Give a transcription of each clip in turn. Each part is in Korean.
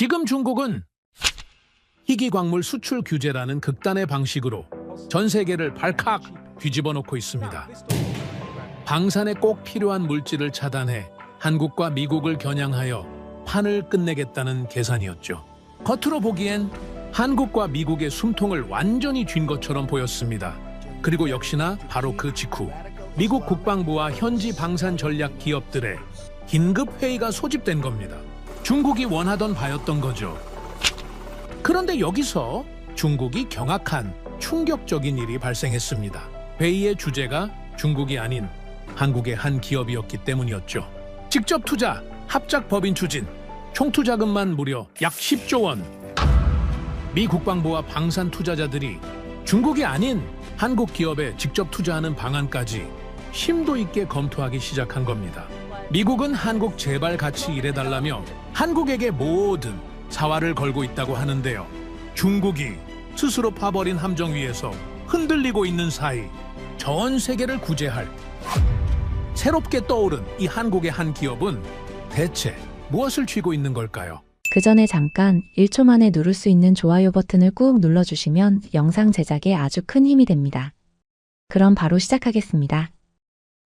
지금 중국은 희귀광물 수출 규제라는 극단의 방식으로 전 세계를 발칵 뒤집어 놓고 있습니다. 방산에 꼭 필요한 물질을 차단해 한국과 미국을 겨냥하여 판을 끝내겠다는 계산이었죠. 겉으로 보기엔 한국과 미국의 숨통을 완전히 쥔 것처럼 보였습니다. 그리고 역시나 바로 그 직후 미국 국방부와 현지 방산 전략 기업들의 긴급 회의가 소집된 겁니다. 중국이 원하던 바였던 거죠. 그런데 여기서 중국이 경악한 충격적인 일이 발생했습니다. 회의의 주제가 중국이 아닌 한국의 한 기업이었기 때문이었죠. 직접 투자, 합작 법인 추진, 총 투자금만 무려 약 10조 원. 미 국방부와 방산 투자자들이 중국이 아닌 한국 기업에 직접 투자하는 방안까지 심도 있게 검토하기 시작한 겁니다. 미국은 한국 제발 같이 일해달라며 한국에게 모든 사활을 걸고 있다고 하는데요. 중국이 스스로 파버린 함정 위에서 흔들리고 있는 사이 전 세계를 구제할 새롭게 떠오른 이 한국의 한 기업은 대체 무엇을 쥐고 있는 걸까요? 그 전에 잠깐 1초 만에 누를 수 있는 좋아요 버튼을 꾹 눌러주시면 영상 제작에 아주 큰 힘이 됩니다. 그럼 바로 시작하겠습니다.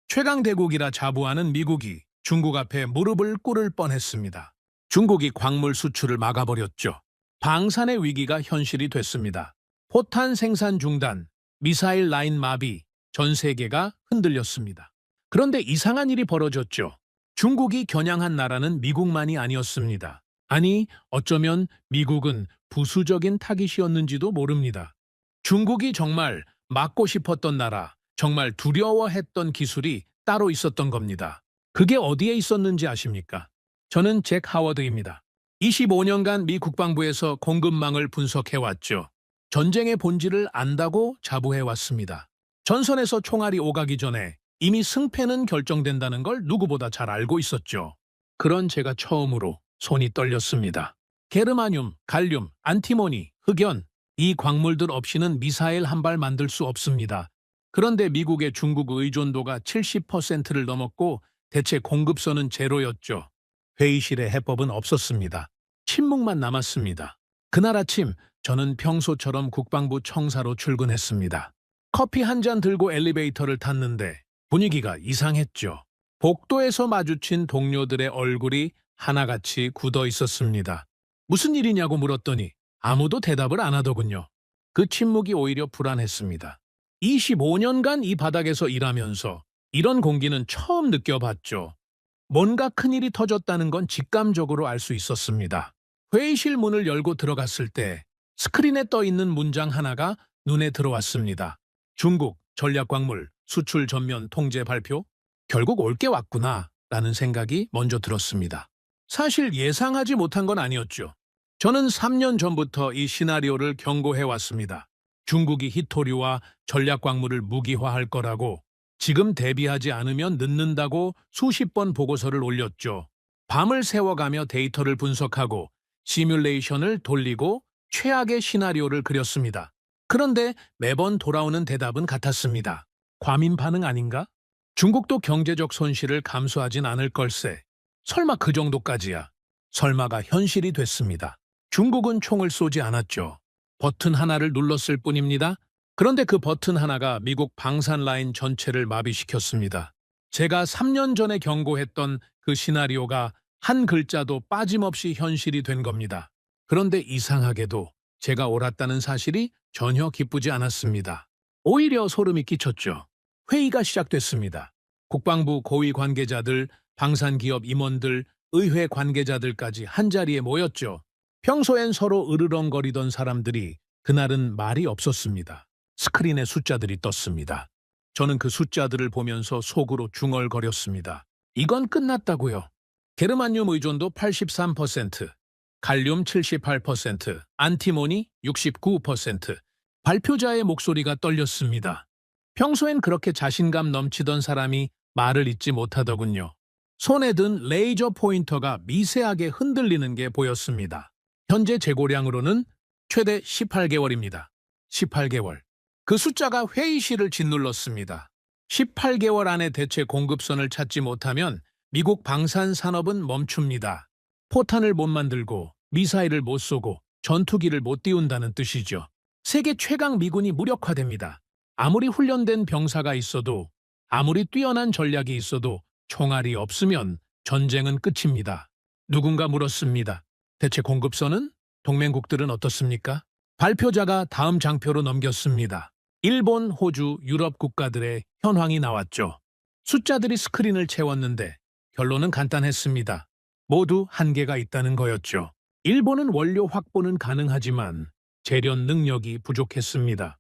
최강대국이라 자부하는 미국이 중국 앞에 무릎을 꿇을 뻔했습니다. 중국이 광물 수출을 막아버렸죠. 방산의 위기가 현실이 됐습니다. 포탄 생산 중단, 미사일 라인 마비, 전 세계가 흔들렸습니다. 그런데 이상한 일이 벌어졌죠. 중국이 겨냥한 나라는 미국만이 아니었습니다. 아니, 어쩌면 미국은 부수적인 타깃이었는지도 모릅니다. 중국이 정말 막고 싶었던 나라, 정말 두려워했던 기술이 따로 있었던 겁니다. 그게 어디에 있었는지 아십니까? 저는 잭 하워드입니다. 25년간 미 국방부에서 공급망을 분석해왔죠. 전쟁의 본질을 안다고 자부해왔습니다. 전선에서 총알이 오가기 전에 이미 승패는 결정된다는 걸 누구보다 잘 알고 있었죠. 그런 제가 처음으로 손이 떨렸습니다. 게르마늄, 갈륨, 안티모니, 흑연, 이 광물들 없이는 미사일 한 발 만들 수 없습니다. 그런데 미국의 중국 의존도가 70%를 넘었고 대체 공급선은 제로였죠. 회의실에 해법은 없었습니다. 침묵만 남았습니다. 그날 아침 저는 평소처럼 국방부 청사로 출근했습니다. 커피 한 잔 들고 엘리베이터를 탔는데 분위기가 이상했죠. 복도에서 마주친 동료들의 얼굴이 하나같이 굳어 있었습니다. 무슨 일이냐고 물었더니 아무도 대답을 안 하더군요. 그 침묵이 오히려 불안했습니다. 25년간 이 바닥에서 일하면서 이런 공기는 처음 느껴봤죠. 뭔가 큰일이 터졌다는 건 직감적으로 알 수 있었습니다. 회의실 문을 열고 들어갔을 때 스크린에 떠 있는 문장 하나가 눈에 들어왔습니다. 중국 전략광물 수출 전면 통제 발표? 결국 올 게 왔구나 라는 생각이 먼저 들었습니다. 사실 예상하지 못한 건 아니었죠. 저는 3년 전부터 이 시나리오를 경고해왔습니다. 중국이 히토류와 전략광물을 무기화할 거라고, 지금 대비하지 않으면 늦는다고 수십 번 보고서를 올렸죠. 밤을 새워가며 데이터를 분석하고 시뮬레이션을 돌리고 최악의 시나리오를 그렸습니다. 그런데 매번 돌아오는 대답은 같았습니다. 과민 반응 아닌가? 중국도 경제적 손실을 감수하진 않을 걸세. 설마 그 정도까지야? 설마가 현실이 됐습니다. 중국은 총을 쏘지 않았죠. 버튼 하나를 눌렀을 뿐입니다. 그런데 그 버튼 하나가 미국 방산 라인 전체를 마비시켰습니다. 제가 3년 전에 경고했던 그 시나리오가 한 글자도 빠짐없이 현실이 된 겁니다. 그런데 이상하게도 제가 옳았다는 사실이 전혀 기쁘지 않았습니다. 오히려 소름이 끼쳤죠. 회의가 시작됐습니다. 국방부 고위 관계자들, 방산기업 임원들, 의회 관계자들까지 한자리에 모였죠. 평소엔 서로 으르렁거리던 사람들이 그날은 말이 없었습니다. 스크린에 숫자들이 떴습니다. 저는 그 숫자들을 보면서 속으로 중얼거렸습니다. 이건 끝났다고요. 게르마늄 의존도 83%, 갈륨 78%, 안티모니 69%. 발표자의 목소리가 떨렸습니다. 평소엔 그렇게 자신감 넘치던 사람이 말을 잇지 못하더군요. 손에 든 레이저 포인터가 미세하게 흔들리는 게 보였습니다. 현재 재고량으로는 최대 18개월입니다. 18개월. 그 숫자가 회의실을 짓눌렀습니다. 18개월 안에 대체 공급선을 찾지 못하면 미국 방산 산업은 멈춥니다. 포탄을 못 만들고 미사일을 못 쏘고 전투기를 못 띄운다는 뜻이죠. 세계 최강 미군이 무력화됩니다. 아무리 훈련된 병사가 있어도, 아무리 뛰어난 전략이 있어도 총알이 없으면 전쟁은 끝입니다. 누군가 물었습니다. 대체 공급선은? 동맹국들은 어떻습니까? 발표자가 다음 장표로 넘겼습니다. 일본, 호주, 유럽 국가들의 현황이 나왔죠. 숫자들이 스크린을 채웠는데 결론은 간단했습니다. 모두 한계가 있다는 거였죠. 일본은 원료 확보는 가능하지만 재련 능력이 부족했습니다.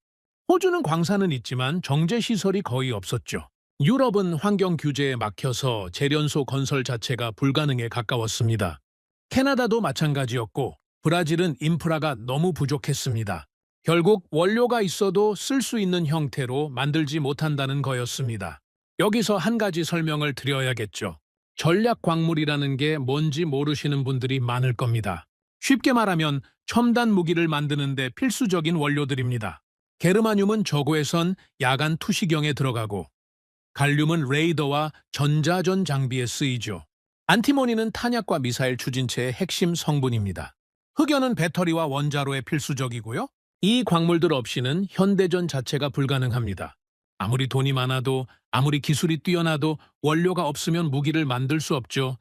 호주는 광산은 있지만 정제 시설이 거의 없었죠. 유럽은 환경 규제에 막혀서 재련소 건설 자체가 불가능에 가까웠습니다. 캐나다도 마찬가지였고 브라질은 인프라가 너무 부족했습니다. 결국 원료가 있어도 쓸 수 있는 형태로 만들지 못한다는 거였습니다. 여기서 한 가지 설명을 드려야겠죠. 전략 광물이라는 게 뭔지 모르시는 분들이 많을 겁니다. 쉽게 말하면 첨단 무기를 만드는데 필수적인 원료들입니다. 게르마늄은 저고에선 야간 투시경에 들어가고, 갈륨은 레이더와 전자전 장비에 쓰이죠. 안티모니는 탄약과 미사일 추진체의 핵심 성분입니다. 흑연은 배터리와 원자로에 필수적이고요. 이 광물들 없이는 현대전 자체가 불가능합니다. 아무리 돈이 많아도, 아무리 기술이 뛰어나도 원료가 없으면 무기를 만들 수 없죠.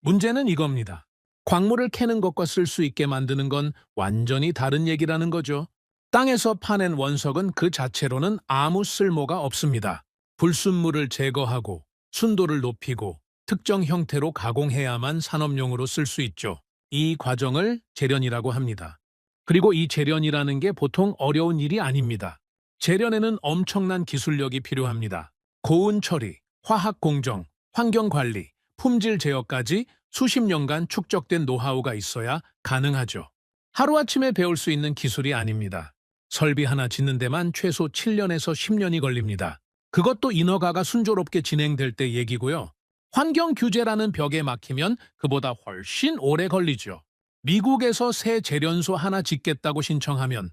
문제는 이겁니다. 광물을 캐는 것과 쓸 수 있게 만드는 건 완전히 다른 얘기라는 거죠. 땅에서 파낸 원석은 그 자체로는 아무 쓸모가 없습니다. 불순물을 제거하고 순도를 높이고 특정 형태로 가공해야만 산업용으로 쓸 수 있죠. 이 과정을 재련이라고 합니다. 그리고 이 재련이라는 게 보통 어려운 일이 아닙니다. 재련에는 엄청난 기술력이 필요합니다. 고온 처리, 화학 공정, 환경 관리, 품질 제어까지 수십 년간 축적된 노하우가 있어야 가능하죠. 하루아침에 배울 수 있는 기술이 아닙니다. 설비 하나 짓는 데만 최소 7년에서 10년이 걸립니다. 그것도 인허가가 순조롭게 진행될 때 얘기고요. 환경 규제라는 벽에 막히면 그보다 훨씬 오래 걸리죠. 미국에서 새 재련소 하나 짓겠다고 신청하면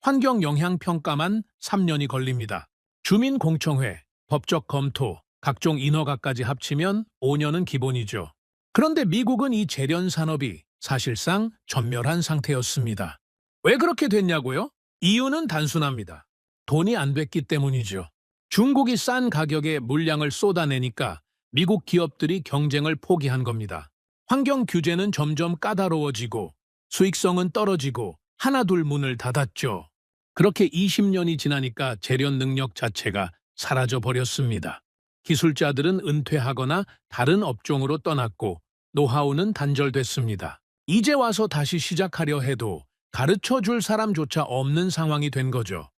환경 영향 평가만 3년이 걸립니다. 주민공청회, 법적 검토, 각종 인허가까지 합치면 5년은 기본이죠. 그런데 미국은 이 재련 산업이 사실상 전멸한 상태였습니다. 왜 그렇게 됐냐고요? 이유는 단순합니다. 돈이 안 됐기 때문이죠. 중국이 싼 가격에 물량을 쏟아내니까 미국 기업들이 경쟁을 포기한 겁니다. 환경 규제는 점점 까다로워지고 수익성은 떨어지고 하나둘 문을 닫았죠. 그렇게 20년이 지나니까 재련 능력 자체가 사라져 버렸습니다. 기술자들은 은퇴하거나 다른 업종으로 떠났고 노하우는 단절됐습니다. 이제 와서 다시 시작하려 해도 가르쳐줄 사람조차 없는 상황이 된 거죠.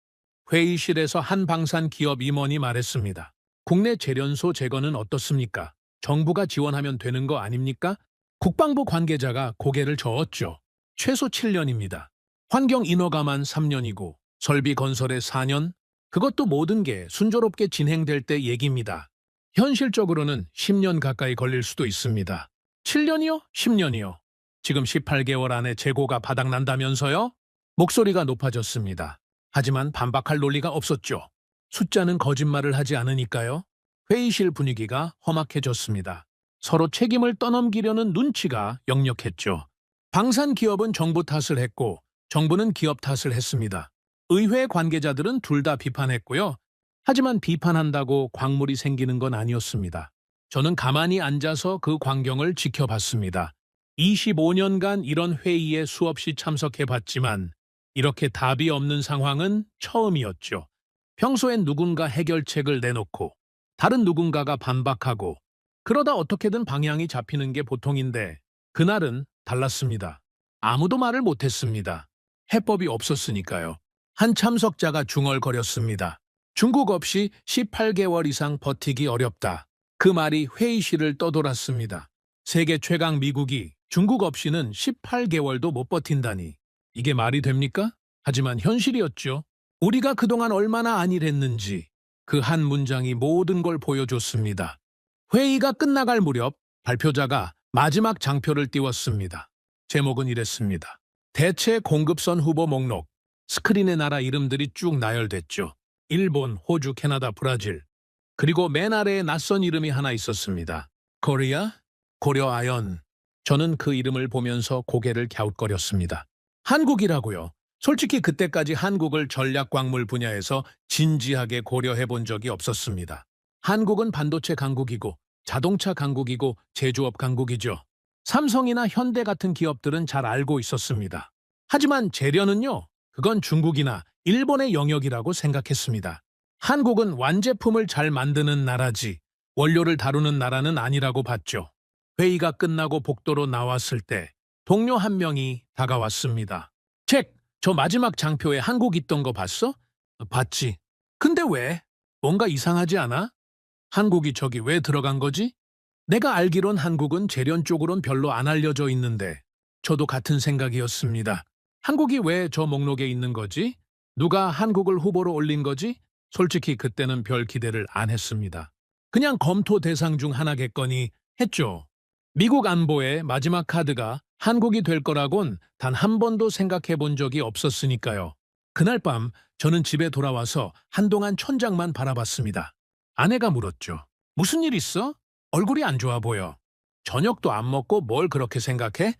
회의실에서 한 방산 기업 임원이 말했습니다. 국내 재련소 재건은 어떻습니까? 정부가 지원하면 되는 거 아닙니까? 국방부 관계자가 고개를 저었죠. 최소 7년입니다. 환경 인허가만 3년이고 설비 건설에 4년? 그것도 모든 게 순조롭게 진행될 때 얘기입니다. 현실적으로는 10년 가까이 걸릴 수도 있습니다. 7년이요? 10년이요? 지금 18개월 안에 재고가 바닥난다면서요? 목소리가 높아졌습니다. 하지만 반박할 논리가 없었죠. 숫자는 거짓말을 하지 않으니까요. 회의실 분위기가 험악해졌습니다. 서로 책임을 떠넘기려는 눈치가 역력했죠. 방산 기업은 정부 탓을 했고 정부는 기업 탓을 했습니다. 의회 관계자들은 둘 다 비판했고요. 하지만 비판한다고 광물이 생기는 건 아니었습니다. 저는 가만히 앉아서 그 광경을 지켜봤습니다. 25년간 이런 회의에 수없이 참석해봤지만 이렇게 답이 없는 상황은 처음이었죠. 평소엔 누군가 해결책을 내놓고 다른 누군가가 반박하고 그러다 어떻게든 방향이 잡히는 게 보통인데 그날은 달랐습니다. 아무도 말을 못했습니다. 해법이 없었으니까요. 한 참석자가 중얼거렸습니다. 중국 없이 18개월 이상 버티기 어렵다. 그 말이 회의실을 떠돌았습니다. 세계 최강 미국이 중국 없이는 18개월도 못 버틴다니. 이게 말이 됩니까? 하지만 현실이었죠. 우리가 그동안 얼마나 안일했는지 그 한 문장이 모든 걸 보여줬습니다. 회의가 끝나갈 무렵 발표자가 마지막 장표를 띄웠습니다. 제목은 이랬습니다. 대체 공급선 후보 목록. 스크린에 나라 이름들이 쭉 나열됐죠. 일본, 호주, 캐나다, 브라질. 그리고 맨 아래에 낯선 이름이 하나 있었습니다. 코리아? 고려아연. 저는 그 이름을 보면서 고개를 갸웃거렸습니다. 한국이라고요. 솔직히 그때까지 한국을 전략광물 분야에서 진지하게 고려해 본 적이 없었습니다. 한국은 반도체 강국이고 자동차 강국이고 제조업 강국이죠. 삼성이나 현대 같은 기업들은 잘 알고 있었습니다. 하지만 재련은요, 그건 중국이나 일본의 영역이라고 생각했습니다. 한국은 완제품을 잘 만드는 나라지 원료를 다루는 나라는 아니라고 봤죠. 회의가 끝나고 복도로 나왔을 때 동료 한 명이 다가왔습니다. 잭, 저 마지막 장표에 한국 있던 거 봤어? 봤지. 근데 왜? 뭔가 이상하지 않아? 한국이 저기 왜 들어간 거지? 내가 알기론 한국은 재련 쪽으론 별로 안 알려져 있는데 저도 같은 생각이었습니다. 한국이 왜 저 목록에 있는 거지? 누가 한국을 후보로 올린 거지? 솔직히 그때는 별 기대를 안 했습니다. 그냥 검토 대상 중 하나겠거니 했죠. 미국 안보의 마지막 카드가 한국이 될 거라곤 단 한 번도 생각해 본 적이 없었으니까요. 그날 밤 저는 집에 돌아와서 한동안 천장만 바라봤습니다. 아내가 물었죠. 무슨 일 있어? 얼굴이 안 좋아 보여. 저녁도 안 먹고 뭘 그렇게 생각해?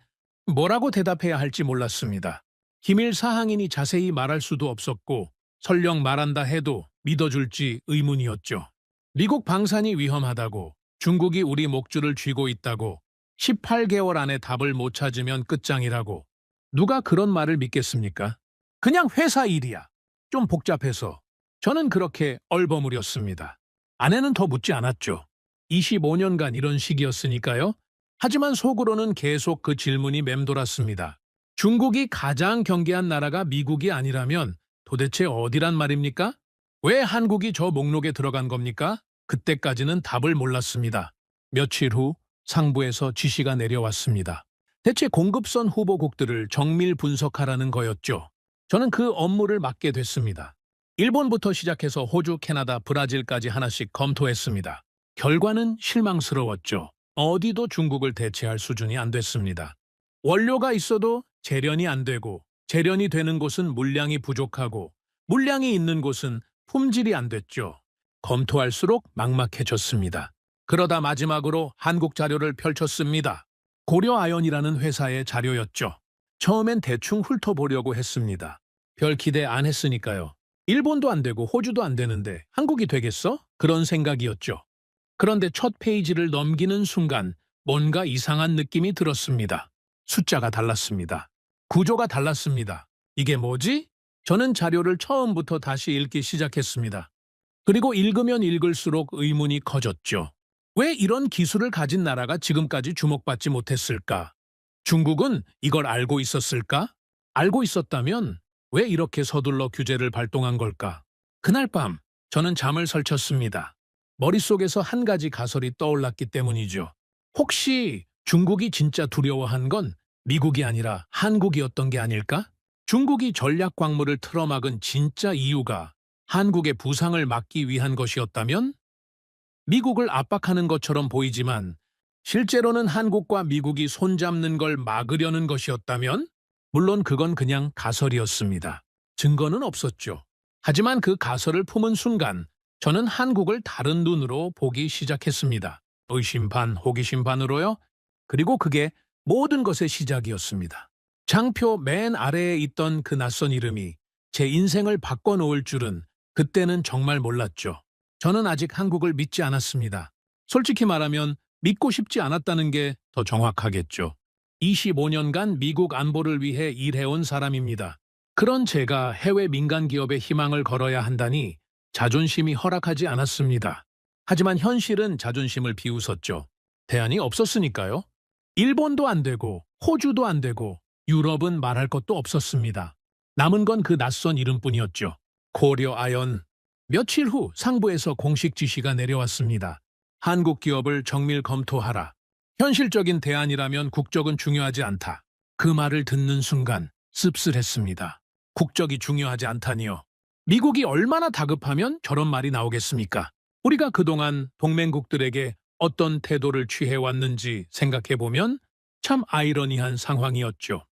뭐라고 대답해야 할지 몰랐습니다. 기밀 사항이니 자세히 말할 수도 없었고 설령 말한다 해도 믿어줄지 의문이었죠. 미국 방산이 위험하다고, 중국이 우리 목줄을 쥐고 있다고, 18개월 안에 답을 못 찾으면 끝장이라고. 누가 그런 말을 믿겠습니까? 그냥 회사 일이야. 좀 복잡해서. 저는 그렇게 얼버무렸습니다. 아내는 더 묻지 않았죠. 25년간 이런 식이었으니까요. 하지만 속으로는 계속 그 질문이 맴돌았습니다. 중국이 가장 경계한 나라가 미국이 아니라면 도대체 어디란 말입니까? 왜 한국이 저 목록에 들어간 겁니까? 그때까지는 답을 몰랐습니다. 며칠 후 상부에서 지시가 내려왔습니다. 대체 공급선 후보국들을 정밀 분석하라는 거였죠. 저는 그 업무를 맡게 됐습니다. 일본부터 시작해서 호주, 캐나다, 브라질까지 하나씩 검토했습니다. 결과는 실망스러웠죠. 어디도 중국을 대체할 수준이 안 됐습니다. 원료가 있어도 재련이 안 되고, 재련이 되는 곳은 물량이 부족하고, 물량이 있는 곳은 품질이 안 됐죠. 검토할수록 막막해졌습니다. 그러다 마지막으로 한국 자료를 펼쳤습니다. 고려아연이라는 회사의 자료였죠. 처음엔 대충 훑어보려고 했습니다. 별 기대 안 했으니까요. 일본도 안 되고 호주도 안 되는데 한국이 되겠어? 그런 생각이었죠. 그런데 첫 페이지를 넘기는 순간 뭔가 이상한 느낌이 들었습니다. 숫자가 달랐습니다. 구조가 달랐습니다. 이게 뭐지? 저는 자료를 처음부터 다시 읽기 시작했습니다. 그리고 읽으면 읽을수록 의문이 커졌죠. 왜 이런 기술을 가진 나라가 지금까지 주목받지 못했을까? 중국은 이걸 알고 있었을까? 알고 있었다면 왜 이렇게 서둘러 규제를 발동한 걸까? 그날 밤 저는 잠을 설쳤습니다. 머릿속에서 한 가지 가설이 떠올랐기 때문이죠. 혹시 중국이 진짜 두려워한 건 미국이 아니라 한국이었던 게 아닐까? 중국이 전략 광물을 틀어막은 진짜 이유가 한국의 부상을 막기 위한 것이었다면? 미국을 압박하는 것처럼 보이지만 실제로는 한국과 미국이 손잡는 걸 막으려는 것이었다면? 물론 그건 그냥 가설이었습니다. 증거는 없었죠. 하지만 그 가설을 품은 순간 저는 한국을 다른 눈으로 보기 시작했습니다. 의심 반, 호기심 반으로요. 그리고 그게 모든 것의 시작이었습니다. 장표 맨 아래에 있던 그 낯선 이름이 제 인생을 바꿔놓을 줄은 그때는 정말 몰랐죠. 저는 아직 한국을 믿지 않았습니다. 솔직히 말하면 믿고 싶지 않았다는 게 더 정확하겠죠. 25년간 미국 안보를 위해 일해온 사람입니다. 그런 제가 해외 민간 기업에 희망을 걸어야 한다니 자존심이 허락하지 않았습니다. 하지만 현실은 자존심을 비웃었죠. 대안이 없었으니까요. 일본도 안 되고 호주도 안 되고 유럽은 말할 것도 없었습니다. 남은 건 그 낯선 이름뿐이었죠. 고려아연. 며칠 후 상부에서 공식 지시가 내려왔습니다. 한국 기업을 정밀 검토하라. 현실적인 대안이라면 국적은 중요하지 않다. 그 말을 듣는 순간 씁쓸했습니다. 국적이 중요하지 않다니요. 미국이 얼마나 다급하면 저런 말이 나오겠습니까? 우리가 그동안 동맹국들에게 어떤 태도를 취해왔는지 생각해보면 참 아이러니한 상황이었죠.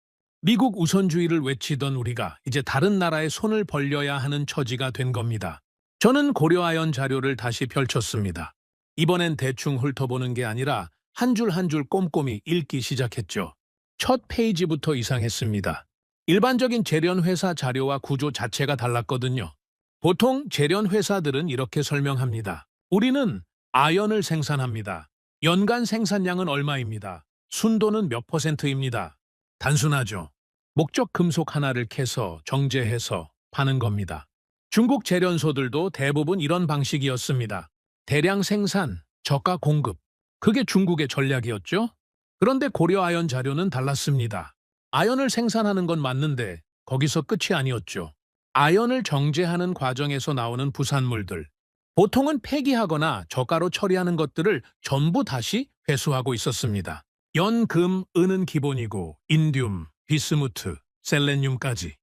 미국 우선주의를 외치던 우리가 이제 다른 나라에 손을 벌려야 하는 처지가 된 겁니다. 저는 고려아연 자료를 다시 펼쳤습니다. 이번엔 대충 훑어보는 게 아니라 한 줄 한 줄 꼼꼼히 읽기 시작했죠. 첫 페이지부터 이상했습니다. 일반적인 재련회사 자료와 구조 자체가 달랐거든요. 보통 재련회사들은 이렇게 설명합니다. 우리는 아연을 생산합니다. 연간 생산량은 얼마입니다. 순도는 몇 %입니다. 단순하죠. 목적 금속 하나를 캐서 정제해서 파는 겁니다. 중국 재련소들도 대부분 이런 방식이었습니다. 대량 생산, 저가 공급. 그게 중국의 전략이었죠? 그런데 고려 아연 자료는 달랐습니다. 아연을 생산하는 건 맞는데 거기서 끝이 아니었죠. 아연을 정제하는 과정에서 나오는 부산물들. 보통은 폐기하거나 저가로 처리하는 것들을 전부 다시 회수하고 있었습니다. 연, 금, 은은 기본이고 인듐, 비스무트, 셀레늄까지.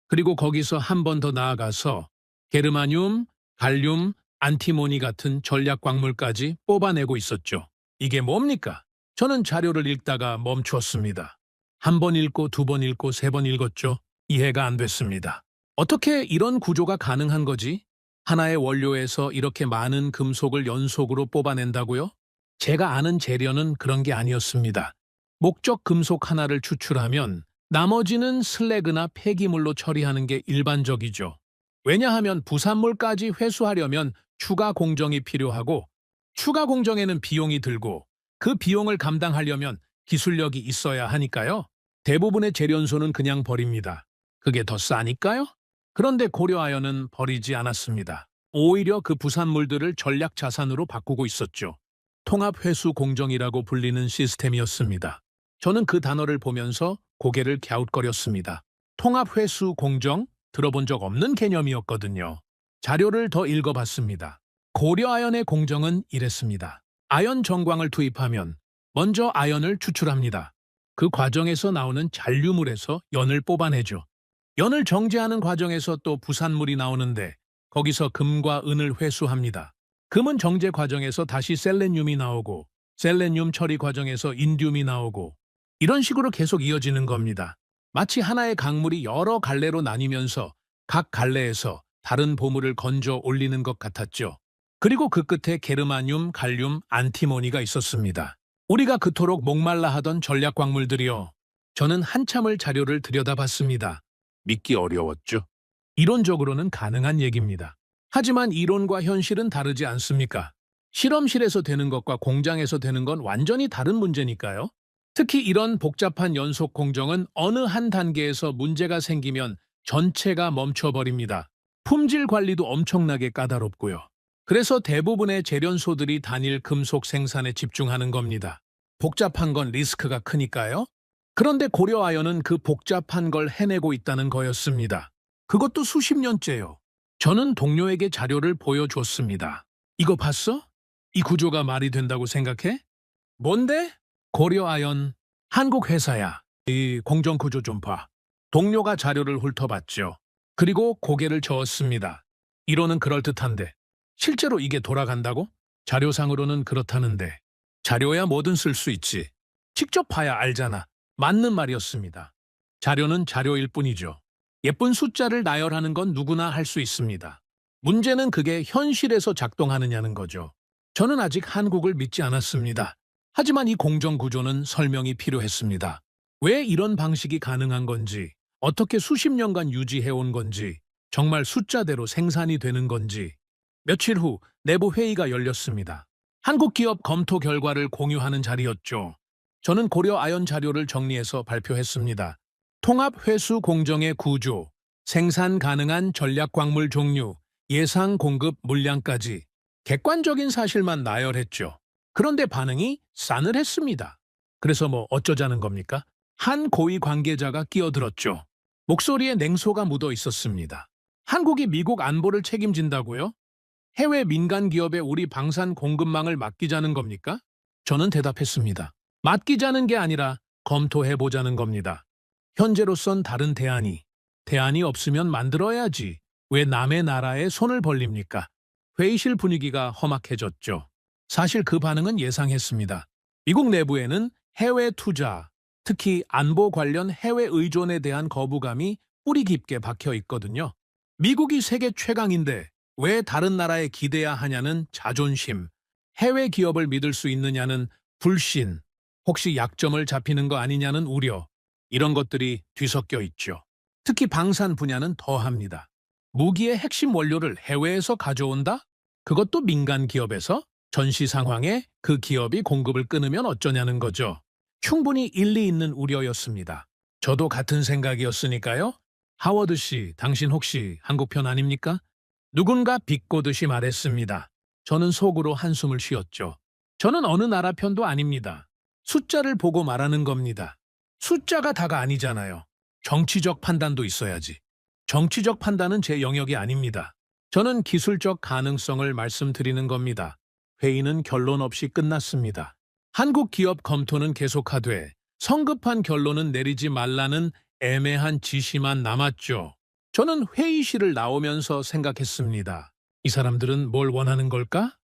그리고 거기서 한 번 더 나아가서 게르마늄, 갈륨, 안티모니 같은 전략 광물까지 뽑아내고 있었죠. 이게 뭡니까? 저는 자료를 읽다가 멈추었습니다. 한 번 읽고 두 번 읽고 세 번 읽었죠. 이해가 안 됐습니다. 어떻게 이런 구조가 가능한 거지? 하나의 원료에서 이렇게 많은 금속을 연속으로 뽑아낸다고요? 제가 아는 재련은 그런 게 아니었습니다. 목적 금속 하나를 추출하면 나머지는 슬래그나 폐기물로 처리하는 게 일반적이죠. 왜냐하면 부산물까지 회수하려면 추가 공정이 필요하고 추가 공정에는 비용이 들고 그 비용을 감당하려면 기술력이 있어야 하니까요. 대부분의 재련소는 그냥 버립니다. 그게 더 싸니까요? 그런데 고려아연은 버리지 않았습니다. 오히려 그 부산물들을 전략 자산으로 바꾸고 있었죠. 통합회수 공정이라고 불리는 시스템이었습니다. 저는 그 단어를 보면서 고개를 갸웃거렸습니다. 통합회수 공정? 들어본 적 없는 개념이었거든요. 자료를 더 읽어봤습니다. 고려아연의 공정은 이랬습니다. 아연 정광을 투입하면 먼저 아연을 추출합니다. 그 과정에서 나오는 잔류물에서 연을 뽑아내죠. 연을 정제하는 과정에서 또 부산물이 나오는데 거기서 금과 은을 회수합니다. 금은 정제 과정에서 다시 셀레늄이 나오고 셀레늄 처리 과정에서 인듐이 나오고 이런 식으로 계속 이어지는 겁니다. 마치 하나의 강물이 여러 갈래로 나뉘면서 각 갈래에서 다른 보물을 건져 올리는 것 같았죠. 그리고 그 끝에 게르마늄, 갈륨, 안티모니가 있었습니다. 우리가 그토록 목말라 하던 전략 광물들이요. 저는 한참을 자료를 들여다봤습니다. 믿기 어려웠죠. 이론적으로는 가능한 얘기입니다. 하지만 이론과 현실은 다르지 않습니까? 실험실에서 되는 것과 공장에서 되는 건 완전히 다른 문제니까요. 특히 이런 복잡한 연속 공정은 어느 한 단계에서 문제가 생기면 전체가 멈춰버립니다. 품질 관리도 엄청나게 까다롭고요. 그래서 대부분의 재련소들이 단일 금속 생산에 집중하는 겁니다. 복잡한 건 리스크가 크니까요. 그런데 고려아연은 그 복잡한 걸 해내고 있다는 거였습니다. 그것도 수십 년째요. 저는 동료에게 자료를 보여줬습니다. 이거 봤어? 이 구조가 말이 된다고 생각해? 뭔데? 고려아연, 한국 회사야. 이 공정 구조 좀 봐. 동료가 자료를 훑어봤죠. 그리고 고개를 저었습니다. 이론은 그럴듯한데 실제로 이게 돌아간다고? 자료상으로는 그렇다는데 자료야 뭐든 쓸 수 있지. 직접 봐야 알잖아. 맞는 말이었습니다. 자료는 자료일 뿐이죠. 예쁜 숫자를 나열하는 건 누구나 할 수 있습니다. 문제는 그게 현실에서 작동하느냐는 거죠. 저는 아직 한국을 믿지 않았습니다. 하지만 이 공정 구조는 설명이 필요했습니다. 왜 이런 방식이 가능한 건지, 어떻게 수십 년간 유지해온 건지, 정말 숫자대로 생산이 되는 건지. 며칠 후 내부 회의가 열렸습니다. 한국 기업 검토 결과를 공유하는 자리였죠. 저는 고려 아연 자료를 정리해서 발표했습니다. 통합 회수 공정의 구조, 생산 가능한 전략 광물 종류, 예상 공급 물량까지 객관적인 사실만 나열했죠. 그런데 반응이 싸늘했습니다. 그래서 뭐 어쩌자는 겁니까? 한 고위 관계자가 끼어들었죠. 목소리에 냉소가 묻어 있었습니다. 한국이 미국 안보를 책임진다고요? 해외 민간 기업에 우리 방산 공급망을 맡기자는 겁니까? 저는 대답했습니다. 맡기자는 게 아니라 검토해보자는 겁니다. 현재로선 다른 대안이 없으면 만들어야지. 왜 남의 나라에 손을 벌립니까? 회의실 분위기가 험악해졌죠. 사실 그 반응은 예상했습니다. 미국 내부에는 해외 투자, 특히 안보 관련 해외 의존에 대한 거부감이 뿌리 깊게 박혀 있거든요. 미국이 세계 최강인데 왜 다른 나라에 기대야 하냐는 자존심, 해외 기업을 믿을 수 있느냐는 불신, 혹시 약점을 잡히는 거 아니냐는 우려, 이런 것들이 뒤섞여 있죠. 특히 방산 분야는 더합니다. 무기의 핵심 원료를 해외에서 가져온다? 그것도 민간 기업에서? 전시 상황에 그 기업이 공급을 끊으면 어쩌냐는 거죠. 충분히 일리 있는 우려였습니다. 저도 같은 생각이었으니까요. 하워드 씨, 당신 혹시 한국 편 아닙니까? 누군가 비꼬듯이 말했습니다. 저는 속으로 한숨을 쉬었죠. 저는 어느 나라 편도 아닙니다. 숫자를 보고 말하는 겁니다. 숫자가 다가 아니잖아요. 정치적 판단도 있어야지. 정치적 판단은 제 영역이 아닙니다. 저는 기술적 가능성을 말씀드리는 겁니다. 회의는 결론 없이 끝났습니다. 한국 기업 검토는 계속하되 성급한 결론은 내리지 말라는 애매한 지시만 남았죠. 저는 회의실을 나오면서 생각했습니다. 이 사람들은 뭘 원하는 걸까?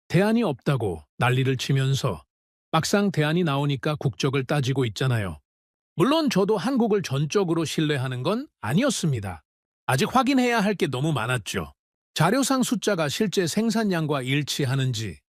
대안이 없다고 난리를 치면서 막상 대안이 나오니까 국적을 따지고 있잖아요. 물론 저도 한국을 전적으로 신뢰하는 건 아니었습니다. 아직 확인해야 할 게 너무 많았죠. 자료상 숫자가 실제 생산량과 일치하는지,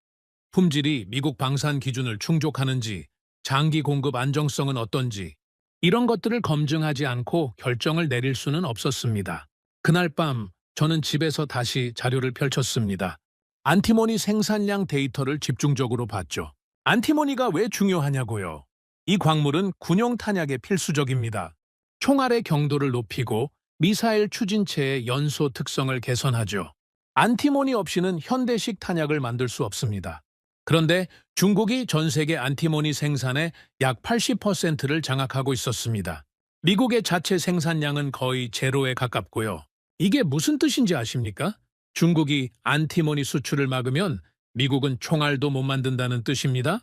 품질이 미국 방산 기준을 충족하는지, 장기 공급 안정성은 어떤지, 이런 것들을 검증하지 않고 결정을 내릴 수는 없었습니다. 그날 밤 저는 집에서 다시 자료를 펼쳤습니다. 안티모니 생산량 데이터를 집중적으로 봤죠. 안티모니가 왜 중요하냐고요? 이 광물은 군용 탄약에 필수적입니다. 총알의 경도를 높이고 미사일 추진체의 연소 특성을 개선하죠. 안티모니 없이는 현대식 탄약을 만들 수 없습니다. 그런데 중국이 전 세계 안티모니 생산의 약 80%를 장악하고 있었습니다. 미국의 자체 생산량은 거의 제로에 가깝고요. 이게 무슨 뜻인지 아십니까? 중국이 안티모니 수출을 막으면 미국은 총알도 못 만든다는 뜻입니다.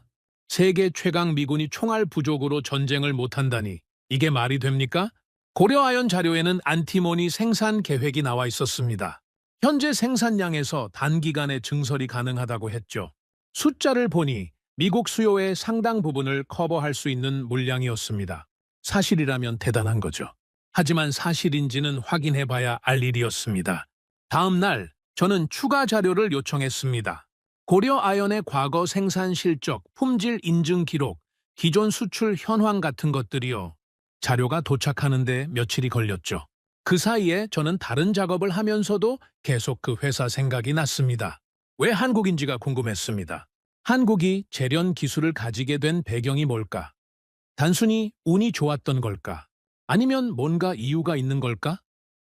세계 최강 미군이 총알 부족으로 전쟁을 못한다니 이게 말이 됩니까? 고려아연 자료에는 안티모니 생산 계획이 나와 있었습니다. 현재 생산량에서 단기간에 증설이 가능하다고 했죠. 숫자를 보니 미국 수요의 상당 부분을 커버할 수 있는 물량이었습니다. 사실이라면 대단한 거죠. 하지만 사실인지는 확인해봐야 알 일이었습니다. 다음 날 저는 추가 자료를 요청했습니다. 고려아연의 과거 생산 실적, 품질 인증 기록, 기존 수출 현황 같은 것들이요. 자료가 도착하는데 며칠이 걸렸죠. 그 사이에 저는 다른 작업을 하면서도 계속 그 회사 생각이 났습니다. 왜 한국인지가 궁금했습니다. 한국이 재련 기술을 가지게 된 배경이 뭘까? 단순히 운이 좋았던 걸까? 아니면 뭔가 이유가 있는 걸까?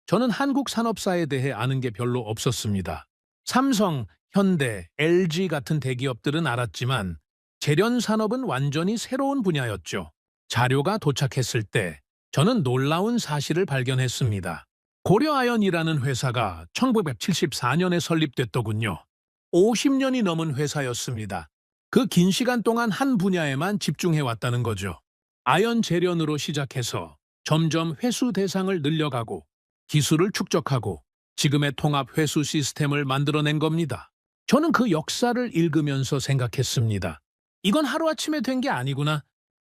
저는 한국 산업사에 대해 아는 게 별로 없었습니다. 삼성, 현대, LG 같은 대기업들은 알았지만 재련 산업은 완전히 새로운 분야였죠. 자료가 도착했을 때 저는 놀라운 사실을 발견했습니다. 고려아연이라는 회사가 1974년에 설립됐더군요. 50년이 넘은 회사였습니다. 그 긴 시간 동안 한 분야에만 집중해왔다는 거죠. 아연 재련으로 시작해서 점점 회수 대상을 늘려가고 기술을 축적하고 지금의 통합 회수 시스템을 만들어낸 겁니다. 저는 그 역사를 읽으면서 생각했습니다. 이건 하루아침에 된 게 아니구나.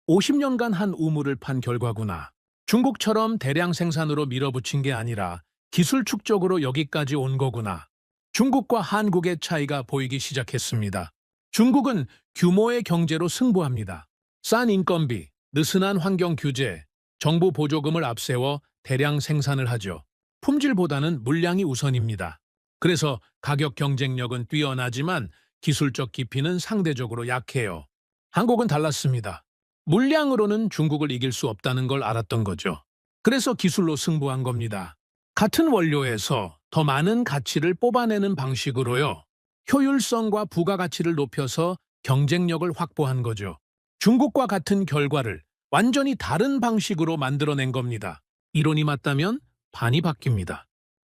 50년간 한 우물을 판 결과구나. 중국처럼 대량 생산으로 밀어붙인 게 아니라 기술 축적으로 여기까지 온 거구나. 중국과 한국의 차이가 보이기 시작했습니다. 중국은 규모의 경제로 승부합니다. 싼 인건비, 느슨한 환경 규제, 정부 보조금을 앞세워 대량 생산을 하죠. 품질보다는 물량이 우선입니다. 그래서 가격 경쟁력은 뛰어나지만 기술적 깊이는 상대적으로 약해요. 한국은 달랐습니다. 물량으로는 중국을 이길 수 없다는 걸 알았던 거죠. 그래서 기술로 승부한 겁니다. 같은 원료에서 더 많은 가치를 뽑아내는 방식으로요. 효율성과 부가가치를 높여서 경쟁력을 확보한 거죠. 중국과 같은 결과를 완전히 다른 방식으로 만들어낸 겁니다. 이론이 맞다면 반이 바뀝니다.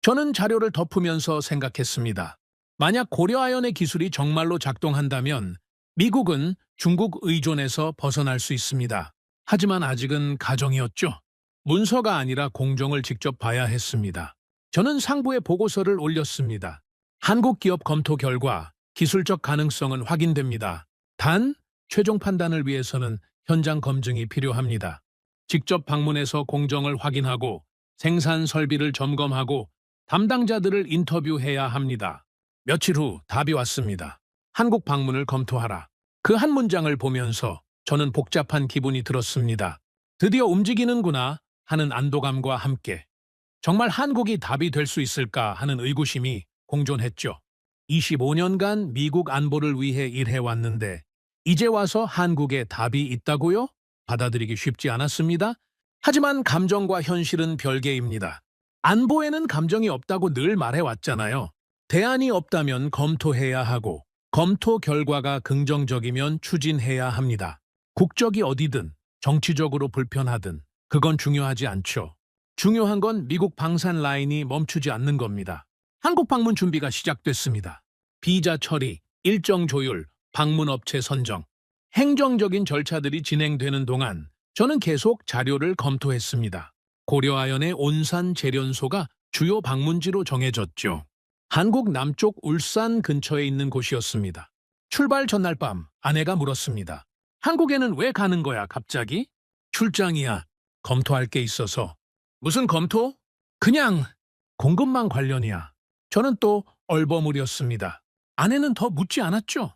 저는 자료를 덮으면서 생각했습니다. 만약 고려아연의 기술이 정말로 작동한다면 미국은 중국 의존에서 벗어날 수 있습니다. 하지만 아직은 가정이었죠. 문서가 아니라 공정을 직접 봐야 했습니다. 저는 상부에 보고서를 올렸습니다. 한국 기업 검토 결과 기술적 가능성은 확인됩니다. 단, 최종 판단을 위해서는 현장 검증이 필요합니다. 직접 방문해서 공정을 확인하고 생산 설비를 점검하고 담당자들을 인터뷰해야 합니다. 며칠 후 답이 왔습니다. 한국 방문을 검토하라. 그 한 문장을 보면서 저는 복잡한 기분이 들었습니다. 드디어 움직이는구나 하는 안도감과 함께 정말 한국이 답이 될 수 있을까 하는 의구심이 공존했죠. 25년간 미국 안보를 위해 일해왔는데 이제 와서 한국에 답이 있다고요? 받아들이기 쉽지 않았습니다. 하지만 감정과 현실은 별개입니다. 안보에는 감정이 없다고 늘 말해왔잖아요. 대안이 없다면 검토해야 하고 검토 결과가 긍정적이면 추진해야 합니다. 국적이 어디든 정치적으로 불편하든 그건 중요하지 않죠. 중요한 건 미국 방산 라인이 멈추지 않는 겁니다. 한국 방문 준비가 시작됐습니다. 비자 처리, 일정 조율, 방문 업체 선정, 행정적인 절차들이 진행되는 동안 저는 계속 자료를 검토했습니다. 고려아연의 온산 재련소가 주요 방문지로 정해졌죠. 한국 남쪽 울산 근처에 있는 곳이었습니다. 출발 전날 밤 아내가 물었습니다. 한국에는 왜 가는 거야, 갑자기? 출장이야. 검토할 게 있어서. 무슨 검토? 그냥 공급망 관련이야. 저는 또 얼버무렸습니다. 아내는 더 묻지 않았죠.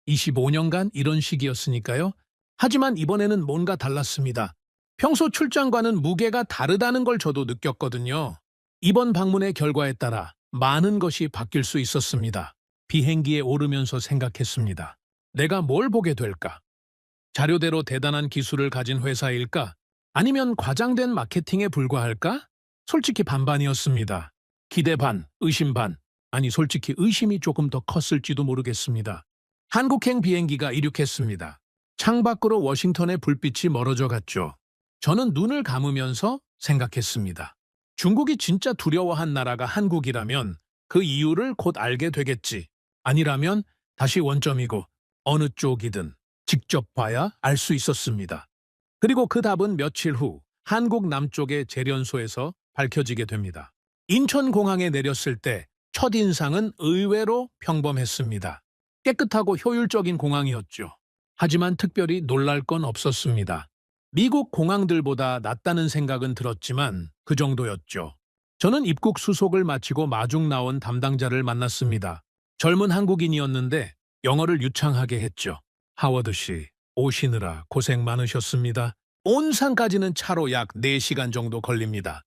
25년간 이런 식이었으니까요. 하지만 이번에는 뭔가 달랐습니다. 평소 출장과는 무게가 다르다는 걸 저도 느꼈거든요. 이번 방문의 결과에 따라 많은 것이 바뀔 수 있었습니다. 비행기에 오르면서 생각했습니다. 내가 뭘 보게 될까? 자료대로 대단한 기술을 가진 회사일까? 아니면 과장된 마케팅에 불과할까? 솔직히 반반이었습니다. 기대 반, 의심 반. 아니, 솔직히 의심이 조금 더 컸을지도 모르겠습니다. 한국행 비행기가 이륙했습니다. 창밖으로 워싱턴의 불빛이 멀어져 갔죠. 저는 눈을 감으면서 생각했습니다. 중국이 진짜 두려워한 나라가 한국이라면 그 이유를 곧 알게 되겠지. 아니라면 다시 원점이고 어느 쪽이든 직접 봐야 알 수 있었습니다. 그리고 그 답은 며칠 후 한국 남쪽의 재련소에서 밝혀지게 됩니다. 인천공항에 내렸을 때 첫인상은 의외로 평범했습니다. 깨끗하고 효율적인 공항이었죠. 하지만 특별히 놀랄 건 없었습니다. 미국 공항들보다 낫다는 생각은 들었지만 그 정도였죠. 저는 입국 수속을 마치고 마중 나온 담당자를 만났습니다. 젊은 한국인이었는데 영어를 유창하게 했죠. 하워드 씨, 오시느라 고생 많으셨습니다. 온산까지는 차로 약 4시간 정도 걸립니다.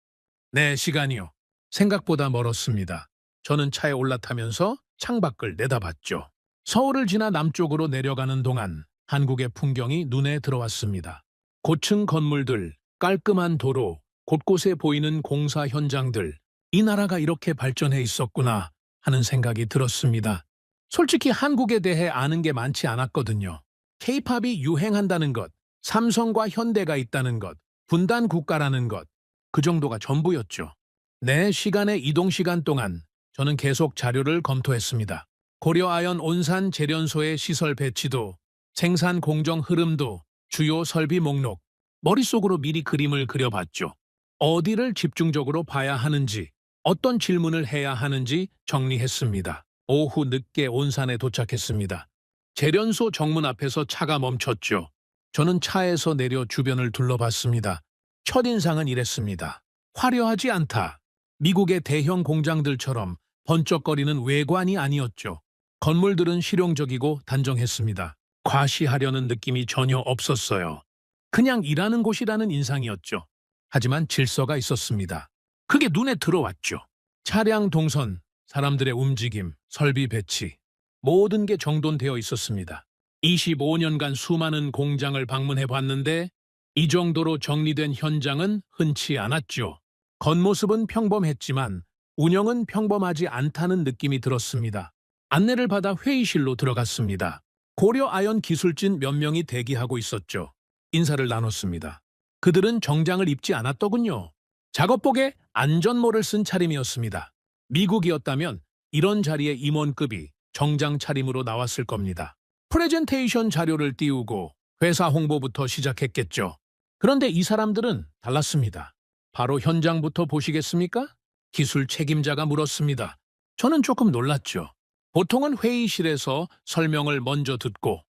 4시간이요. 생각보다 멀었습니다. 저는 차에 올라타면서 창밖을 내다봤죠. 서울을 지나 남쪽으로 내려가는 동안 한국의 풍경이 눈에 들어왔습니다. 고층 건물들, 깔끔한 도로, 곳곳에 보이는 공사 현장들, 이 나라가 이렇게 발전해 있었구나 하는 생각이 들었습니다. 솔직히 한국에 대해 아는 게 많지 않았거든요. K-팝이 유행한다는 것, 삼성과 현대가 있다는 것, 분단 국가라는 것, 그 정도가 전부였죠. 4시간의 이동 시간 동안 저는 계속 자료를 검토했습니다. 고려아연 온산 재련소의 시설 배치도, 생산 공정 흐름도, 주요 설비 목록, 머릿속으로 미리 그림을 그려봤죠. 어디를 집중적으로 봐야 하는지, 어떤 질문을 해야 하는지 정리했습니다. 오후 늦게 온산에 도착했습니다. 재련소 정문 앞에서 차가 멈췄죠. 저는 차에서 내려 주변을 둘러봤습니다. 첫인상은 이랬습니다. 화려하지 않다. 미국의 대형 공장들처럼 번쩍거리는 외관이 아니었죠. 건물들은 실용적이고 단정했습니다. 과시하려는 느낌이 전혀 없었어요. 그냥 일하는 곳이라는 인상이었죠. 하지만 질서가 있었습니다. 그게 눈에 들어왔죠. 차량 동선, 사람들의 움직임, 설비 배치, 모든 게 정돈되어 있었습니다. 25년간 수많은 공장을 방문해 봤는데 이 정도로 정리된 현장은 흔치 않았죠. 겉모습은 평범했지만 운영은 평범하지 않다는 느낌이 들었습니다. 안내를 받아 회의실로 들어갔습니다. 고려아연 기술진 몇 명이 대기하고 있었죠. 인사를 나눴습니다. 그들은 정장을 입지 않았더군요. 작업복에 안전모를 쓴 차림이었습니다. 미국이었다면 이런 자리에 임원급이 정장 차림으로 나왔을 겁니다. 프레젠테이션 자료를 띄우고 회사 홍보부터 시작했겠죠. 그런데 이 사람들은 달랐습니다. 바로 현장부터 보시겠습니까? 기술 책임자가 물었습니다. 저는 조금 놀랐죠. 보통은 회의실에서 설명을 먼저 듣고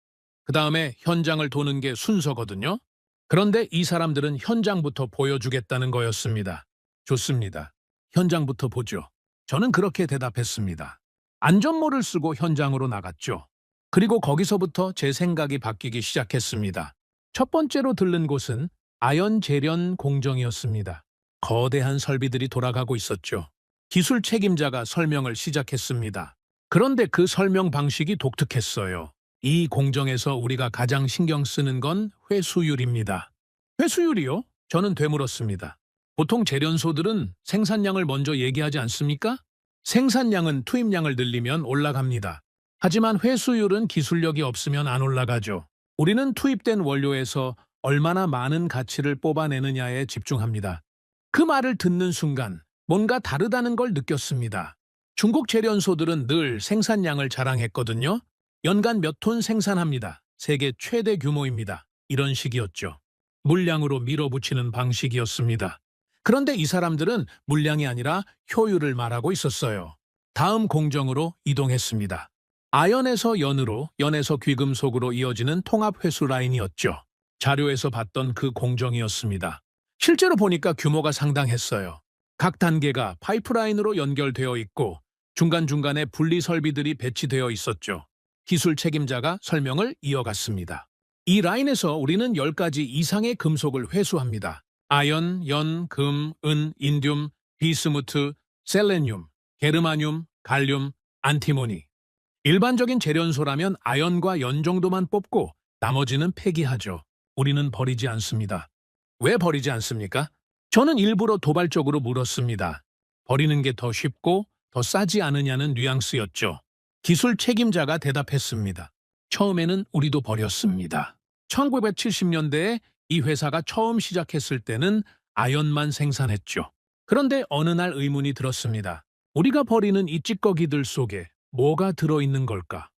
그 다음에 현장을 도는 게 순서거든요. 그런데 이 사람들은 현장부터 보여주겠다는 거였습니다. 좋습니다. 현장부터 보죠. 저는 그렇게 대답했습니다. 안전모를 쓰고 현장으로 나갔죠. 그리고 거기서부터 제 생각이 바뀌기 시작했습니다. 첫 번째로 들른 곳은 아연 재련 공정이었습니다. 거대한 설비들이 돌아가고 있었죠. 기술 책임자가 설명을 시작했습니다. 그런데 그 설명 방식이 독특했어요. 이 공정에서 우리가 가장 신경 쓰는 건 회수율입니다. 회수율이요? 저는 되물었습니다. 보통 재련소들은 생산량을 먼저 얘기하지 않습니까? 생산량은 투입량을 늘리면 올라갑니다. 하지만 회수율은 기술력이 없으면 안 올라가죠. 우리는 투입된 원료에서 얼마나 많은 가치를 뽑아내느냐에 집중합니다. 그 말을 듣는 순간 뭔가 다르다는 걸 느꼈습니다. 중국 재련소들은 늘 생산량을 자랑했거든요. 연간 몇 톤 생산합니다. 세계 최대 규모입니다. 이런 식이었죠. 물량으로 밀어붙이는 방식이었습니다. 그런데 이 사람들은 물량이 아니라 효율을 말하고 있었어요. 다음 공정으로 이동했습니다. 아연에서 연으로, 연에서 귀금속으로 이어지는 통합 회수 라인이었죠. 자료에서 봤던 그 공정이었습니다. 실제로 보니까 규모가 상당했어요. 각 단계가 파이프라인으로 연결되어 있고 중간중간에 분리 설비들이 배치되어 있었죠. 기술 책임자가 설명을 이어갔습니다. 이 라인에서 우리는 10가지 이상의 금속을 회수합니다. 아연, 연, 금, 은, 인듐, 비스무트, 셀레늄, 게르마늄, 갈륨, 안티모니. 일반적인 재련소라면 아연과 연 정도만 뽑고 나머지는 폐기하죠. 우리는 버리지 않습니다. 왜 버리지 않습니까? 저는 일부러 도발적으로 물었습니다. 버리는 게 더 쉽고 더 싸지 않으냐는 뉘앙스였죠. 기술 책임자가 대답했습니다. 처음에는 우리도 버렸습니다. 1970년대에 이 회사가 처음 시작했을 때는 아연만 생산했죠. 그런데 어느 날 의문이 들었습니다. 우리가 버리는 이 찌꺼기들 속에 뭐가 들어있는 걸까?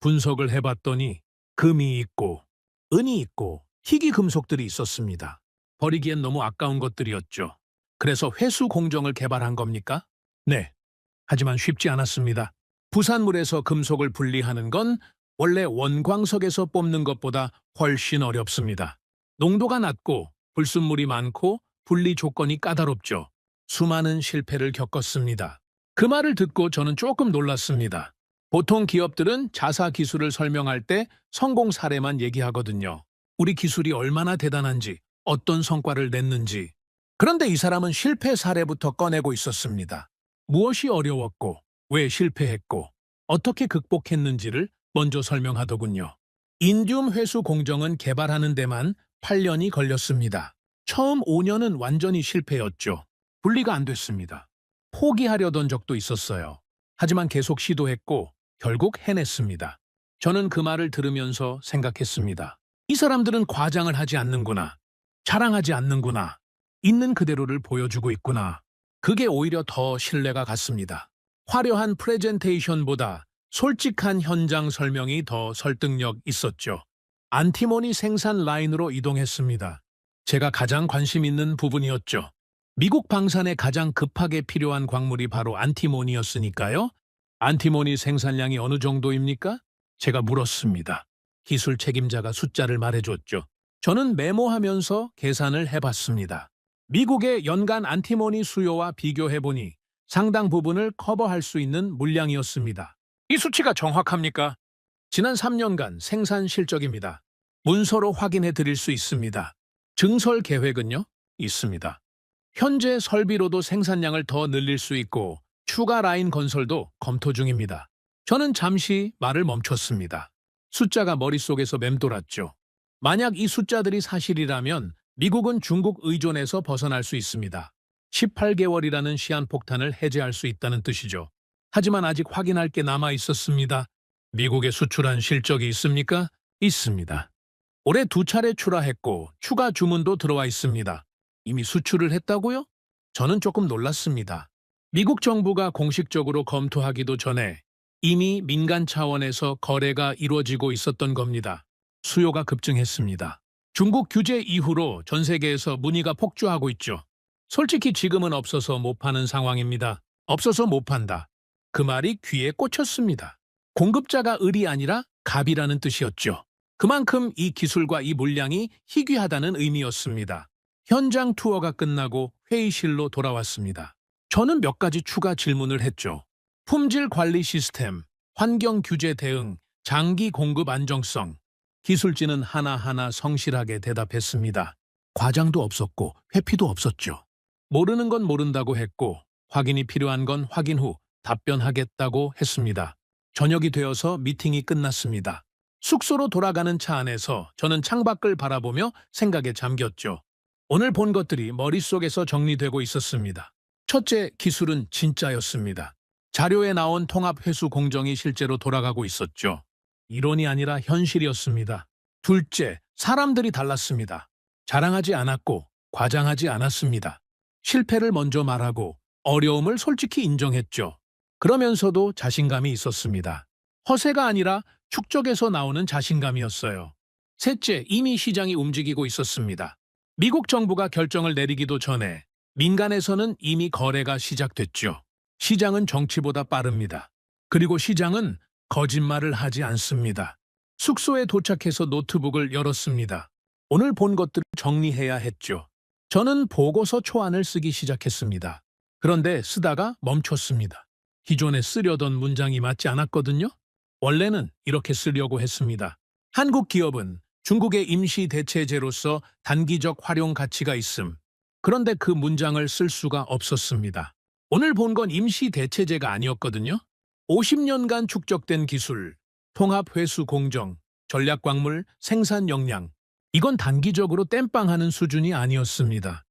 분석을 해봤더니 금이 있고 은이 있고 희귀 금속들이 있었습니다. 버리기엔 너무 아까운 것들이었죠. 그래서 회수 공정을 개발한 겁니까? 네. 하지만 쉽지 않았습니다. 부산물에서 금속을 분리하는 건 원래 원광석에서 뽑는 것보다 훨씬 어렵습니다. 농도가 낮고 불순물이 많고 분리 조건이 까다롭죠. 수많은 실패를 겪었습니다. 그 말을 듣고 저는 조금 놀랐습니다. 보통 기업들은 자사 기술을 설명할 때 성공 사례만 얘기하거든요. 우리 기술이 얼마나 대단한지, 어떤 성과를 냈는지. 그런데 이 사람은 실패 사례부터 꺼내고 있었습니다. 무엇이 어려웠고, 왜 실패했고, 어떻게 극복했는지를 먼저 설명하더군요. 인듐 회수 공정은 개발하는 데만 8년이 걸렸습니다. 처음 5년은 완전히 실패였죠. 분리가 안 됐습니다. 포기하려던 적도 있었어요. 하지만 계속 시도했고 결국 해냈습니다. 저는 그 말을 들으면서 생각했습니다. 이 사람들은 과장을 하지 않는구나. 자랑하지 않는구나. 있는 그대로를 보여주고 있구나. 그게 오히려 더 신뢰가 갔습니다. 화려한 프레젠테이션보다 솔직한 현장 설명이 더 설득력 있었죠. 안티모니 생산 라인으로 이동했습니다. 제가 가장 관심 있는 부분이었죠. 미국 방산에 가장 급하게 필요한 광물이 바로 안티모니였으니까요. 안티모니 생산량이 어느 정도입니까? 제가 물었습니다. 기술 책임자가 숫자를 말해줬죠. 저는 메모하면서 계산을 해봤습니다. 미국의 연간 안티모니 수요와 비교해보니 상당 부분을 커버할 수 있는 물량이었습니다. 이 수치가 정확합니까? 지난 3년간 생산 실적입니다. 문서로 확인해 드릴 수 있습니다. 증설 계획은요? 있습니다. 현재 설비로도 생산량을 더 늘릴 수 있고 추가 라인 건설도 검토 중입니다. 저는 잠시 말을 멈췄습니다. 숫자가 머릿속에서 맴돌았죠. 만약 이 숫자들이 사실이라면 미국은 중국 의존에서 벗어날 수 있습니다. 18개월이라는 시한폭탄을 해제할 수 있다는 뜻이죠. 하지만 아직 확인할 게 남아 있었습니다. 미국에 수출한 실적이 있습니까? 있습니다. 올해 2차례 출하했고 추가 주문도 들어와 있습니다. 이미 수출을 했다고요? 저는 조금 놀랐습니다. 미국 정부가 공식적으로 검토하기도 전에 이미 민간 차원에서 거래가 이루어지고 있었던 겁니다. 수요가 급증했습니다. 중국 규제 이후로 전 세계에서 문의가 폭주하고 있죠. 솔직히 지금은 없어서 못 파는 상황입니다. 없어서 못 판다. 그 말이 귀에 꽂혔습니다. 공급자가 을이 아니라 갑이라는 뜻이었죠. 그만큼 이 기술과 이 물량이 희귀하다는 의미였습니다. 현장 투어가 끝나고 회의실로 돌아왔습니다. 저는 몇 가지 추가 질문을 했죠. 품질 관리 시스템, 환경 규제 대응, 장기 공급 안정성. 기술진은 하나하나 성실하게 대답했습니다. 과장도 없었고 회피도 없었죠. 모르는 건 모른다고 했고 확인이 필요한 건 확인 후 답변하겠다고 했습니다. 저녁이 되어서 미팅이 끝났습니다. 숙소로 돌아가는 차 안에서 저는 창밖을 바라보며 생각에 잠겼죠. 오늘 본 것들이 머릿속에서 정리되고 있었습니다. 첫째, 기술은 진짜였습니다. 자료에 나온 통합회수 공정이 실제로 돌아가고 있었죠. 이론이 아니라 현실이었습니다. 둘째, 사람들이 달랐습니다. 자랑하지 않았고 과장하지 않았습니다. 실패를 먼저 말하고 어려움을 솔직히 인정했죠. 그러면서도 자신감이 있었습니다. 허세가 아니라 축적에서 나오는 자신감이었어요. 셋째, 이미 시장이 움직이고 있었습니다. 미국 정부가 결정을 내리기도 전에 민간에서는 이미 거래가 시작됐죠. 시장은 정치보다 빠릅니다. 그리고 시장은 거짓말을 하지 않습니다. 숙소에 도착해서 노트북을 열었습니다. 오늘 본 것들을 정리해야 했죠. 저는 보고서 초안을 쓰기 시작했습니다. 그런데 쓰다가 멈췄습니다. 기존에 쓰려던 문장이 맞지 않았거든요. 원래는 이렇게 쓰려고 했습니다. 한국 기업은 중국의 임시 대체제로서 단기적 활용 가치가 있음. 그런데 그 문장을 쓸 수가 없었습니다. 오늘 본 건 임시 대체제가 아니었거든요. 50년간 축적된 기술, 통합회수 공정, 전략광물, 생산 역량. 이건 단기적으로 땜빵하는 수준이 아니었습니다.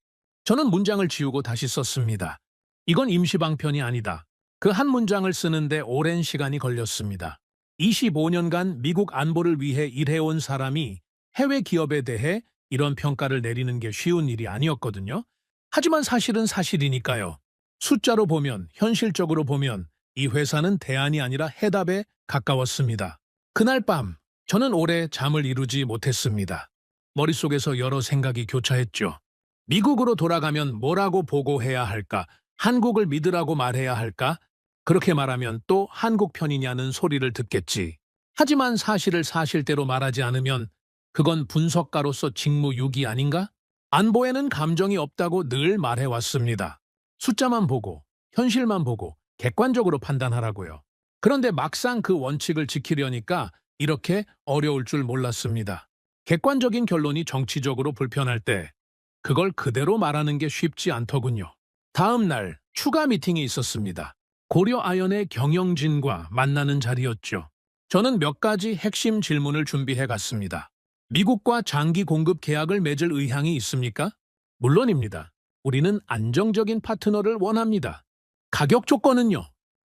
저는 문장을 지우고 다시 썼습니다. 이건 임시방편이 아니다. 그 한 문장을 쓰는데 오랜 시간이 걸렸습니다. 25년간 미국 안보를 위해 일해온 사람이 해외 기업에 대해 이런 평가를 내리는 게 쉬운 일이 아니었거든요. 하지만 사실은 사실이니까요. 숫자로 보면, 현실적으로 보면 이 회사는 대안이 아니라 해답에 가까웠습니다. 그날 밤, 저는 오래 잠을 이루지 못했습니다. 머릿속에서 여러 생각이 교차했죠. 미국으로 돌아가면 뭐라고 보고해야 할까? 한국을 믿으라고 말해야 할까? 그렇게 말하면 또 한국 편이냐는 소리를 듣겠지. 하지만 사실을 사실대로 말하지 않으면 그건 분석가로서 직무유기 아닌가? 안보에는 감정이 없다고 늘 말해왔습니다. 숫자만 보고, 현실만 보고 객관적으로 판단하라고요. 그런데 막상 그 원칙을 지키려니까 이렇게 어려울 줄 몰랐습니다. 객관적인 결론이 정치적으로 불편할 때 그걸 그대로 말하는 게 쉽지 않더군요. 다음 날 추가 미팅이 있었습니다. 고려아연의 경영진과 만나는 자리였죠. 저는 몇 가지 핵심 질문을 준비해 갔습니다. 미국과 장기 공급 계약을 맺을 의향이 있습니까? 물론입니다. 우리는 안정적인 파트너를 원합니다. 가격 조건은요?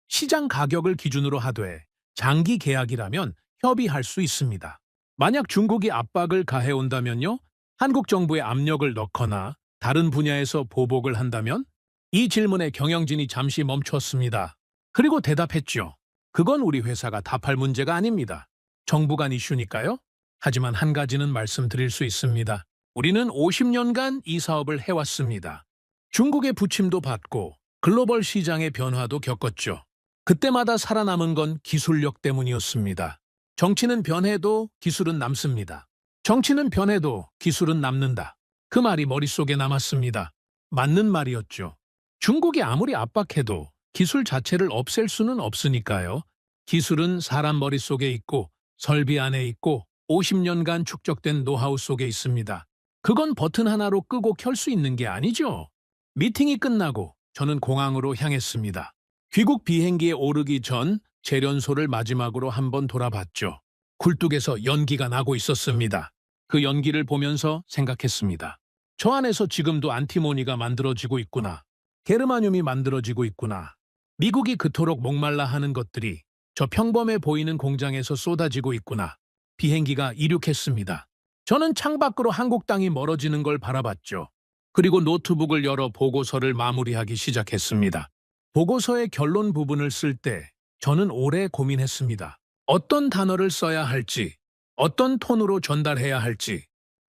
시장 가격을 기준으로 하되 장기 계약이라면 협의할 수 있습니다. 만약 중국이 압박을 가해온다면요? 한국 정부에 압력을 넣거나 다른 분야에서 보복을 한다면? 이 질문에 경영진이 잠시 멈췄습니다. 그리고 대답했죠. 그건 우리 회사가 답할 문제가 아닙니다. 정부 간 이슈니까요. 하지만 한 가지는 말씀드릴 수 있습니다. 우리는 50년간 이 사업을 해왔습니다. 중국의 부침도 받고 글로벌 시장의 변화도 겪었죠. 그때마다 살아남은 건 기술력 때문이었습니다. 정치는 변해도 기술은 남습니다. 정치는 변해도 기술은 남는다. 그 말이 머릿속에 남았습니다. 맞는 말이었죠. 중국이 아무리 압박해도 기술 자체를 없앨 수는 없으니까요. 기술은 사람 머릿속에 있고 설비 안에 있고 50년간 축적된 노하우 속에 있습니다. 그건 버튼 하나로 끄고 켤 수 있는 게 아니죠. 미팅이 끝나고 저는 공항으로 향했습니다. 귀국 비행기에 오르기 전 재련소를 마지막으로 한번 돌아봤죠. 굴뚝에서 연기가 나고 있었습니다. 그 연기를 보면서 생각했습니다. 저 안에서 지금도 안티모니가 만들어지고 있구나. 게르마늄이 만들어지고 있구나. 미국이 그토록 목말라 하는 것들이 저 평범해 보이는 공장에서 쏟아지고 있구나. 비행기가 이륙했습니다. 저는 창밖으로 한국 땅이 멀어지는 걸 바라봤죠. 그리고 노트북을 열어 보고서를 마무리하기 시작했습니다. 보고서의 결론 부분을 쓸 때 저는 오래 고민했습니다. 어떤 단어를 써야 할지, 어떤 톤으로 전달해야 할지.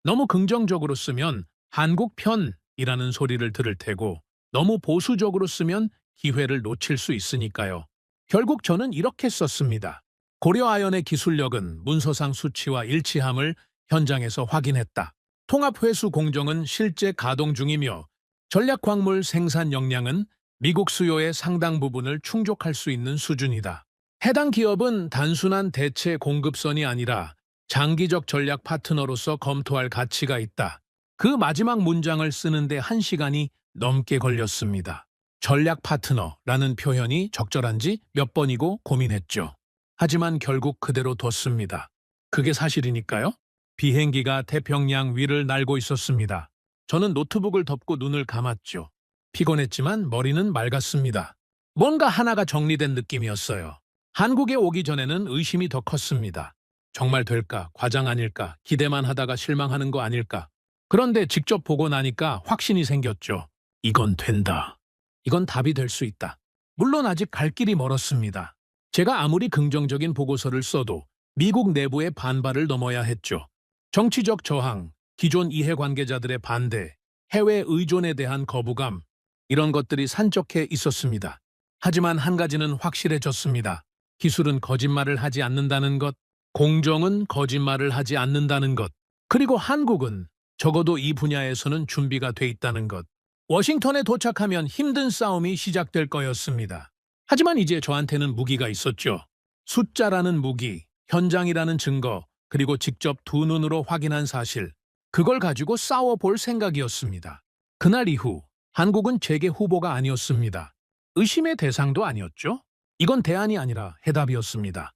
너무 긍정적으로 쓰면 한국 편이라는 소리를 들을 테고 너무 보수적으로 쓰면 기회를 놓칠 수 있으니까요. 결국 저는 이렇게 썼습니다. 고려아연의 기술력은 문서상 수치와 일치함을 현장에서 확인했다. 통합회수 공정은 실제 가동 중이며 전략광물 생산 역량은 미국 수요의 상당 부분을 충족할 수 있는 수준이다. 해당 기업은 단순한 대체 공급선이 아니라 장기적 전략 파트너로서 검토할 가치가 있다. 그 마지막 문장을 쓰는데 1시간이 넘게 걸렸습니다. 전략 파트너라는 표현이 적절한지 몇 번이고 고민했죠. 하지만 결국 그대로 뒀습니다. 그게 사실이니까요. 비행기가 태평양 위를 날고 있었습니다. 저는 노트북을 덮고 눈을 감았죠. 피곤했지만 머리는 맑았습니다. 뭔가 하나가 정리된 느낌이었어요. 한국에 오기 전에는 의심이 더 컸습니다. 정말 될까? 과장 아닐까? 기대만 하다가 실망하는 거 아닐까? 그런데 직접 보고 나니까 확신이 생겼죠. 이건 된다. 이건 답이 될 수 있다. 물론 아직 갈 길이 멀었습니다. 제가 아무리 긍정적인 보고서를 써도 미국 내부의 반발을 넘어야 했죠. 정치적 저항, 기존 이해관계자들의 반대, 해외 의존에 대한 거부감, 이런 것들이 산적해 있었습니다. 하지만 한 가지는 확실해졌습니다. 기술은 거짓말을 하지 않는다는 것, 공정은 거짓말을 하지 않는다는 것, 그리고 한국은 적어도 이 분야에서는 준비가 돼 있다는 것. 워싱턴에 도착하면 힘든 싸움이 시작될 거였습니다. 하지만 이제 저한테는 무기가 있었죠. 숫자라는 무기, 현장이라는 증거, 그리고 직접 두 눈으로 확인한 사실. 그걸 가지고 싸워볼 생각이었습니다. 그날 이후 한국은 제게 후보가 아니었습니다. 의심의 대상도 아니었죠. 이건 대안이 아니라 해답이었습니다.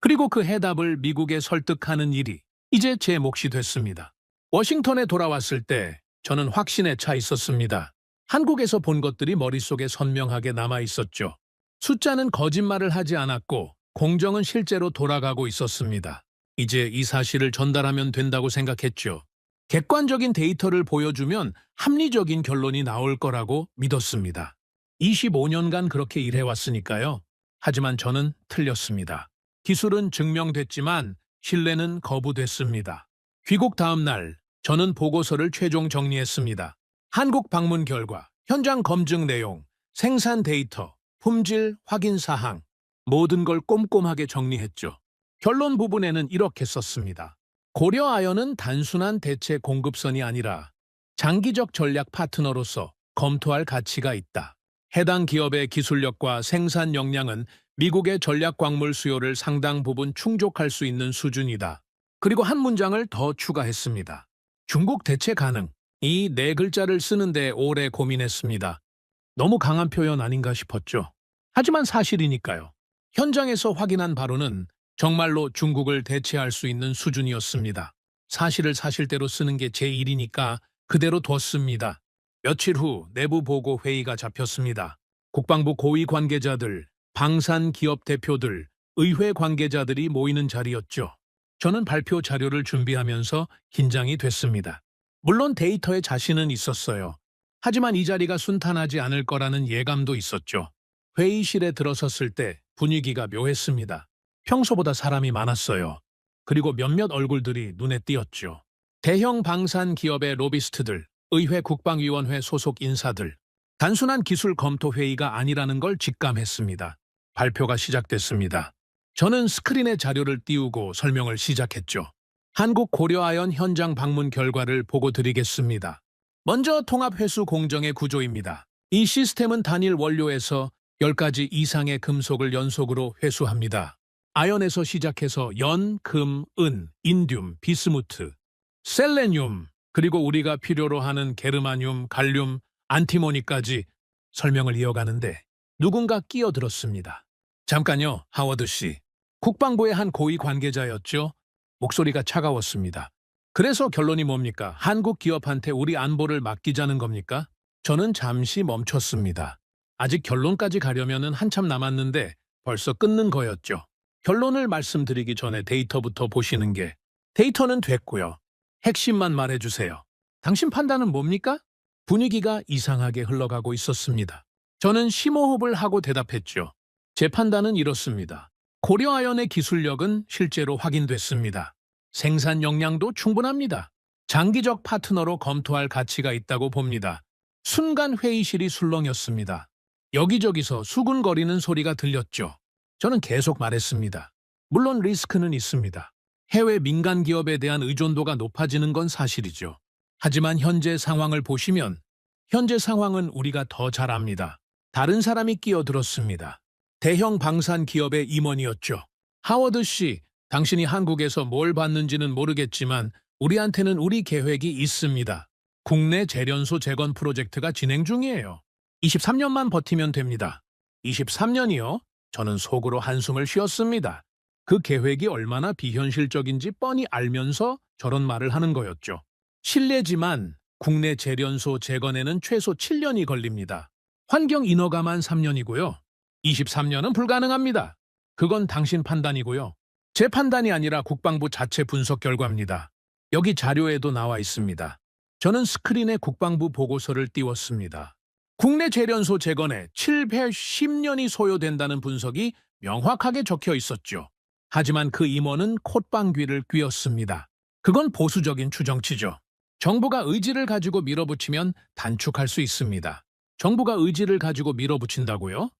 그리고 그 해답을 미국에 설득하는 일이 이제 제 몫이 됐습니다. 워싱턴에 돌아왔을 때 저는 확신에 차 있었습니다. 한국에서 본 것들이 머릿속에 선명하게 남아 있었죠. 숫자는 거짓말을 하지 않았고 공정은 실제로 돌아가고 있었습니다. 이제 이 사실을 전달하면 된다고 생각했죠. 객관적인 데이터를 보여주면 합리적인 결론이 나올 거라고 믿었습니다. 25년간 그렇게 일해왔으니까요. 하지만 저는 틀렸습니다. 기술은 증명됐지만 신뢰는 거부됐습니다. 귀국 다음 날 저는 보고서를 최종 정리했습니다. 한국 방문 결과, 현장 검증 내용, 생산 데이터, 품질 확인 사항, 모든 걸 꼼꼼하게 정리했죠. 결론 부분에는 이렇게 썼습니다. 고려아연은 단순한 대체 공급선이 아니라 장기적 전략 파트너로서 검토할 가치가 있다. 해당 기업의 기술력과 생산 역량은 미국의 전략 광물 수요를 상당 부분 충족할 수 있는 수준이다. 그리고 한 문장을 더 추가했습니다. 중국 대체 가능. 이 네 글자를 쓰는데 오래 고민했습니다. 너무 강한 표현 아닌가 싶었죠. 하지만 사실이니까요. 현장에서 확인한 바로는 정말로 중국을 대체할 수 있는 수준이었습니다. 사실을 사실대로 쓰는 게 제 일이니까 그대로 뒀습니다. 며칠 후 내부 보고 회의가 잡혔습니다. 국방부 고위 관계자들, 방산 기업 대표들, 의회 관계자들이 모이는 자리였죠. 저는 발표 자료를 준비하면서 긴장이 됐습니다. 물론 데이터에 자신은 있었어요. 하지만 이 자리가 순탄하지 않을 거라는 예감도 있었죠. 회의실에 들어섰을 때 분위기가 묘했습니다. 평소보다 사람이 많았어요. 그리고 몇몇 얼굴들이 눈에 띄었죠. 대형 방산 기업의 로비스트들, 의회 국방위원회 소속 인사들. 단순한 기술 검토 회의가 아니라는 걸 직감했습니다. 발표가 시작됐습니다. 저는 스크린에 자료를 띄우고 설명을 시작했죠. 한국 고려아연 현장 방문 결과를 보고 드리겠습니다. 먼저 통합회수 공정의 구조입니다. 이 시스템은 단일 원료에서 10가지 이상의 금속을 연속으로 회수합니다. 아연에서 시작해서 연, 금, 은, 인듐, 비스무트, 셀레늄, 그리고 우리가 필요로 하는 게르마늄, 갈륨, 안티모니까지 설명을 이어가는데 누군가 끼어들었습니다. 잠깐요, 하워드 씨. 국방부의 한 고위 관계자였죠. 목소리가 차가웠습니다. 그래서 결론이 뭡니까? 한국 기업한테 우리 안보를 맡기자는 겁니까? 저는 잠시 멈췄습니다. 아직 결론까지 가려면 한참 남았는데 벌써 끊는 거였죠. 결론을 말씀드리기 전에 데이터부터 보시는 게. 데이터는 됐고요. 핵심만 말해주세요. 당신 판단은 뭡니까? 분위기가 이상하게 흘러가고 있었습니다. 저는 심호흡을 하고 대답했죠. 제 판단은 이렇습니다. 고려아연의 기술력은 실제로 확인됐습니다. 생산 역량도 충분합니다. 장기적 파트너로 검토할 가치가 있다고 봅니다. 순간 회의실이 술렁였습니다. 여기저기서 수군거리는 소리가 들렸죠. 저는 계속 말했습니다. 물론 리스크는 있습니다. 해외 민간 기업에 대한 의존도가 높아지는 건 사실이죠. 하지만 현재 상황을 보시면 현재 상황은 우리가 더 잘 압니다. 다른 사람이 끼어들었습니다. 대형 방산 기업의 임원이었죠. 하워드 씨, 당신이 한국에서 뭘 받는지는 모르겠지만 우리한테는 우리 계획이 있습니다. 국내 재련소 재건 프로젝트가 진행 중이에요. 23년만 버티면 됩니다. 23년이요? 저는 속으로 한숨을 쉬었습니다. 그 계획이 얼마나 비현실적인지 뻔히 알면서 저런 말을 하는 거였죠. 실례지만 국내 재련소 재건에는 최소 7년이 걸립니다. 환경 인허가만 3년이고요. 23년은 불가능합니다. 그건 당신 판단이고요. 제 판단이 아니라 국방부 자체 분석 결과입니다. 여기 자료에도 나와 있습니다. 저는 스크린에 국방부 보고서를 띄웠습니다. 국내 재련소 재건에 710년이 소요된다는 분석이 명확하게 적혀 있었죠. 하지만 그 임원은 콧방귀를 뀌었습니다. 그건 보수적인 추정치죠. 정부가 의지를 가지고 밀어붙이면 단축할 수 있습니다. 정부가 의지를 가지고 밀어붙인다고요?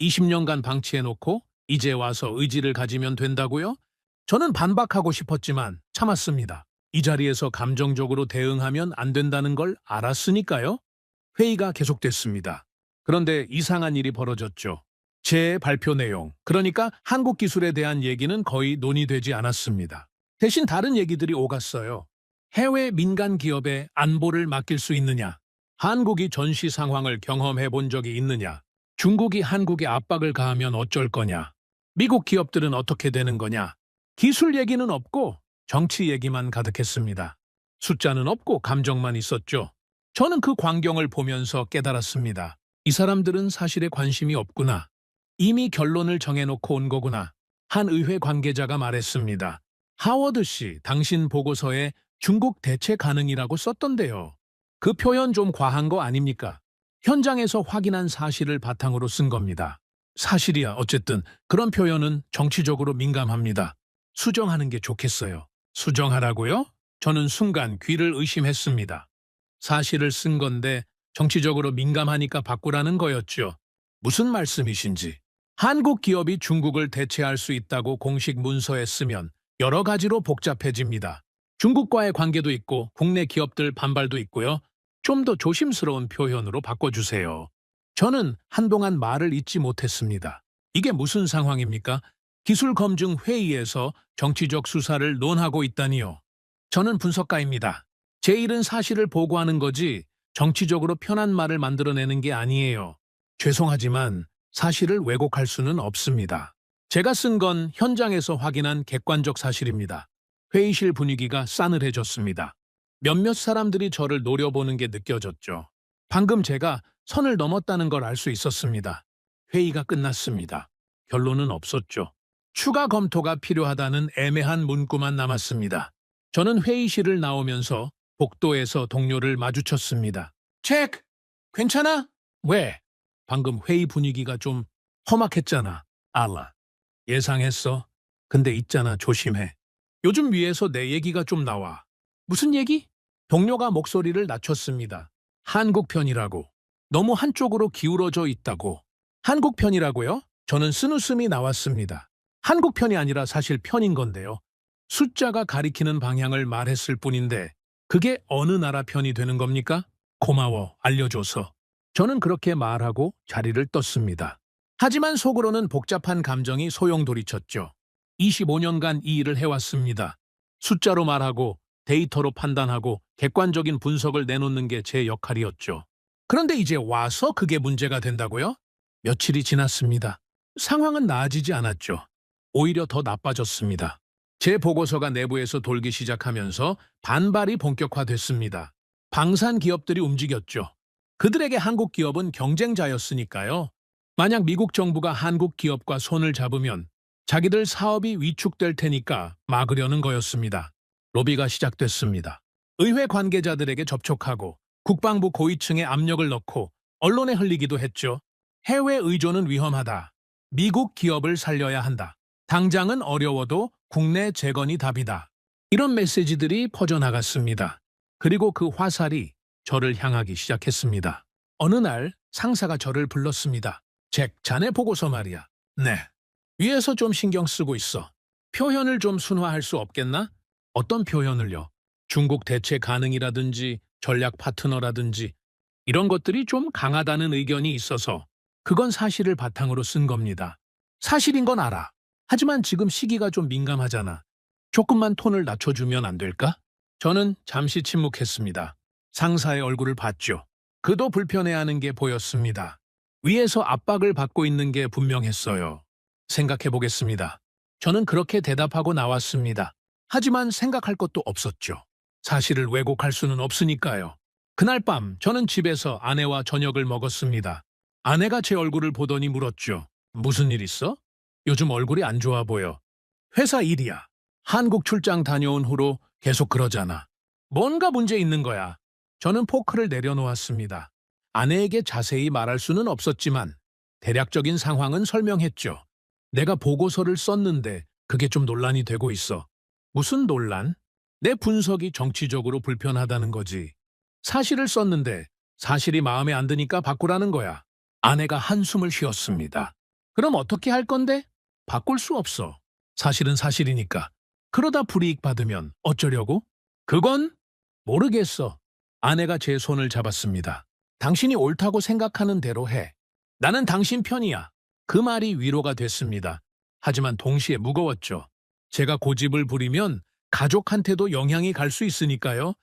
20년간 방치해놓고 이제 와서 의지를 가지면 된다고요? 저는 반박하고 싶었지만 참았습니다. 이 자리에서 감정적으로 대응하면 안 된다는 걸 알았으니까요. 회의가 계속됐습니다. 그런데 이상한 일이 벌어졌죠. 제 발표 내용, 그러니까 한국 기술에 대한 얘기는 거의 논의되지 않았습니다. 대신 다른 얘기들이 오갔어요. 해외 민간 기업에 안보를 맡길 수 있느냐? 한국이 전시 상황을 경험해 본 적이 있느냐? 중국이 한국에 압박을 가하면 어쩔 거냐? 미국 기업들은 어떻게 되는 거냐? 기술 얘기는 없고 정치 얘기만 가득했습니다. 숫자는 없고 감정만 있었죠. 저는 그 광경을 보면서 깨달았습니다. 이 사람들은 사실에 관심이 없구나. 이미 결론을 정해놓고 온 거구나. 한 의회 관계자가 말했습니다. 하워드 씨, 당신 보고서에 중국 대체 가능이라고 썼던데요. 그 표현 좀 과한 거 아닙니까? 현장에서 확인한 사실을 바탕으로 쓴 겁니다. 사실이야. 어쨌든 그런 표현은 정치적으로 민감합니다. 수정하는 게 좋겠어요. 수정하라고요? 저는 순간 귀를 의심했습니다. 사실을 쓴 건데 정치적으로 민감하니까 바꾸라는 거였죠. 무슨 말씀이신지. 한국 기업이 중국을 대체할 수 있다고 공식 문서에 쓰면 여러 가지로 복잡해집니다. 중국과의 관계도 있고 국내 기업들 반발도 있고요. 좀 더 조심스러운 표현으로 바꿔주세요. 저는 한동안 말을 잇지 못했습니다. 이게 무슨 상황입니까? 기술 검증 회의에서 정치적 수사를 논하고 있다니요. 저는 분석가입니다. 제 일은 사실을 보고하는 거지 정치적으로 편한 말을 만들어내는 게 아니에요. 죄송하지만 사실을 왜곡할 수는 없습니다. 제가 쓴 건 현장에서 확인한 객관적 사실입니다. 회의실 분위기가 싸늘해졌습니다. 몇몇 사람들이 저를 노려보는 게 느껴졌죠. 방금 제가 선을 넘었다는 걸 알 수 있었습니다. 회의가 끝났습니다. 결론은 없었죠. 추가 검토가 필요하다는 애매한 문구만 남았습니다. 저는 회의실을 나오면서 복도에서 동료를 마주쳤습니다. 체크! 괜찮아? 왜? 방금 회의 분위기가 좀 험악했잖아. 알라. 예상했어. 근데 있잖아, 조심해. 요즘 위에서 내 얘기가 좀 나와. 무슨 얘기? 동료가 목소리를 낮췄습니다. 한국 편이라고. 너무 한쪽으로 기울어져 있다고. 한국 편이라고요? 저는 쓴웃음이 나왔습니다. 한국 편이 아니라 사실 편인 건데요. 숫자가 가리키는 방향을 말했을 뿐인데 그게 어느 나라 편이 되는 겁니까? 고마워, 알려줘서. 저는 그렇게 말하고 자리를 떴습니다. 하지만 속으로는 복잡한 감정이 소용돌이쳤죠. 25년간 이 일을 해왔습니다. 숫자로 말하고 데이터로 판단하고 객관적인 분석을 내놓는 게 제 역할이었죠. 그런데 이제 와서 그게 문제가 된다고요? 며칠이 지났습니다. 상황은 나아지지 않았죠. 오히려 더 나빠졌습니다. 제 보고서가 내부에서 돌기 시작하면서 반발이 본격화됐습니다. 방산 기업들이 움직였죠. 그들에게 한국 기업은 경쟁자였으니까요. 만약 미국 정부가 한국 기업과 손을 잡으면 자기들 사업이 위축될 테니까 막으려는 거였습니다. 로비가 시작됐습니다. 의회 관계자들에게 접촉하고 국방부 고위층에 압력을 넣고 언론에 흘리기도 했죠. 해외 의존은 위험하다. 미국 기업을 살려야 한다. 당장은 어려워도 국내 재건이 답이다. 이런 메시지들이 퍼져나갔습니다. 그리고 그 화살이 저를 향하기 시작했습니다. 어느 날 상사가 저를 불렀습니다. 잭, 자네 보고서 말이야. 네. 위에서 좀 신경 쓰고 있어. 표현을 좀 순화할 수 없겠나? 어떤 표현을요? 중국 대체 가능이라든지 전략 파트너라든지 이런 것들이 좀 강하다는 의견이 있어서 그건 사실을 바탕으로 쓴 겁니다. 사실인 건 알아. 하지만 지금 시기가 좀 민감하잖아. 조금만 톤을 낮춰주면 안 될까? 저는 잠시 침묵했습니다. 상사의 얼굴을 봤죠. 그도 불편해하는 게 보였습니다. 위에서 압박을 받고 있는 게 분명했어요. 생각해 보겠습니다. 저는 그렇게 대답하고 나왔습니다. 하지만 생각할 것도 없었죠. 사실을 왜곡할 수는 없으니까요. 그날 밤 저는 집에서 아내와 저녁을 먹었습니다. 아내가 제 얼굴을 보더니 물었죠. 무슨 일 있어? 요즘 얼굴이 안 좋아 보여. 회사 일이야. 한국 출장 다녀온 후로 계속 그러잖아. 뭔가 문제 있는 거야. 저는 포크를 내려놓았습니다. 아내에게 자세히 말할 수는 없었지만 대략적인 상황은 설명했죠. 내가 보고서를 썼는데 그게 좀 논란이 되고 있어. 무슨 논란? 내 분석이 정치적으로 불편하다는 거지. 사실을 썼는데 사실이 마음에 안 드니까 바꾸라는 거야. 아내가 한숨을 쉬었습니다. 그럼 어떻게 할 건데? 바꿀 수 없어. 사실은 사실이니까. 그러다 불이익 받으면 어쩌려고? 그건 모르겠어. 아내가 제 손을 잡았습니다. 당신이 옳다고 생각하는 대로 해. 나는 당신 편이야. 그 말이 위로가 됐습니다. 하지만 동시에 무거웠죠. 제가 고집을 부리면 가족한테도 영향이 갈 수 있으니까요.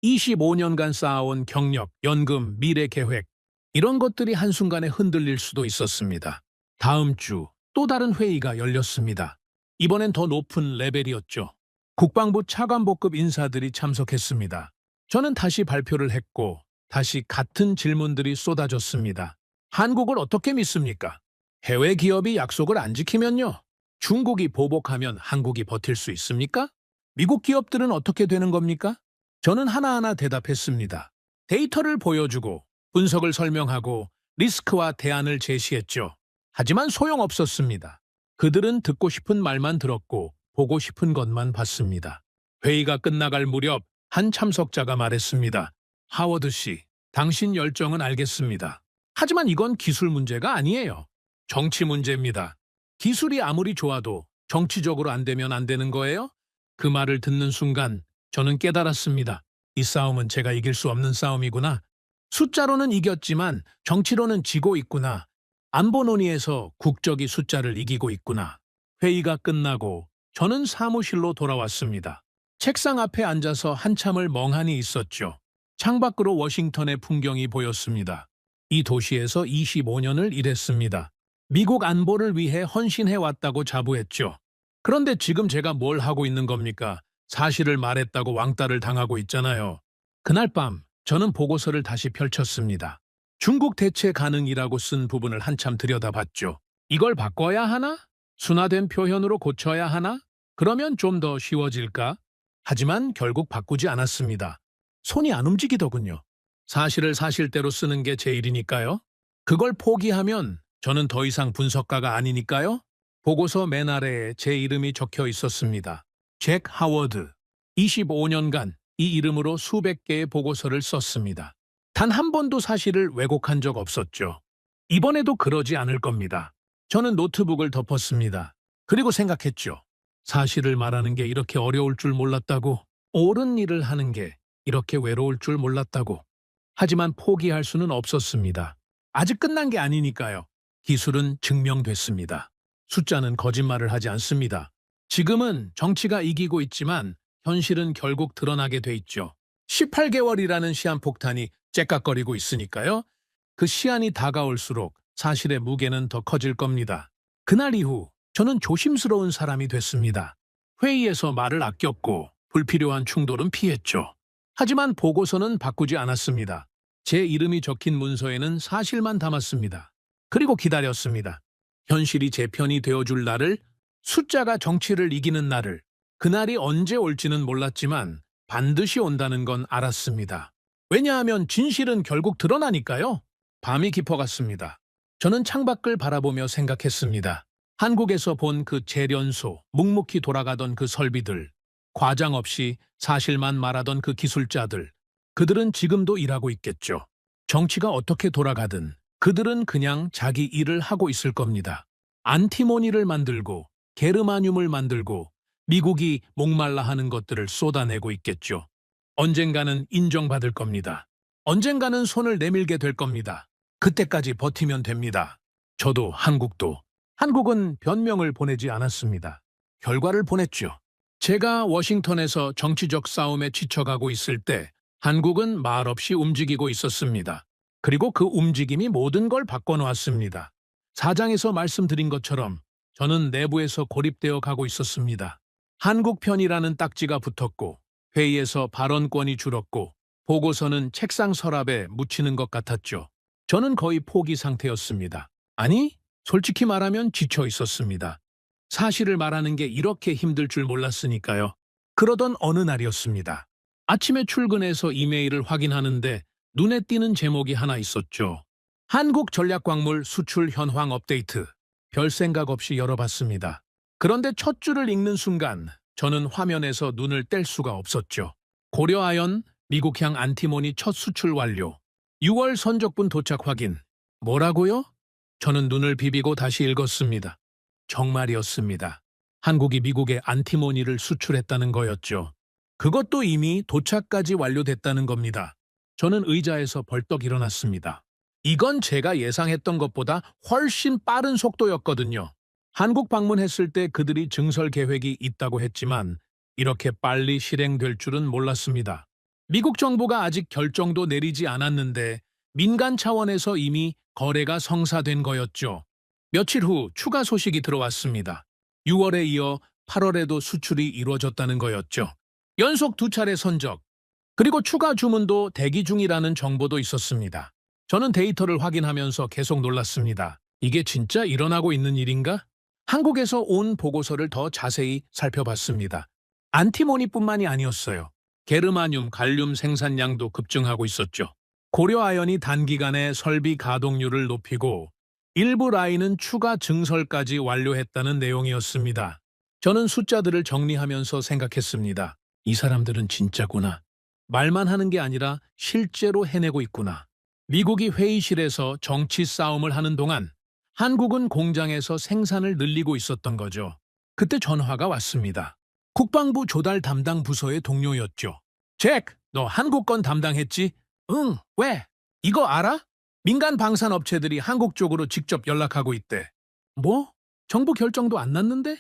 25년간 쌓아온 경력, 연금, 미래 계획 이런 것들이 한순간에 흔들릴 수도 있었습니다. 다음 주 또 다른 회의가 열렸습니다. 이번엔 더 높은 레벨이었죠. 국방부 차관복급 인사들이 참석했습니다. 저는 다시 발표를 했고 다시 같은 질문들이 쏟아졌습니다. 한국을 어떻게 믿습니까? 해외 기업이 약속을 안 지키면요. 중국이 보복하면 한국이 버틸 수 있습니까? 미국 기업들은 어떻게 되는 겁니까? 저는 하나하나 대답했습니다. 데이터를 보여주고 분석을 설명하고 리스크와 대안을 제시했죠. 하지만 소용없었습니다. 그들은 듣고 싶은 말만 들었고 보고 싶은 것만 봤습니다. 회의가 끝나갈 무렵 한 참석자가 말했습니다. 하워드 씨, 당신 열정은 알겠습니다. 하지만 이건 기술 문제가 아니에요. 정치 문제입니다. 기술이 아무리 좋아도 정치적으로 안 되면 안 되는 거예요? 그 말을 듣는 순간 저는 깨달았습니다. 이 싸움은 제가 이길 수 없는 싸움이구나. 숫자로는 이겼지만 정치로는 지고 있구나. 안보 논의에서 국적이 숫자를 이기고 있구나. 회의가 끝나고 저는 사무실로 돌아왔습니다. 책상 앞에 앉아서 한참을 멍하니 있었죠. 창밖으로 워싱턴의 풍경이 보였습니다. 이 도시에서 25년을 일했습니다. 미국 안보를 위해 헌신해왔다고 자부했죠. 그런데 지금 제가 뭘 하고 있는 겁니까? 사실을 말했다고 왕따를 당하고 있잖아요. 그날 밤 저는 보고서를 다시 펼쳤습니다. 중국 대체 가능이라고 쓴 부분을 한참 들여다봤죠. 이걸 바꿔야 하나? 순화된 표현으로 고쳐야 하나? 그러면 좀 더 쉬워질까? 하지만 결국 바꾸지 않았습니다. 손이 안 움직이더군요. 사실을 사실대로 쓰는 게 제 일이니까요. 그걸 포기하면 저는 더 이상 분석가가 아니니까요. 보고서 맨 아래에 제 이름이 적혀 있었습니다. 잭 하워드. 25년간 이 이름으로 수백 개의 보고서를 썼습니다. 단 한 번도 사실을 왜곡한 적 없었죠. 이번에도 그러지 않을 겁니다. 저는 노트북을 덮었습니다. 그리고 생각했죠. 사실을 말하는 게 이렇게 어려울 줄 몰랐다고, 옳은 일을 하는 게 이렇게 외로울 줄 몰랐다고. 하지만 포기할 수는 없었습니다. 아직 끝난 게 아니니까요. 기술은 증명됐습니다. 숫자는 거짓말을 하지 않습니다. 지금은 정치가 이기고 있지만 현실은 결국 드러나게 돼 있죠. 18개월이라는 시한폭탄이 째깍거리고 있으니까요. 그 시한이 다가올수록 사실의 무게는 더 커질 겁니다. 그날 이후 저는 조심스러운 사람이 됐습니다. 회의에서 말을 아꼈고 불필요한 충돌은 피했죠. 하지만 보고서는 바꾸지 않았습니다. 제 이름이 적힌 문서에는 사실만 담았습니다. 그리고 기다렸습니다. 현실이 제 편이 되어줄 날을, 숫자가 정치를 이기는 날을. 그날이 언제 올지는 몰랐지만 반드시 온다는 건 알았습니다. 왜냐하면 진실은 결국 드러나니까요. 밤이 깊어갔습니다. 저는 창밖을 바라보며 생각했습니다. 한국에서 본 그 재련소, 묵묵히 돌아가던 그 설비들, 과장 없이 사실만 말하던 그 기술자들, 그들은 지금도 일하고 있겠죠. 정치가 어떻게 돌아가든 그들은 그냥 자기 일을 하고 있을 겁니다. 안티모니를 만들고 게르마늄을 만들고 미국이 목말라 하는 것들을 쏟아내고 있겠죠. 언젠가는 인정받을 겁니다. 언젠가는 손을 내밀게 될 겁니다. 그때까지 버티면 됩니다. 저도 한국도 한국은 변명을 보내지 않았습니다. 결과를 보냈죠. 제가 워싱턴에서 정치적 싸움에 지쳐가고 있을 때 한국은 말없이 움직이고 있었습니다. 그리고 그 움직임이 모든 걸 바꿔놓았습니다. 사장에서 말씀드린 것처럼 저는 내부에서 고립되어 가고 있었습니다. 한국 편이라는 딱지가 붙었고 회의에서 발언권이 줄었고 보고서는 책상 서랍에 묻히는 것 같았죠. 저는 거의 포기 상태였습니다. 아니, 솔직히 말하면 지쳐 있었습니다. 사실을 말하는 게 이렇게 힘들 줄 몰랐으니까요. 그러던 어느 날이었습니다. 아침에 출근해서 이메일을 확인하는데 눈에 띄는 제목이 하나 있었죠. 한국 전략광물 수출 현황 업데이트. 별 생각 없이 열어봤습니다. 그런데 첫 줄을 읽는 순간 저는 화면에서 눈을 뗄 수가 없었죠. 고려아연 미국향 안티모니 첫 수출 완료. 6월 선적분 도착 확인. 뭐라고요? 저는 눈을 비비고 다시 읽었습니다. 정말이었습니다. 한국이 미국에 안티모니를 수출했다는 거였죠. 그것도 이미 도착까지 완료됐다는 겁니다. 저는 의자에서 벌떡 일어났습니다. 이건 제가 예상했던 것보다 훨씬 빠른 속도였거든요. 한국 방문했을 때 그들이 증설 계획이 있다고 했지만 이렇게 빨리 실행될 줄은 몰랐습니다. 미국 정부가 아직 결정도 내리지 않았는데 민간 차원에서 이미 거래가 성사된 거였죠. 며칠 후 추가 소식이 들어왔습니다. 6월에 이어 8월에도 수출이 이루어졌다는 거였죠. 연속 2차례 선적, 그리고 추가 주문도 대기 중이라는 정보도 있었습니다. 저는 데이터를 확인하면서 계속 놀랐습니다. 이게 진짜 일어나고 있는 일인가? 한국에서 온 보고서를 더 자세히 살펴봤습니다. 안티모니뿐만이 아니었어요. 게르마늄, 갈륨 생산량도 급증하고 있었죠. 고려아연이 단기간에 설비 가동률을 높이고 일부 라인은 추가 증설까지 완료했다는 내용이었습니다. 저는 숫자들을 정리하면서 생각했습니다. 이 사람들은 진짜구나. 말만 하는 게 아니라 실제로 해내고 있구나. 미국이 회의실에서 정치 싸움을 하는 동안 한국은 공장에서 생산을 늘리고 있었던 거죠. 그때 전화가 왔습니다. 국방부 조달 담당 부서의 동료였죠. 잭, 너 한국 건 담당했지? 응, 왜? 이거 알아? 민간 방산업체들이 한국 쪽으로 직접 연락하고 있대. 뭐? 정부 결정도 안 났는데?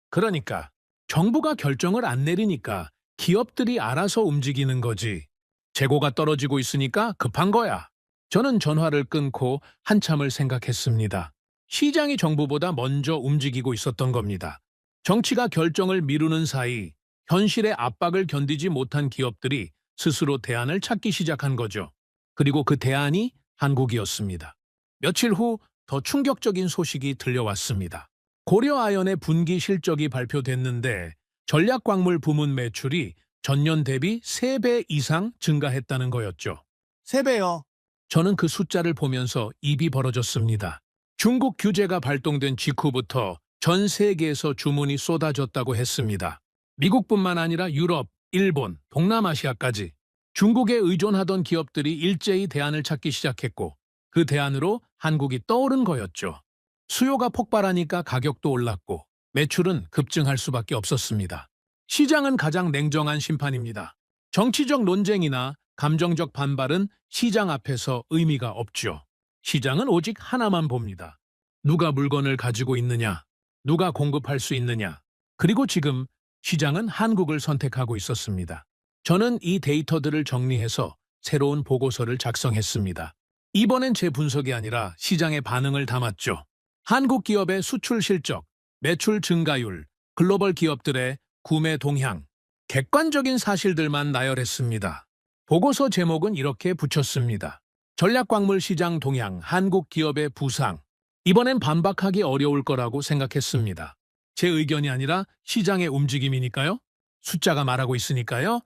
그러니까 정부가 결정을 안 내리니까 기업들이 알아서 움직이는 거지. 재고가 떨어지고 있으니까 급한 거야. 저는 전화를 끊고 한참을 생각했습니다. 시장이 정부보다 먼저 움직이고 있었던 겁니다. 정치가 결정을 미루는 사이 현실의 압박을 견디지 못한 기업들이 스스로 대안을 찾기 시작한 거죠. 그리고 그 대안이 한국이었습니다. 며칠 후 더 충격적인 소식이 들려왔습니다. 고려아연의 분기 실적이 발표됐는데 전략광물 부문 매출이 전년 대비 3배 이상 증가했다는 거였죠. 3배요. 저는 그 숫자를 보면서 입이 벌어졌습니다. 중국 규제가 발동된 직후부터 전 세계에서 주문이 쏟아졌다고 했습니다. 미국뿐만 아니라 유럽, 일본, 동남아시아까지 중국에 의존하던 기업들이 일제히 대안을 찾기 시작했고 그 대안으로 한국이 떠오른 거였죠. 수요가 폭발하니까 가격도 올랐고 매출은 급증할 수밖에 없었습니다. 시장은 가장 냉정한 심판입니다. 정치적 논쟁이나 감정적 반발은 시장 앞에서 의미가 없죠. 시장은 오직 하나만 봅니다. 누가 물건을 가지고 있느냐, 누가 공급할 수 있느냐, 그리고 지금 시장은 한국을 선택하고 있었습니다. 저는 이 데이터들을 정리해서 새로운 보고서를 작성했습니다. 이번엔 제 분석이 아니라 시장의 반응을 담았죠. 한국 기업의 수출 실적, 매출 증가율, 글로벌 기업들의 구매 동향, 객관적인 사실들만 나열했습니다. 보고서 제목은 이렇게 붙였습니다. 전략광물 시장 동향, 한국 기업의 부상. 이번엔 반박하기 어려울 거라고 생각했습니다. 제 의견이 아니라 시장의 움직임이니까요. 숫자가 말하고 있으니까요.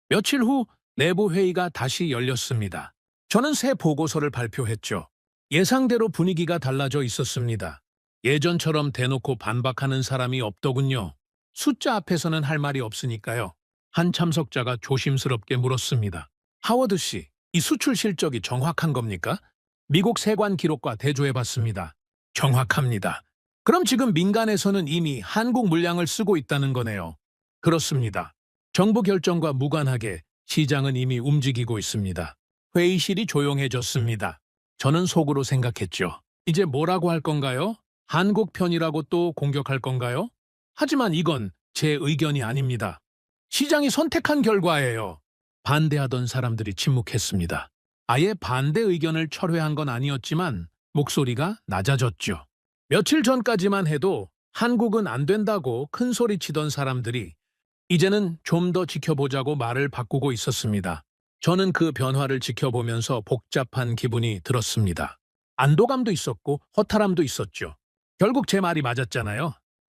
며칠 후 내부 회의가 다시 열렸습니다. 저는 새 보고서를 발표했죠. 예상대로 분위기가 달라져 있었습니다. 예전처럼 대놓고 반박하는 사람이 없더군요. 숫자 앞에서는 할 말이 없으니까요. 한 참석자가 조심스럽게 물었습니다. 하워드 씨, 이 수출 실적이 정확한 겁니까? 미국 세관 기록과 대조해봤습니다. 정확합니다. 그럼 지금 민간에서는 이미 한국 물량을 쓰고 있다는 거네요. 그렇습니다. 정부 결정과 무관하게 시장은 이미 움직이고 있습니다. 회의실이 조용해졌습니다. 저는 속으로 생각했죠. 이제 뭐라고 할 건가요? 한국 편이라고 또 공격할 건가요? 하지만 이건 제 의견이 아닙니다. 시장이 선택한 결과예요. 반대하던 사람들이 침묵했습니다. 아예 반대 의견을 철회한 건 아니었지만 목소리가 낮아졌죠. 며칠 전까지만 해도 한국은 안 된다고 큰 소리 치던 사람들이 이제는 좀 더 지켜보자고 말을 바꾸고 있었습니다. 저는 그 변화를 지켜보면서 복잡한 기분이 들었습니다. 안도감도 있었고 허탈함도 있었죠. 결국 제 말이 맞았잖아요.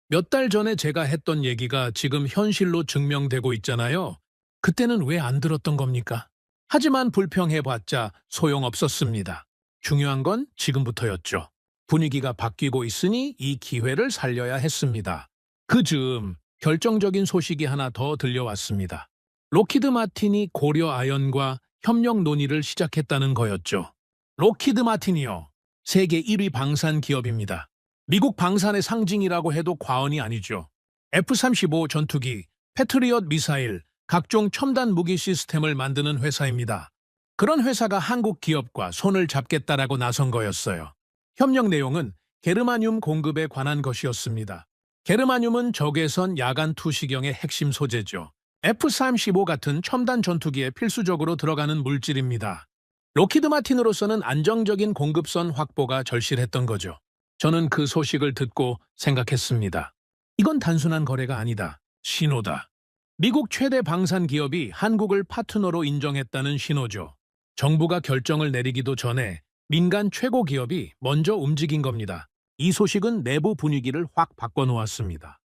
몇 달 전에 제가 했던 얘기가 지금 현실로 증명되고 있잖아요. 그때는 왜 안 들었던 겁니까? 하지만 불평해봤자 소용없었습니다. 중요한 건 지금부터였죠. 분위기가 바뀌고 있으니 이 기회를 살려야 했습니다. 그 즈음 결정적인 소식이 하나 더 들려왔습니다. 록히드 마틴이 고려 아연과 협력 논의를 시작했다는 거였죠. 록히드 마틴이요. 세계 1위 방산 기업입니다. 미국 방산의 상징이라고 해도 과언이 아니죠. F-35 전투기, 패트리엇 미사일, 각종 첨단 무기 시스템을 만드는 회사입니다. 그런 회사가 한국 기업과 손을 잡겠다라고 나선 거였어요. 협력 내용은 게르마늄 공급에 관한 것이었습니다. 게르마늄은 적외선 야간 투시경의 핵심 소재죠. F-35 같은 첨단 전투기에 필수적으로 들어가는 물질입니다. 록히드 마틴으로서는 안정적인 공급선 확보가 절실했던 거죠. 저는 그 소식을 듣고 생각했습니다. 이건 단순한 거래가 아니다. 신호다. 미국 최대 방산 기업이 한국을 파트너로 인정했다는 신호죠. 정부가 결정을 내리기도 전에 민간 최고 기업이 먼저 움직인 겁니다. 이 소식은 내부 분위기를 확 바꿔놓았습니다.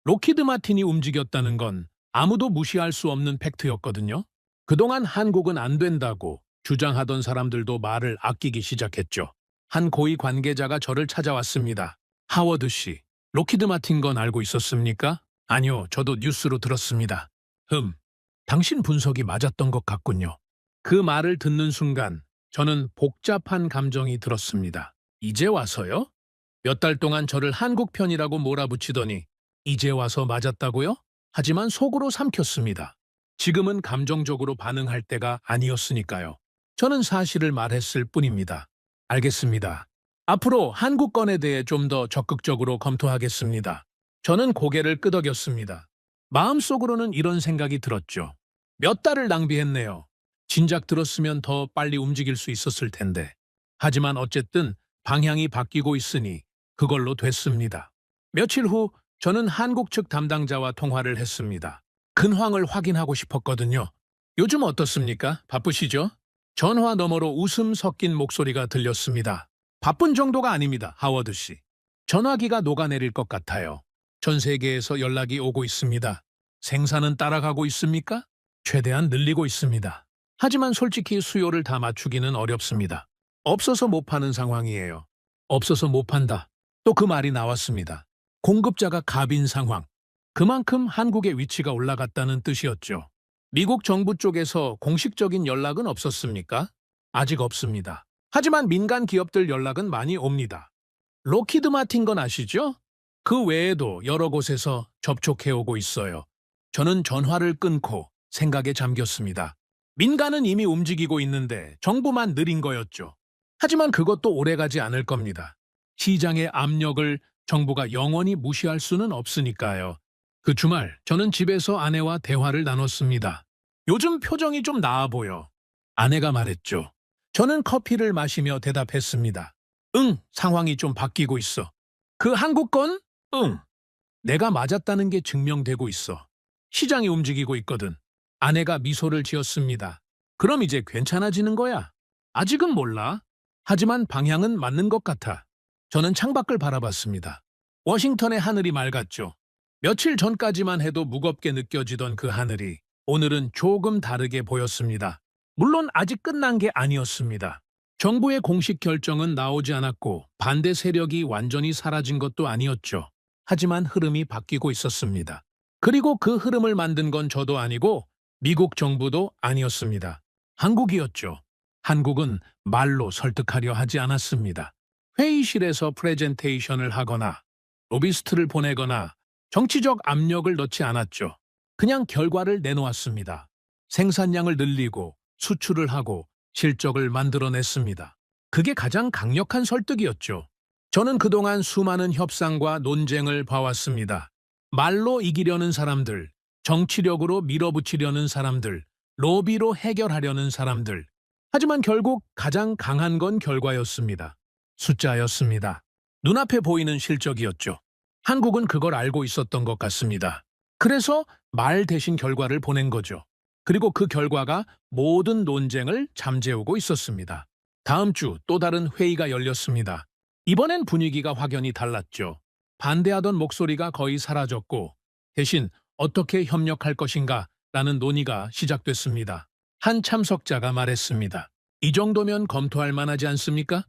록히드 마틴이 움직였다는 건 아무도 무시할 수 없는 팩트였거든요. 그동안 한국은 안 된다고 주장하던 사람들도 말을 아끼기 시작했죠. 한 고위 관계자가 저를 찾아왔습니다. 하워드 씨, 록히드 마틴 건 알고 있었습니까? 아니요, 저도 뉴스로 들었습니다. 당신 분석이 맞았던 것 같군요. 그 말을 듣는 순간 저는 복잡한 감정이 들었습니다. 이제 와서요? 몇 달 동안 저를 한국 편이라고 몰아붙이더니 이제 와서 맞았다고요? 하지만 속으로 삼켰습니다. 지금은 감정적으로 반응할 때가 아니었으니까요. 저는 사실을 말했을 뿐입니다. 알겠습니다. 앞으로 한국건에 대해 좀 더 적극적으로 검토하겠습니다. 저는 고개를 끄덕였습니다. 마음속으로는 이런 생각이 들었죠. 몇 달을 낭비했네요. 진작 들었으면 더 빨리 움직일 수 있었을 텐데. 하지만 어쨌든 방향이 바뀌고 있으니 그걸로 됐습니다. 며칠 후 저는 한국 측 담당자와 통화를 했습니다. 근황을 확인하고 싶었거든요. 요즘 어떻습니까? 바쁘시죠? 전화 너머로 웃음 섞인 목소리가 들렸습니다. 바쁜 정도가 아닙니다, 하워드 씨. 전화기가 녹아내릴 것 같아요. 전 세계에서 연락이 오고 있습니다. 생산은 따라가고 있습니까? 최대한 늘리고 있습니다. 하지만 솔직히 수요를 다 맞추기는 어렵습니다. 없어서 못 파는 상황이에요. 없어서 못 판다. 또 그 말이 나왔습니다. 공급자가 갑인 상황. 그만큼 한국의 위치가 올라갔다는 뜻이었죠. 미국 정부 쪽에서 공식적인 연락은 없었습니까? 아직 없습니다. 하지만 민간 기업들 연락은 많이 옵니다. 록히드 마틴 건 아시죠? 그 외에도 여러 곳에서 접촉해오고 있어요. 저는 전화를 끊고 생각에 잠겼습니다. 민간은 이미 움직이고 있는데 정부만 느린 거였죠. 하지만 그것도 오래가지 않을 겁니다. 시장의 압력을 정부가 영원히 무시할 수는 없으니까요. 그 주말 저는 집에서 아내와 대화를 나눴습니다. 요즘 표정이 좀 나아 보여. 아내가 말했죠. 저는 커피를 마시며 대답했습니다. 응, 상황이 좀 바뀌고 있어. 그 한국 건? 응. 내가 맞았다는 게 증명되고 있어. 시장이 움직이고 있거든. 아내가 미소를 지었습니다. 그럼 이제 괜찮아지는 거야? 아직은 몰라. 하지만 방향은 맞는 것 같아. 저는 창밖을 바라봤습니다. 워싱턴의 하늘이 맑았죠. 며칠 전까지만 해도 무겁게 느껴지던 그 하늘이 오늘은 조금 다르게 보였습니다. 물론 아직 끝난 게 아니었습니다. 정부의 공식 결정은 나오지 않았고 반대 세력이 완전히 사라진 것도 아니었죠. 하지만 흐름이 바뀌고 있었습니다. 그리고 그 흐름을 만든 건 저도 아니고 미국 정부도 아니었습니다. 한국이었죠. 한국은 말로 설득하려 하지 않았습니다. 회의실에서 프레젠테이션을 하거나 로비스트를 보내거나 정치적 압력을 넣지 않았죠. 그냥 결과를 내놓았습니다. 생산량을 늘리고 수출을 하고 실적을 만들어냈습니다. 그게 가장 강력한 설득이었죠. 저는 그동안 수많은 협상과 논쟁을 봐왔습니다. 말로 이기려는 사람들, 정치력으로 밀어붙이려는 사람들, 로비로 해결하려는 사람들. 하지만 결국 가장 강한 건 결과였습니다. 숫자였습니다. 눈앞에 보이는 실적이었죠. 한국은 그걸 알고 있었던 것 같습니다. 그래서 말 대신 결과를 보낸 거죠. 그리고 그 결과가 모든 논쟁을 잠재우고 있었습니다. 다음 주 또 다른 회의가 열렸습니다. 이번엔 분위기가 확연히 달랐죠. 반대하던 목소리가 거의 사라졌고 대신 어떻게 협력할 것인가 라는 논의가 시작됐습니다. 한 참석자가 말했습니다. 이 정도면 검토할 만하지 않습니까?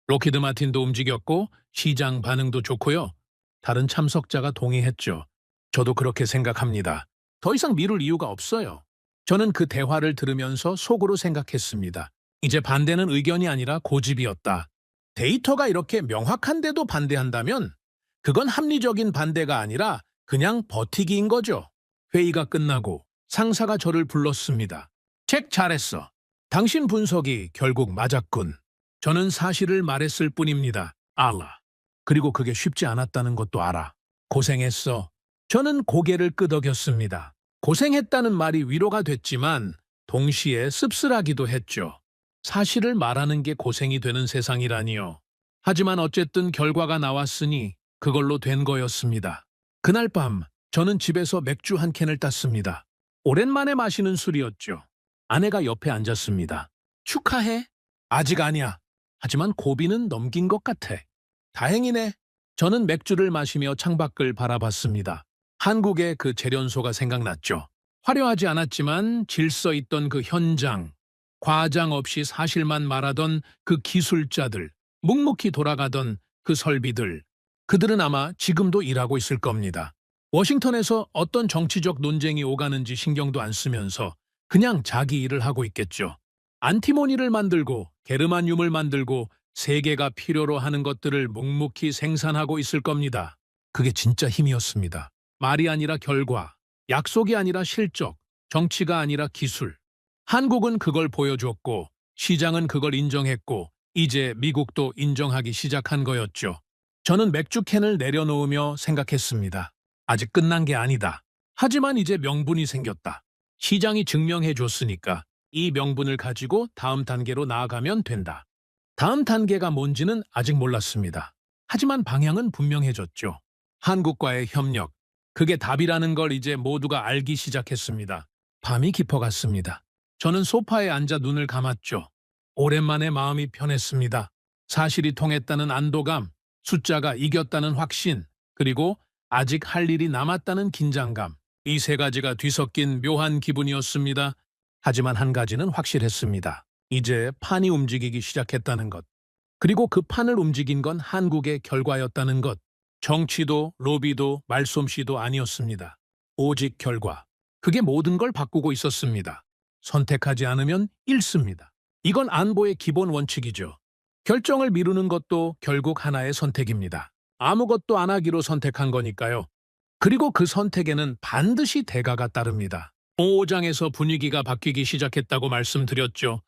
로키드 마틴도 움직였고 시장 반응도 좋고요. 다른 참석자가 동의했죠. 저도 그렇게 생각합니다. 더 이상 미룰 이유가 없어요. 저는 그 대화를 들으면서 속으로 생각했습니다. 이제 반대는 의견이 아니라 고집이었다. 데이터가 이렇게 명확한데도 반대한다면 그건 합리적인 반대가 아니라 그냥 버티기인 거죠. 회의가 끝나고 상사가 저를 불렀습니다. 책 잘했어. 당신 분석이 결국 맞았군. 저는 사실을 말했을 뿐입니다. 알아. 그리고 그게 쉽지 않았다는 것도 알아. 고생했어. 저는 고개를 끄덕였습니다. 고생했다는 말이 위로가 됐지만 동시에 씁쓸하기도 했죠. 사실을 말하는 게 고생이 되는 세상이라니요. 하지만 어쨌든 결과가 나왔으니 그걸로 된 거였습니다. 그날 밤 저는 집에서 맥주 한 캔을 땄습니다. 오랜만에 마시는 술이었죠. 아내가 옆에 앉았습니다. 축하해? 아직 아니야. 하지만 고비는 넘긴 것 같아. 다행이네. 저는 맥주를 마시며 창밖을 바라봤습니다. 한국의 그 재련소가 생각났죠. 화려하지 않았지만 질서 있던 그 현장, 과장 없이 사실만 말하던 그 기술자들, 묵묵히 돌아가던 그 설비들, 그들은 아마 지금도 일하고 있을 겁니다. 워싱턴에서 어떤 정치적 논쟁이 오가는지 신경도 안 쓰면서 그냥 자기 일을 하고 있겠죠. 안티모니를 만들고 게르마늄을 만들고 세계가 필요로 하는 것들을 묵묵히 생산하고 있을 겁니다. 그게 진짜 힘이었습니다. 말이 아니라 결과, 약속이 아니라 실적, 정치가 아니라 기술. 한국은 그걸 보여줬고 시장은 그걸 인정했고 이제 미국도 인정하기 시작한 거였죠. 저는 맥주캔을 내려놓으며 생각했습니다. 아직 끝난 게 아니다. 하지만 이제 명분이 생겼다. 시장이 증명해 줬으니까 이 명분을 가지고 다음 단계로 나아가면 된다. 다음 단계가 뭔지는 아직 몰랐습니다. 하지만 방향은 분명해졌죠. 한국과의 협력, 그게 답이라는 걸 이제 모두가 알기 시작했습니다. 밤이 깊어갔습니다. 저는 소파에 앉아 눈을 감았죠. 오랜만에 마음이 편했습니다. 사실이 통했다는 안도감, 숫자가 이겼다는 확신, 그리고 아직 할 일이 남았다는 긴장감. 이 세 가지가 뒤섞인 묘한 기분이었습니다. 하지만 한 가지는 확실했습니다. 이제 판이 움직이기 시작했다는 것. 그리고 그 판을 움직인 건 한국의 결과였다는 것. 정치도 로비도 말솜씨도 아니었습니다. 오직 결과. 그게 모든 걸 바꾸고 있었습니다. 선택하지 않으면 잃습니다. 이건 안보의 기본 원칙이죠. 결정을 미루는 것도 결국 하나의 선택입니다. 아무것도 안 하기로 선택한 거니까요. 그리고 그 선택에는 반드시 대가가 따릅니다. 5장에서 분위기가 바뀌기 시작했다고 말씀드렸죠.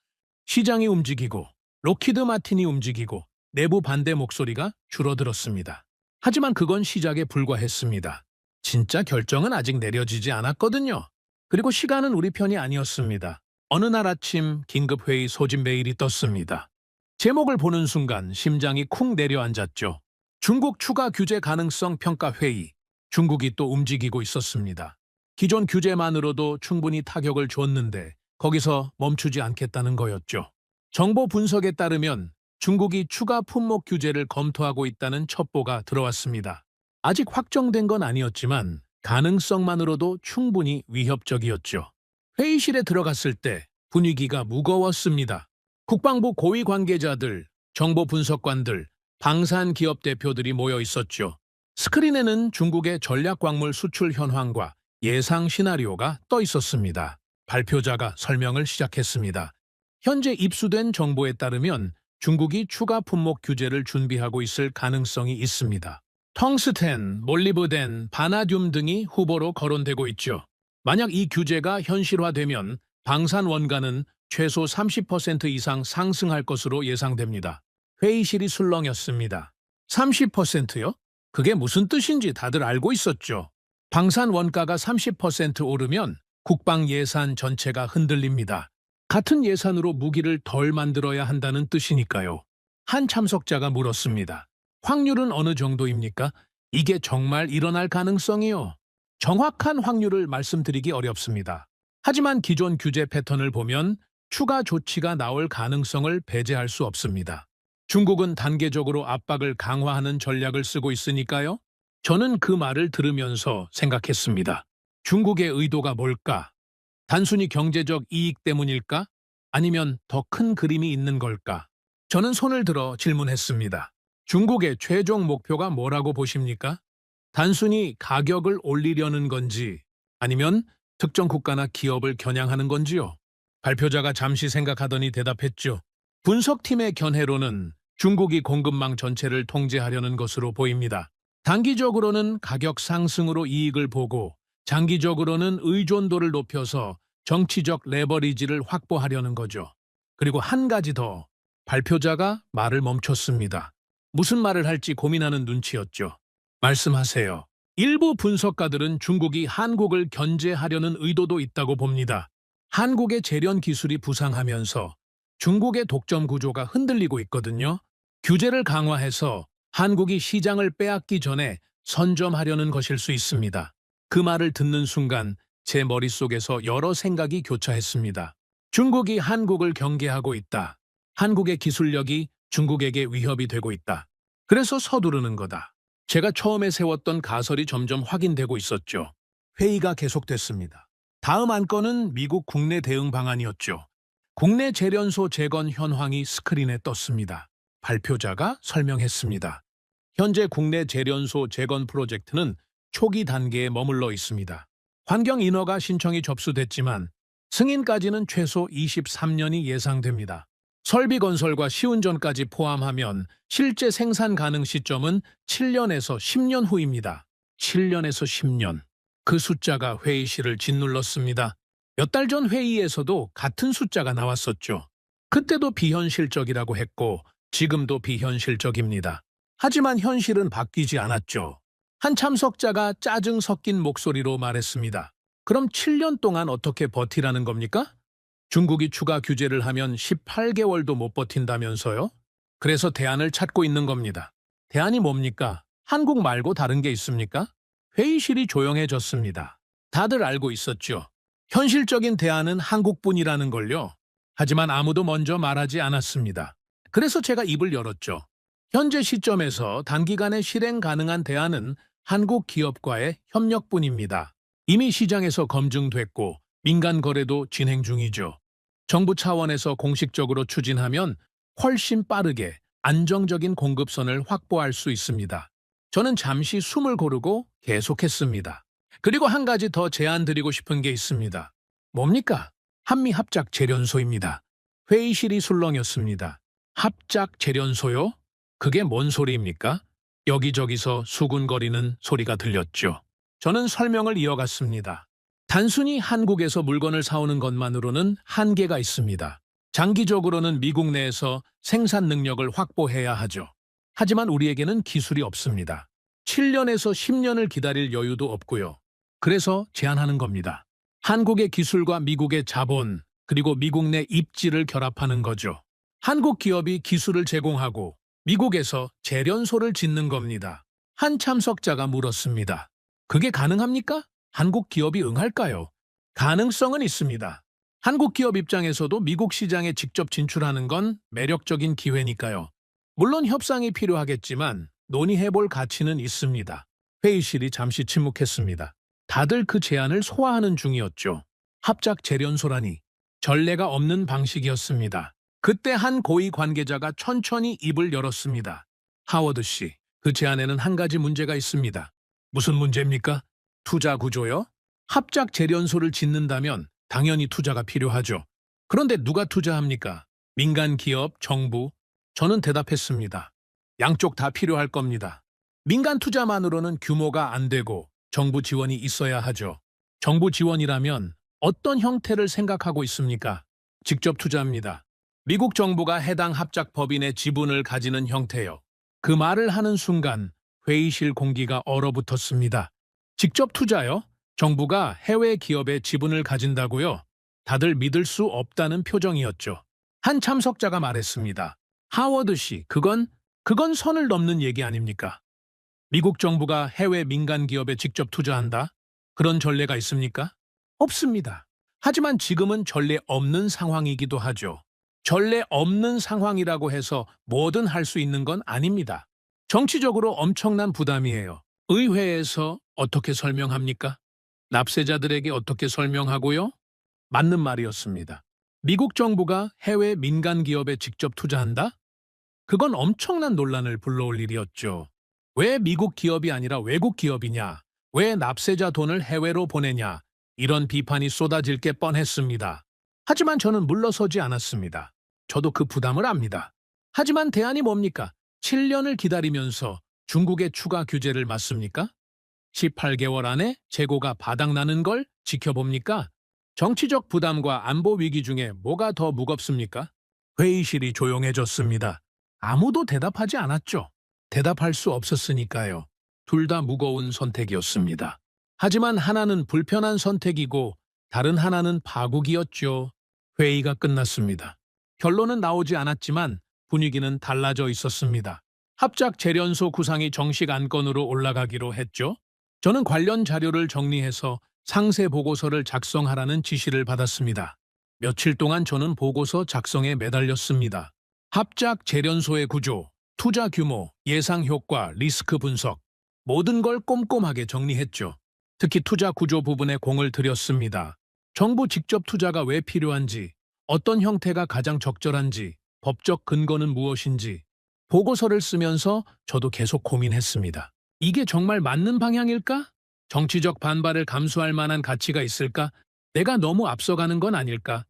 시장이 움직이고 로키드 마틴이 움직이고 내부 반대 목소리가 줄어들었습니다. 하지만 그건 시작에 불과했습니다. 진짜 결정은 아직 내려지지 않았거든요. 그리고 시간은 우리 편이 아니었습니다. 어느 날 아침 긴급회의 소집 메일이 떴습니다. 제목을 보는 순간 심장이 쿵 내려앉았죠. 중국 추가 규제 가능성 평가 회의. 중국이 또 움직이고 있었습니다. 기존 규제만으로도 충분히 타격을 줬는데 거기서 멈추지 않겠다는 거였죠. 정보 분석에 따르면 중국이 추가 품목 규제를 검토하고 있다는 첩보가 들어왔습니다. 아직 확정된 건 아니었지만 가능성만으로도 충분히 위협적이었죠. 회의실에 들어갔을 때 분위기가 무거웠습니다. 국방부 고위 관계자들, 정보 분석관들, 방산 기업 대표들이 모여 있었죠. 스크린에는 중국의 전략광물 수출 현황과 예상 시나리오가 떠 있었습니다. 발표자가 설명을 시작했습니다. 현재 입수된 정보에 따르면 중국이 추가 품목 규제를 준비하고 있을 가능성이 있습니다. 텅스텐, 몰리브덴, 바나듐 등이 후보로 거론되고 있죠. 만약 이 규제가 현실화되면 방산 원가는 최소 30% 이상 상승할 것으로 예상됩니다. 회의실이 술렁였습니다. 30%요? 그게 무슨 뜻인지 다들 알고 있었죠. 방산 원가가 30% 오르면 국방 예산 전체가 흔들립니다. 같은 예산으로 무기를 덜 만들어야 한다는 뜻이니까요. 한 참석자가 물었습니다. 확률은 어느 정도입니까? 이게 정말 일어날 가능성이요? 정확한 확률을 말씀드리기 어렵습니다. 하지만 기존 규제 패턴을 보면 추가 조치가 나올 가능성을 배제할 수 없습니다. 중국은 단계적으로 압박을 강화하는 전략을 쓰고 있으니까요. 저는 그 말을 들으면서 생각했습니다. 중국의 의도가 뭘까? 단순히 경제적 이익 때문일까? 아니면 더 큰 그림이 있는 걸까? 저는 손을 들어 질문했습니다. 중국의 최종 목표가 뭐라고 보십니까? 단순히 가격을 올리려는 건지 아니면 특정 국가나 기업을 겨냥하는 건지요? 발표자가 잠시 생각하더니 대답했죠. 분석팀의 견해로는 중국이 공급망 전체를 통제하려는 것으로 보입니다. 단기적으로는 가격 상승으로 이익을 보고 장기적으로는 의존도를 높여서 정치적 레버리지를 확보하려는 거죠. 그리고 한 가지 더, 발표자가 말을 멈췄습니다. 무슨 말을 할지 고민하는 눈치였죠. 말씀하세요. 일부 분석가들은 중국이 한국을 견제하려는 의도도 있다고 봅니다. 한국의 재련 기술이 부상하면서 중국의 독점 구조가 흔들리고 있거든요. 규제를 강화해서 한국이 시장을 빼앗기 전에 선점하려는 것일 수 있습니다. 그 말을 듣는 순간 제 머릿속에서 여러 생각이 교차했습니다. 중국이 한국을 경계하고 있다. 한국의 기술력이 중국에게 위협이 되고 있다. 그래서 서두르는 거다. 제가 처음에 세웠던 가설이 점점 확인되고 있었죠. 회의가 계속됐습니다. 다음 안건은 미국 국내 대응 방안이었죠. 국내 재련소 재건 현황이 스크린에 떴습니다. 발표자가 설명했습니다. 현재 국내 재련소 재건 프로젝트는 초기 단계에 머물러 있습니다. 환경 인허가 신청이 접수됐지만 승인까지는 최소 23년이 예상됩니다. 설비 건설과 시운전까지 포함하면 실제 생산 가능 시점은 7년에서 10년 후입니다. 7년에서 10년. 그 숫자가 회의실을 짓눌렀습니다. 몇 달 전 회의에서도 같은 숫자가 나왔었죠. 그때도 비현실적이라고 했고 지금도 비현실적입니다. 하지만 현실은 바뀌지 않았죠. 한 참석자가 짜증 섞인 목소리로 말했습니다. 그럼 7년 동안 어떻게 버티라는 겁니까? 중국이 추가 규제를 하면 18개월도 못 버틴다면서요? 그래서 대안을 찾고 있는 겁니다. 대안이 뭡니까? 한국 말고 다른 게 있습니까? 회의실이 조용해졌습니다. 다들 알고 있었죠. 현실적인 대안은 한국뿐이라는 걸요. 하지만 아무도 먼저 말하지 않았습니다. 그래서 제가 입을 열었죠. 현재 시점에서 단기간에 실행 가능한 대안은 한국 기업과의 협력뿐입니다. 이미 시장에서 검증됐고 민간 거래도 진행 중이죠. 정부 차원에서 공식적으로 추진하면 훨씬 빠르게 안정적인 공급선을 확보할 수 있습니다. 저는 잠시 숨을 고르고 계속했습니다. 그리고 한 가지 더 제안 드리고 싶은 게 있습니다. 뭡니까? 한미 합작 재련소입니다. 회의실이 술렁였습니다. 합작 재련소요? 그게 뭔 소리입니까? 여기저기서 수군거리는 소리가 들렸죠. 저는 설명을 이어갔습니다. 단순히 한국에서 물건을 사오는 것만으로는 한계가 있습니다. 장기적으로는 미국 내에서 생산 능력을 확보해야 하죠. 하지만 우리에게는 기술이 없습니다. 7년에서 10년을 기다릴 여유도 없고요. 그래서 제안하는 겁니다. 한국의 기술과 미국의 자본, 그리고 미국 내 입지를 결합하는 거죠. 한국 기업이 기술을 제공하고 미국에서 재련소를 짓는 겁니다. 한 참석자가 물었습니다. 그게 가능합니까? 한국 기업이 응할까요? 가능성은 있습니다. 한국 기업 입장에서도 미국 시장에 직접 진출하는 건 매력적인 기회니까요. 물론 협상이 필요하겠지만 논의해볼 가치는 있습니다. 회의실이 잠시 침묵했습니다. 다들 그 제안을 소화하는 중이었죠. 합작 재련소라니 전례가 없는 방식이었습니다. 그때 한 고위 관계자가 천천히 입을 열었습니다. 하워드 씨, 그 제안에는 한 가지 문제가 있습니다. 무슨 문제입니까? 투자 구조요? 합작 재련소를 짓는다면 당연히 투자가 필요하죠. 그런데 누가 투자합니까? 민간 기업, 정부? 저는 대답했습니다. 양쪽 다 필요할 겁니다. 민간 투자만으로는 규모가 안 되고 정부 지원이 있어야 하죠. 정부 지원이라면 어떤 형태를 생각하고 있습니까? 직접 투자입니다. 미국 정부가 해당 합작 법인의 지분을 가지는 형태요. 그 말을 하는 순간 회의실 공기가 얼어붙었습니다. 직접 투자요? 정부가 해외 기업의 지분을 가진다고요? 다들 믿을 수 없다는 표정이었죠. 한 참석자가 말했습니다. 하워드 씨, 그건 선을 넘는 얘기 아닙니까? 미국 정부가 해외 민간 기업에 직접 투자한다? 그런 전례가 있습니까? 없습니다. 하지만 지금은 전례 없는 상황이기도 하죠. 전례 없는 상황이라고 해서 뭐든 할 수 있는 건 아닙니다. 정치적으로 엄청난 부담이에요. 의회에서 어떻게 설명합니까? 납세자들에게 어떻게 설명하고요? 맞는 말이었습니다. 미국 정부가 해외 민간 기업에 직접 투자한다? 그건 엄청난 논란을 불러올 일이었죠. 왜 미국 기업이 아니라 외국 기업이냐? 왜 납세자 돈을 해외로 보내냐? 이런 비판이 쏟아질 게 뻔했습니다. 하지만 저는 물러서지 않았습니다. 저도 그 부담을 압니다. 하지만 대안이 뭡니까? 7년을 기다리면서 중국의 추가 규제를 맞습니까? 18개월 안에 재고가 바닥나는 걸 지켜봅니까? 정치적 부담과 안보 위기 중에 뭐가 더 무겁습니까? 회의실이 조용해졌습니다. 아무도 대답하지 않았죠. 대답할 수 없었으니까요. 둘 다 무거운 선택이었습니다. 하지만 하나는 불편한 선택이고 다른 하나는 파국이었죠. 회의가 끝났습니다. 결론은 나오지 않았지만 분위기는 달라져 있었습니다. 합작 재련소 구상이 정식 안건으로 올라가기로 했죠. 저는 관련 자료를 정리해서 상세 보고서를 작성하라는 지시를 받았습니다. 며칠 동안 저는 보고서 작성에 매달렸습니다. 합작 재련소의 구조, 투자 규모, 예상 효과, 리스크 분석, 모든 걸 꼼꼼하게 정리했죠. 특히 투자 구조 부분에 공을 들였습니다. 정부 직접 투자가 왜 필요한지, 어떤 형태가 가장 적절한지, 법적 근거는 무엇인지, 보고서를 쓰면서 저도 계속 고민했습니다. 이게 정말 맞는 방향일까? 정치적 반발을 감수할 만한 가치가 있을까? 내가 너무 앞서가는 건 아닐까?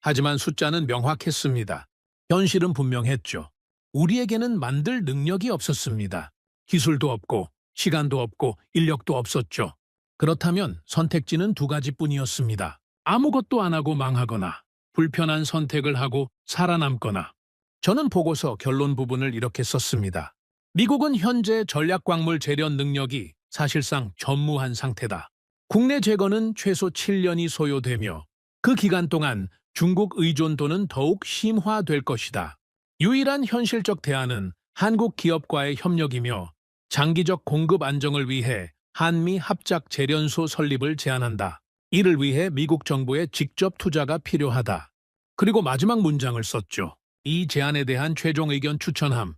하지만 숫자는 명확했습니다. 현실은 분명했죠. 우리에게는 만들 능력이 없었습니다. 기술도 없고, 시간도 없고, 인력도 없었죠. 그렇다면 선택지는 두 가지뿐이었습니다. 아무것도 안 하고 망하거나, 불편한 선택을 하고 살아남거나. 저는 보고서 결론 부분을 이렇게 썼습니다. 미국은 현재 전략광물 재련 능력이 사실상 전무한 상태다. 국내 재건은 최소 7년이 소요되며 그 기간 동안 중국 의존도는 더욱 심화될 것이다. 유일한 현실적 대안은 한국 기업과의 협력이며 장기적 공급 안정을 위해 한미 합작 재련소 설립을 제안한다. 이를 위해 미국 정부의 직접 투자가 필요하다. 그리고 마지막 문장을 썼죠. 이 제안에 대한 최종 의견 추천함.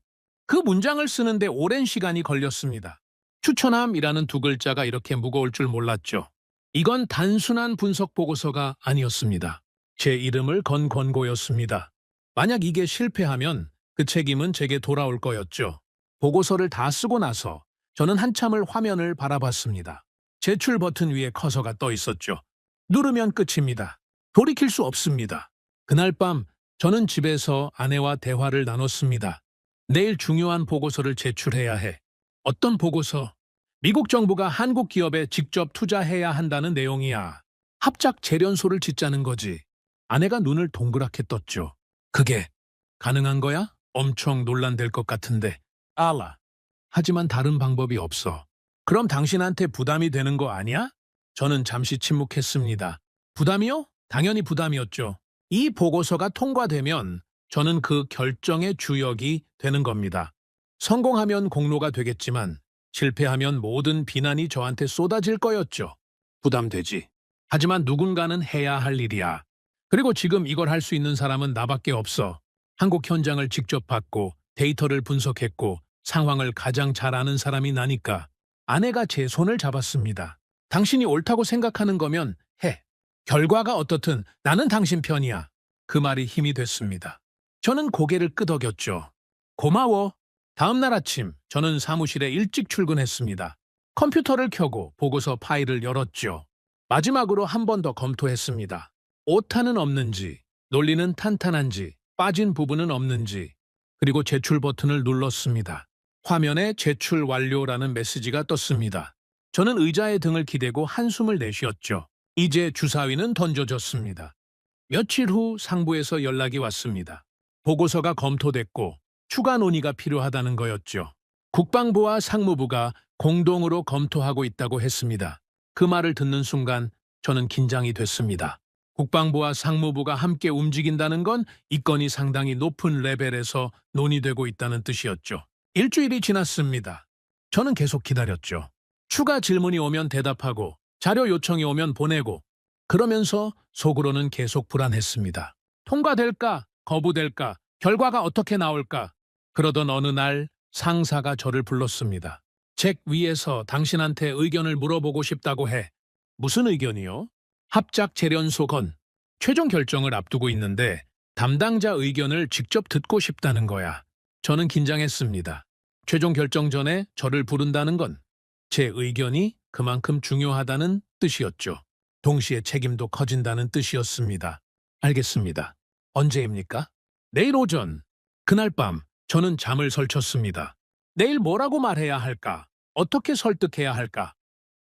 그 문장을 쓰는데 오랜 시간이 걸렸습니다. 추천함이라는 두 글자가 이렇게 무거울 줄 몰랐죠. 이건 단순한 분석 보고서가 아니었습니다. 제 이름을 건 권고였습니다. 만약 이게 실패하면 그 책임은 제게 돌아올 거였죠. 보고서를 다 쓰고 나서 저는 한참을 화면을 바라봤습니다. 제출 버튼 위에 커서가 떠 있었죠. 누르면 끝입니다. 돌이킬 수 없습니다. 그날 밤 저는 집에서 아내와 대화를 나눴습니다. 내일 중요한 보고서를 제출해야 해. 어떤 보고서? 미국 정부가 한국 기업에 직접 투자해야 한다는 내용이야. 합작 재련소를 짓자는 거지. 아내가 눈을 동그랗게 떴죠. 그게 가능한 거야? 엄청 논란될 것 같은데. 알아. 하지만 다른 방법이 없어. 그럼 당신한테 부담이 되는 거 아니야? 저는 잠시 침묵했습니다. 부담이요? 당연히 부담이었죠. 이 보고서가 통과되면 저는 그 결정의 주역이 되는 겁니다. 성공하면 공로가 되겠지만 실패하면 모든 비난이 저한테 쏟아질 거였죠. 부담되지. 하지만 누군가는 해야 할 일이야. 그리고 지금 이걸 할 수 있는 사람은 나밖에 없어. 한국 현장을 직접 봤고 데이터를 분석했고 상황을 가장 잘 아는 사람이 나니까. 아내가 제 손을 잡았습니다. 당신이 옳다고 생각하는 거면 해. 결과가 어떻든 나는 당신 편이야. 그 말이 힘이 됐습니다. 저는 고개를 끄덕였죠. 고마워. 다음 날 아침 저는 사무실에 일찍 출근했습니다. 컴퓨터를 켜고 보고서 파일을 열었죠. 마지막으로 한 번 더 검토했습니다. 오타는 없는지, 논리는 탄탄한지, 빠진 부분은 없는지, 그리고 제출 버튼을 눌렀습니다. 화면에 제출 완료라는 메시지가 떴습니다. 저는 의자에 등을 기대고 한숨을 내쉬었죠. 이제 주사위는 던져졌습니다. 며칠 후 상부에서 연락이 왔습니다. 보고서가 검토됐고 추가 논의가 필요하다는 거였죠. 국방부와 상무부가 공동으로 검토하고 있다고 했습니다. 그 말을 듣는 순간 저는 긴장이 됐습니다. 국방부와 상무부가 함께 움직인다는 건 이 건이 상당히 높은 레벨에서 논의되고 있다는 뜻이었죠. 일주일이 지났습니다. 저는 계속 기다렸죠. 추가 질문이 오면 대답하고 자료 요청이 오면 보내고 그러면서 속으로는 계속 불안했습니다. 통과될까? 거부될까? 결과가 어떻게 나올까? 그러던 어느 날 상사가 저를 불렀습니다. 잭 위에서 당신한테 의견을 물어보고 싶다고 해. 무슨 의견이요? 합작 재련소 건 최종 결정을 앞두고 있는데 담당자 의견을 직접 듣고 싶다는 거야. 저는 긴장했습니다. 최종 결정 전에 저를 부른다는 건 제 의견이 그만큼 중요하다는 뜻이었죠. 동시에 책임도 커진다는 뜻이었습니다. 알겠습니다. 언제입니까? 내일 오전. 그날 밤 저는 잠을 설쳤습니다. 내일 뭐라고 말해야 할까? 어떻게 설득해야 할까?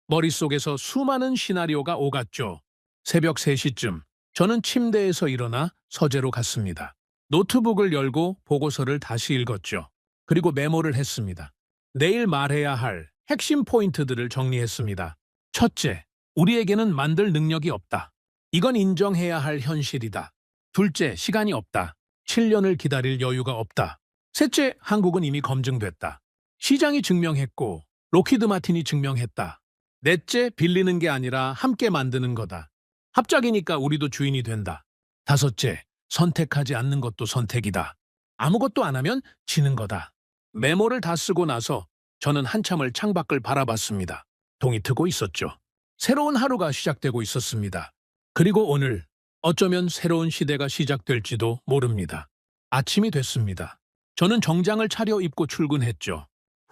머릿속에서 수많은 시나리오가 오갔죠. 새벽 3시쯤 저는 침대에서 일어나 서재로 갔습니다. 노트북을 열고 보고서를 다시 읽었죠. 그리고 메모를 했습니다. 내일 말해야 할 핵심 포인트들을 정리했습니다. 첫째, 우리에게는 만들 능력이 없다. 이건 인정해야 할 현실이다. 둘째, 시간이 없다. 7년을 기다릴 여유가 없다. 셋째, 한국은 이미 검증됐다. 시장이 증명했고 로키드 마틴이 증명했다. 넷째, 빌리는 게 아니라 함께 만드는 거다. 합작이니까 우리도 주인이 된다. 다섯째, 선택하지 않는 것도 선택이다. 아무것도 안 하면 지는 거다. 메모를 다 쓰고 나서 저는 한참을 창밖을 바라봤습니다. 동이 트고 있었죠. 새로운 하루가 시작되고 있었습니다. 그리고 오늘 어쩌면 새로운 시대가 시작될지도 모릅니다. 아침이 됐습니다. 저는 정장을 차려입고 출근했죠.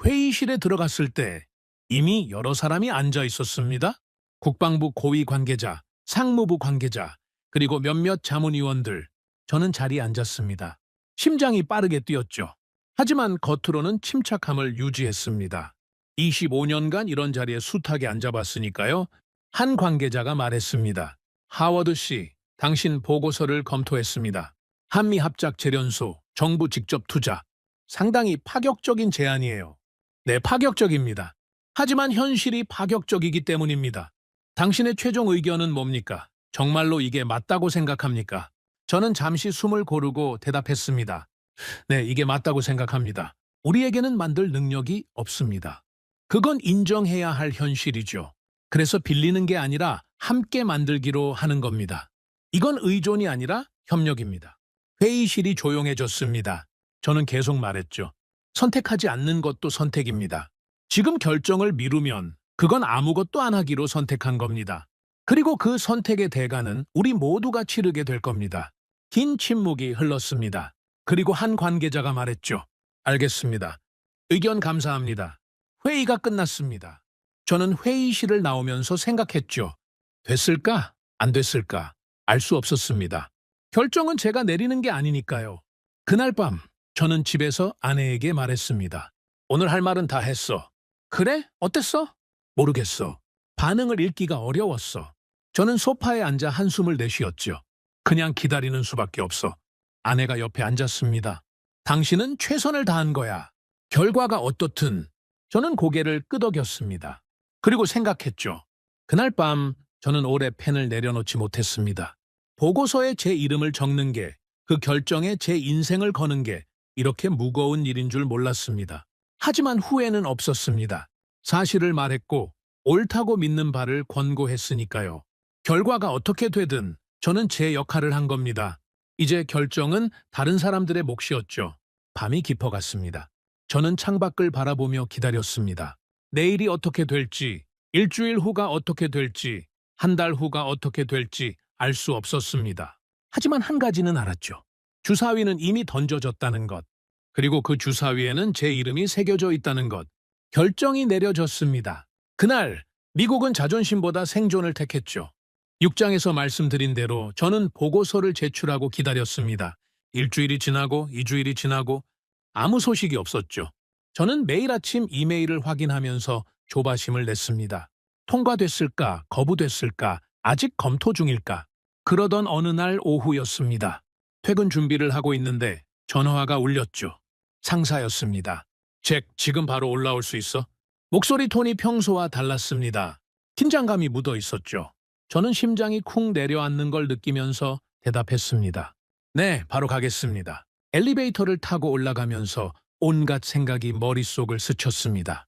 회의실에 들어갔을 때 이미 여러 사람이 앉아 있었습니다. 국방부 고위 관계자, 상무부 관계자, 그리고 몇몇 자문위원들. 저는 자리에 앉았습니다. 심장이 빠르게 뛰었죠. 하지만 겉으로는 침착함을 유지했습니다. 25년간 이런 자리에 숱하게 앉아봤으니까요. 한 관계자가 말했습니다. 하워드 씨, 당신 보고서를 검토했습니다. 한미합작 재련소, 정부 직접 투자. 상당히 파격적인 제안이에요. 네, 파격적입니다. 하지만 현실이 파격적이기 때문입니다. 당신의 최종 의견은 뭡니까? 정말로 이게 맞다고 생각합니까? 저는 잠시 숨을 고르고 대답했습니다. 네, 이게 맞다고 생각합니다. 우리에게는 만들 능력이 없습니다. 그건 인정해야 할 현실이죠. 그래서 빌리는 게 아니라 함께 만들기로 하는 겁니다. 이건 의존이 아니라 협력입니다. 회의실이 조용해졌습니다. 저는 계속 말했죠. 선택하지 않는 것도 선택입니다. 지금 결정을 미루면 그건 아무것도 안 하기로 선택한 겁니다. 그리고 그 선택의 대가는 우리 모두가 치르게 될 겁니다. 긴 침묵이 흘렀습니다. 그리고 한 관계자가 말했죠. 알겠습니다. 의견 감사합니다. 회의가 끝났습니다. 저는 회의실을 나오면서 생각했죠. 됐을까? 안 됐을까? 알 수 없었습니다. 결정은 제가 내리는 게 아니니까요. 그날 밤 저는 집에서 아내에게 말했습니다. 오늘 할 말은 다 했어. 그래? 어땠어? 모르겠어. 반응을 읽기가 어려웠어. 저는 소파에 앉아 한숨을 내쉬었죠. 그냥 기다리는 수밖에 없어. 아내가 옆에 앉았습니다. 당신은 최선을 다한 거야. 결과가 어떻든. 저는 고개를 끄덕였습니다. 그리고 생각했죠. 그날 밤 저는 오래 펜을 내려놓지 못했습니다. 보고서에 제 이름을 적는 게, 그 결정에 제 인생을 거는 게 이렇게 무거운 일인 줄 몰랐습니다. 하지만 후회는 없었습니다. 사실을 말했고 옳다고 믿는 바를 권고했으니까요. 결과가 어떻게 되든 저는 제 역할을 한 겁니다. 이제 결정은 다른 사람들의 몫이었죠. 밤이 깊어갔습니다. 저는 창밖을 바라보며 기다렸습니다. 내일이 어떻게 될지, 일주일 후가 어떻게 될지, 한 달 후가 어떻게 될지 알 수 없었습니다. 하지만 한 가지는 알았죠. 주사위는 이미 던져졌다는 것. 그리고 그 주사위에는 제 이름이 새겨져 있다는 것. 결정이 내려졌습니다. 그날 미국은 자존심보다 생존을 택했죠. 6장에서 말씀드린 대로 저는 보고서를 제출하고 기다렸습니다. 일주일이 지나고 2주일이 지나고 아무 소식이 없었죠. 저는 매일 아침 이메일을 확인하면서 조바심을 냈습니다. 통과됐을까? 거부됐을까? 아직 검토 중일까? 그러던 어느 날 오후였습니다. 퇴근 준비를 하고 있는데 전화가 울렸죠. 상사였습니다. 잭, 지금 바로 올라올 수 있어? 목소리 톤이 평소와 달랐습니다. 긴장감이 묻어 있었죠. 저는 심장이 쿵 내려앉는 걸 느끼면서 대답했습니다. 네, 바로 가겠습니다. 엘리베이터를 타고 올라가면서 온갖 생각이 머릿속을 스쳤습니다.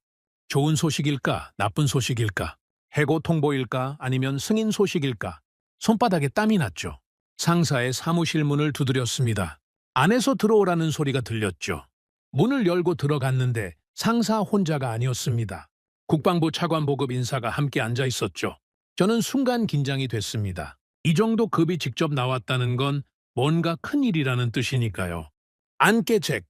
좋은 소식일까? 나쁜 소식일까? 해고 통보일까? 아니면 승인 소식일까? 손바닥에 땀이 났죠. 상사의 사무실 문을 두드렸습니다. 안에서 들어오라는 소리가 들렸죠. 문을 열고 들어갔는데 상사 혼자가 아니었습니다. 국방부 차관보급 인사가 함께 앉아 있었죠. 저는 순간 긴장이 됐습니다. 이 정도 급이 직접 나왔다는 건 뭔가 큰일이라는 뜻이니까요. 앉게 잭.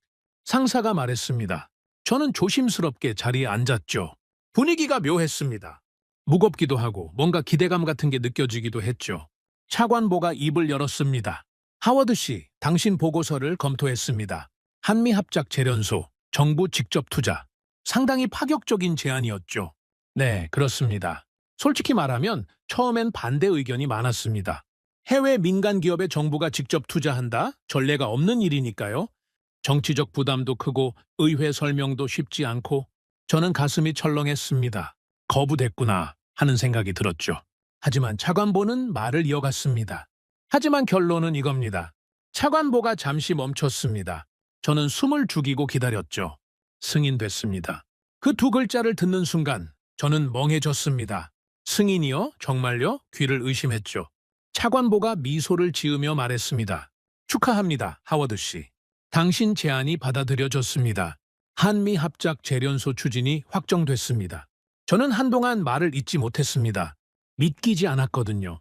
상사가 말했습니다. 저는 조심스럽게 자리에 앉았죠. 분위기가 묘했습니다. 무겁기도 하고 뭔가 기대감 같은 게 느껴지기도 했죠. 차관보가 입을 열었습니다. 하워드 씨, 당신 보고서를 검토했습니다. 한미합작 재련소, 정부 직접 투자. 상당히 파격적인 제안이었죠. 네, 그렇습니다. 솔직히 말하면 처음엔 반대 의견이 많았습니다. 해외 민간 기업에 정부가 직접 투자한다? 전례가 없는 일이니까요. 정치적 부담도 크고 의회 설명도 쉽지 않고 저는 가슴이 철렁했습니다. 거부됐구나 하는 생각이 들었죠. 하지만 차관보는 말을 이어갔습니다. 하지만 결론은 이겁니다. 차관보가 잠시 멈췄습니다. 저는 숨을 죽이고 기다렸죠. 승인됐습니다. 그 두 글자를 듣는 순간 저는 멍해졌습니다. 승인이요? 정말요? 귀를 의심했죠. 차관보가 미소를 지으며 말했습니다. 축하합니다, 하워드 씨. 당신 제안이 받아들여졌습니다. 한미합작 재련소 추진이 확정됐습니다. 저는 한동안 말을 잇지 못했습니다. 믿기지 않았거든요.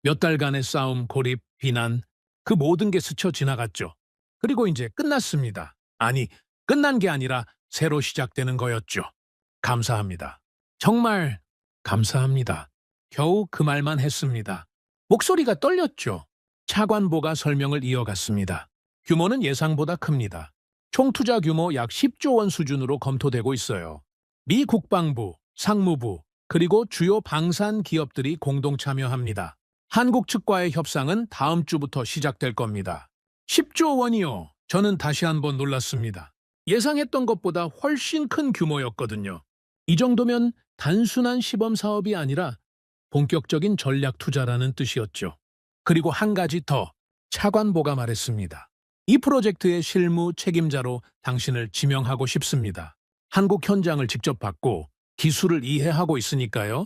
몇 달간의 싸움, 고립, 비난, 그 모든 게 스쳐 지나갔죠. 그리고 이제 끝났습니다. 아니, 끝난 게 아니라 새로 시작되는 거였죠. 감사합니다. 정말 감사합니다. 겨우 그 말만 했습니다. 목소리가 떨렸죠. 차관보가 설명을 이어갔습니다. 규모는 예상보다 큽니다. 총 투자 규모 약 10조 원 수준으로 검토되고 있어요. 미 국방부, 상무부, 그리고 주요 방산 기업들이 공동 참여합니다. 한국 측과의 협상은 다음 주부터 시작될 겁니다. 10조 원이요. 저는 다시 한번 놀랐습니다. 예상했던 것보다 훨씬 큰 규모였거든요. 이 정도면 단순한 시범 사업이 아니라 본격적인 전략 투자라는 뜻이었죠. 그리고 한 가지 더, 차관보가 말했습니다. 이 프로젝트의 실무 책임자로 당신을 지명하고 싶습니다. 한국 현장을 직접 봤고 기술을 이해하고 있으니까요.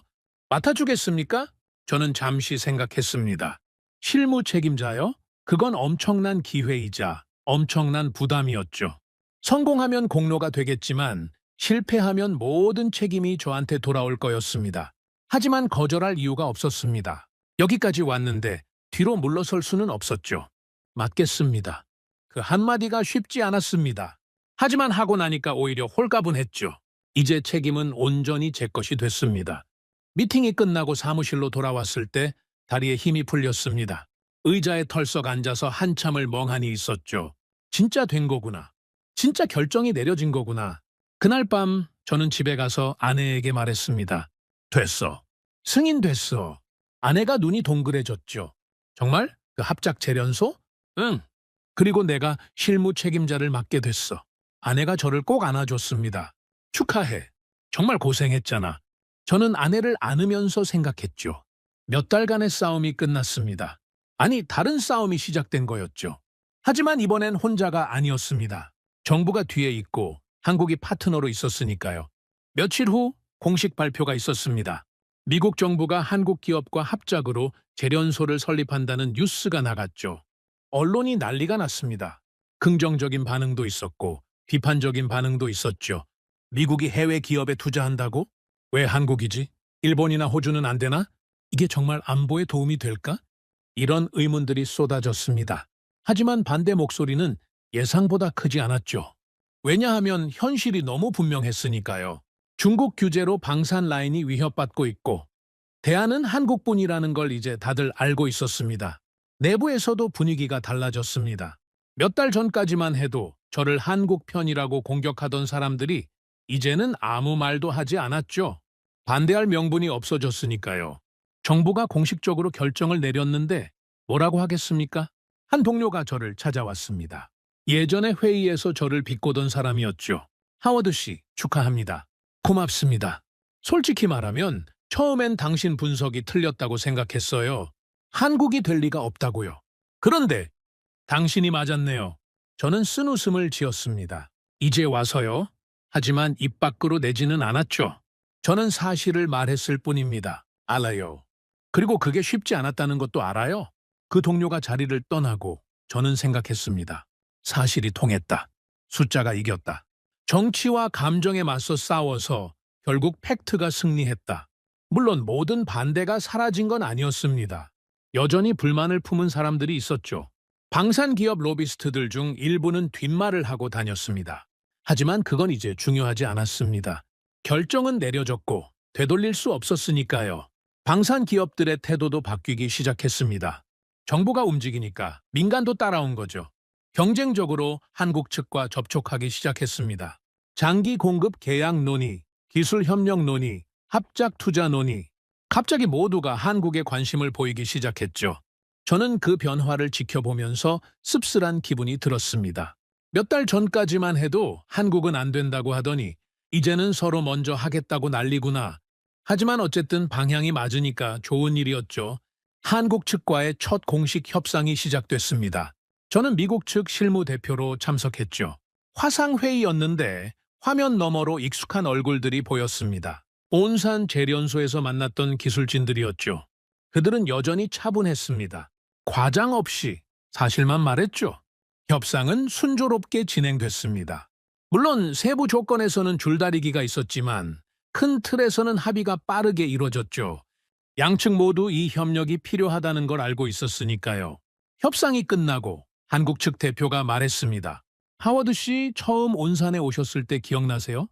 맡아주겠습니까? 저는 잠시 생각했습니다. 실무 책임자요? 그건 엄청난 기회이자 엄청난 부담이었죠. 성공하면 공로가 되겠지만 실패하면 모든 책임이 저한테 돌아올 거였습니다. 하지만 거절할 이유가 없었습니다. 여기까지 왔는데 뒤로 물러설 수는 없었죠. 맞겠습니다. 그 한마디가 쉽지 않았습니다. 하지만 하고 나니까 오히려 홀가분했죠. 이제 책임은 온전히 제 것이 됐습니다. 미팅이 끝나고 사무실로 돌아왔을 때 다리에 힘이 풀렸습니다. 의자에 털썩 앉아서 한참을 멍하니 있었죠. 진짜 된 거구나. 진짜 결정이 내려진 거구나. 그날 밤 저는 집에 가서 아내에게 말했습니다. 됐어. 승인됐어. 아내가 눈이 동그래졌죠. 정말? 그 합작 재련소? 응. 그리고 내가 실무 책임자를 맡게 됐어. 아내가 저를 꼭 안아줬습니다. 축하해. 정말 고생했잖아. 저는 아내를 안으면서 생각했죠. 몇 달간의 싸움이 끝났습니다. 아니, 다른 싸움이 시작된 거였죠. 하지만 이번엔 혼자가 아니었습니다. 정부가 뒤에 있고 한국이 파트너로 있었으니까요. 며칠 후 공식 발표가 있었습니다. 미국 정부가 한국 기업과 합작으로 재련소를 설립한다는 뉴스가 나갔죠. 언론이 난리가 났습니다. 긍정적인 반응도 있었고 비판적인 반응도 있었죠. 미국이 해외 기업에 투자한다고? 왜 한국이지? 일본이나 호주는 안 되나? 이게 정말 안보에 도움이 될까? 이런 의문들이 쏟아졌습니다. 하지만 반대 목소리는 예상보다 크지 않았죠. 왜냐하면 현실이 너무 분명했으니까요. 중국 규제로 방산 라인이 위협받고 있고 대안은 한국뿐이라는 걸 이제 다들 알고 있었습니다. 내부에서도 분위기가 달라졌습니다. 몇 달 전까지만 해도 저를 한국 편이라고 공격하던 사람들이 이제는 아무 말도 하지 않았죠. 반대할 명분이 없어졌으니까요. 정부가 공식적으로 결정을 내렸는데 뭐라고 하겠습니까? 한 동료가 저를 찾아왔습니다. 예전에 회의에서 저를 비꼬던 사람이었죠. 하워드 씨, 축하합니다. 고맙습니다. 솔직히 말하면 처음엔 당신 분석이 틀렸다고 생각했어요. 한국이 될 리가 없다고요. 그런데 당신이 맞았네요. 저는 쓴웃음을 지었습니다. 이제 와서요? 하지만 입 밖으로 내지는 않았죠. 저는 사실을 말했을 뿐입니다. 알아요. 그리고 그게 쉽지 않았다는 것도 알아요. 그 동료가 자리를 떠나고 저는 생각했습니다. 사실이 통했다. 숫자가 이겼다. 정치와 감정에 맞서 싸워서 결국 팩트가 승리했다. 물론 모든 반대가 사라진 건 아니었습니다. 여전히 불만을 품은 사람들이 있었죠. 방산기업 로비스트들 중 일부는 뒷말을 하고 다녔습니다. 하지만 그건 이제 중요하지 않았습니다. 결정은 내려졌고 되돌릴 수 없었으니까요. 방산기업들의 태도도 바뀌기 시작했습니다. 정부가 움직이니까 민간도 따라온 거죠. 경쟁적으로 한국 측과 접촉하기 시작했습니다. 장기 공급 계약 논의, 기술 협력 논의, 합작 투자 논의. 갑자기 모두가 한국에 관심을 보이기 시작했죠. 저는 그 변화를 지켜보면서 씁쓸한 기분이 들었습니다. 몇 달 전까지만 해도 한국은 안 된다고 하더니 이제는 서로 먼저 하겠다고 난리구나. 하지만 어쨌든 방향이 맞으니까 좋은 일이었죠. 한국 측과의 첫 공식 협상이 시작됐습니다. 저는 미국 측 실무대표로 참석했죠. 화상회의였는데 화면 너머로 익숙한 얼굴들이 보였습니다. 온산 재련소에서 만났던 기술진들이었죠. 그들은 여전히 차분했습니다. 과장 없이 사실만 말했죠. 협상은 순조롭게 진행됐습니다. 물론 세부 조건에서는 줄다리기가 있었지만 큰 틀에서는 합의가 빠르게 이루어졌죠. 양측 모두 이 협력이 필요하다는 걸 알고 있었으니까요. 협상이 끝나고 한국 측 대표가 말했습니다. 하워드 씨 처음 온산에 오셨을 때 기억나세요?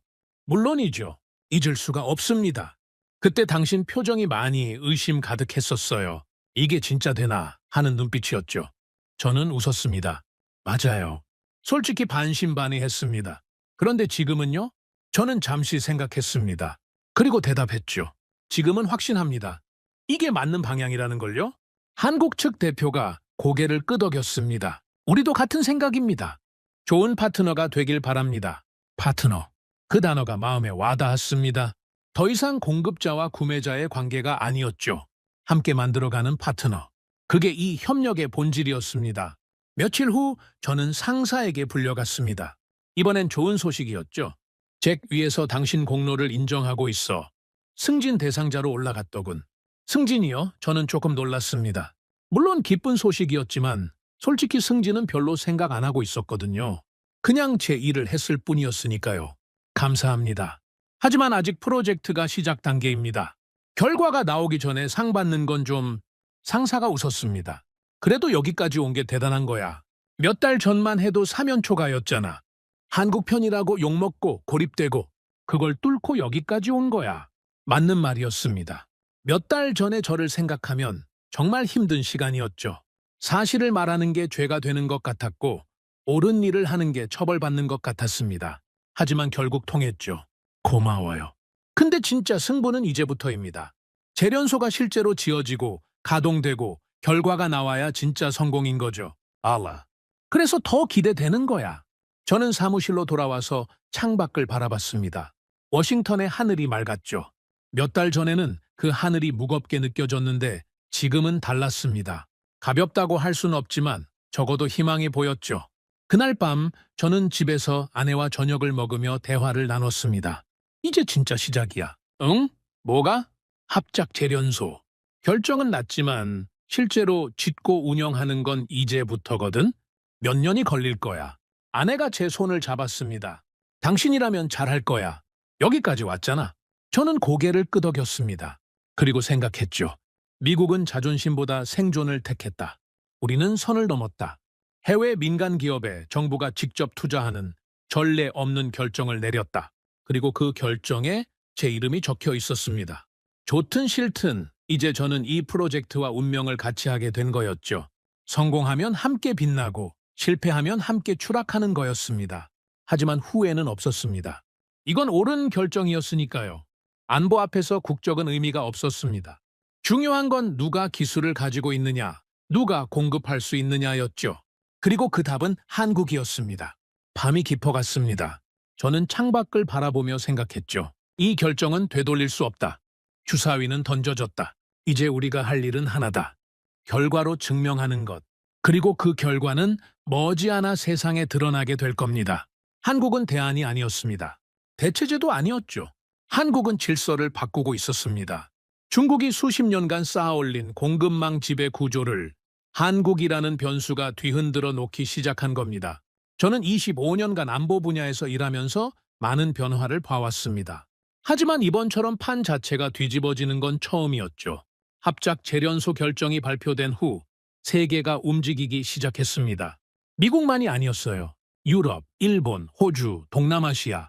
물론이죠. 잊을 수가 없습니다. 그때 당신 표정이 많이 의심 가득했었어요. 이게 진짜 되나 하는 눈빛이었죠. 저는 웃었습니다. 맞아요. 솔직히 반신반의했습니다. 그런데 지금은요? 저는 잠시 생각했습니다. 그리고 대답했죠. 지금은 확신합니다. 이게 맞는 방향이라는 걸요? 한국 측 대표가 고개를 끄덕였습니다. 우리도 같은 생각입니다. 좋은 파트너가 되길 바랍니다. 파트너. 그 단어가 마음에 와닿았습니다. 더 이상 공급자와 구매자의 관계가 아니었죠. 함께 만들어가는 파트너. 그게 이 협력의 본질이었습니다. 며칠 후 저는 상사에게 불려갔습니다. 이번엔 좋은 소식이었죠. 잭 위에서 당신 공로를 인정하고 있어. 승진 대상자로 올라갔더군. 승진이요? 저는 조금 놀랐습니다. 물론 기쁜 소식이었지만 솔직히 승진은 별로 생각 안 하고 있었거든요. 그냥 제 일을 했을 뿐이었으니까요. 감사합니다. 하지만 아직 프로젝트가 시작 단계입니다. 결과가 나오기 전에 상 받는 건 좀... 상사가 웃었습니다. 그래도 여기까지 온 게 대단한 거야. 몇 달 전만 해도 사면초가였잖아. 한국 편이라고 욕먹고 고립되고 그걸 뚫고 여기까지 온 거야. 맞는 말이었습니다. 몇 달 전에 저를 생각하면 정말 힘든 시간이었죠. 사실을 말하는 게 죄가 되는 것 같았고 옳은 일을 하는 게 처벌받는 것 같았습니다. 하지만 결국 통했죠. 고마워요. 근데 진짜 승부는 이제부터입니다. 재련소가 실제로 지어지고 가동되고 결과가 나와야 진짜 성공인 거죠. 알라. 그래서 더 기대되는 거야. 저는 사무실로 돌아와서 창밖을 바라봤습니다. 워싱턴의 하늘이 맑았죠. 몇 달 전에는 그 하늘이 무겁게 느껴졌는데 지금은 달랐습니다. 가볍다고 할 수는 없지만 적어도 희망이 보였죠. 그날 밤 저는 집에서 아내와 저녁을 먹으며 대화를 나눴습니다. 이제 진짜 시작이야. 응? 뭐가? 합작 재련소. 결정은 났지만 실제로 짓고 운영하는 건 이제부터거든? 몇 년이 걸릴 거야. 아내가 제 손을 잡았습니다. 당신이라면 잘할 거야. 여기까지 왔잖아. 저는 고개를 끄덕였습니다. 그리고 생각했죠. 미국은 자존심보다 생존을 택했다. 우리는 선을 넘었다. 해외 민간 기업에 정부가 직접 투자하는 전례 없는 결정을 내렸다. 그리고 그 결정에 제 이름이 적혀 있었습니다. 좋든 싫든 이제 저는 이 프로젝트와 운명을 같이 하게 된 거였죠. 성공하면 함께 빛나고 실패하면 함께 추락하는 거였습니다. 하지만 후회는 없었습니다. 이건 옳은 결정이었으니까요. 안보 앞에서 국적은 의미가 없었습니다. 중요한 건 누가 기술을 가지고 있느냐, 누가 공급할 수 있느냐였죠. 그리고 그 답은 한국이었습니다. 밤이 깊어갔습니다. 저는 창밖을 바라보며 생각했죠. 이 결정은 되돌릴 수 없다. 주사위는 던져졌다. 이제 우리가 할 일은 하나다. 결과로 증명하는 것. 그리고 그 결과는 머지않아 세상에 드러나게 될 겁니다. 한국은 대안이 아니었습니다. 대체제도 아니었죠. 한국은 질서를 바꾸고 있었습니다. 중국이 수십 년간 쌓아올린 공급망 지배 구조를 한국이라는 변수가 뒤흔들어 놓기 시작한 겁니다. 저는 25년간 안보 분야에서 일하면서 많은 변화를 봐왔습니다. 하지만 이번처럼 판 자체가 뒤집어지는 건 처음이었죠. 합작 재련소 결정이 발표된 후 세계가 움직이기 시작했습니다. 미국만이 아니었어요. 유럽, 일본, 호주, 동남아시아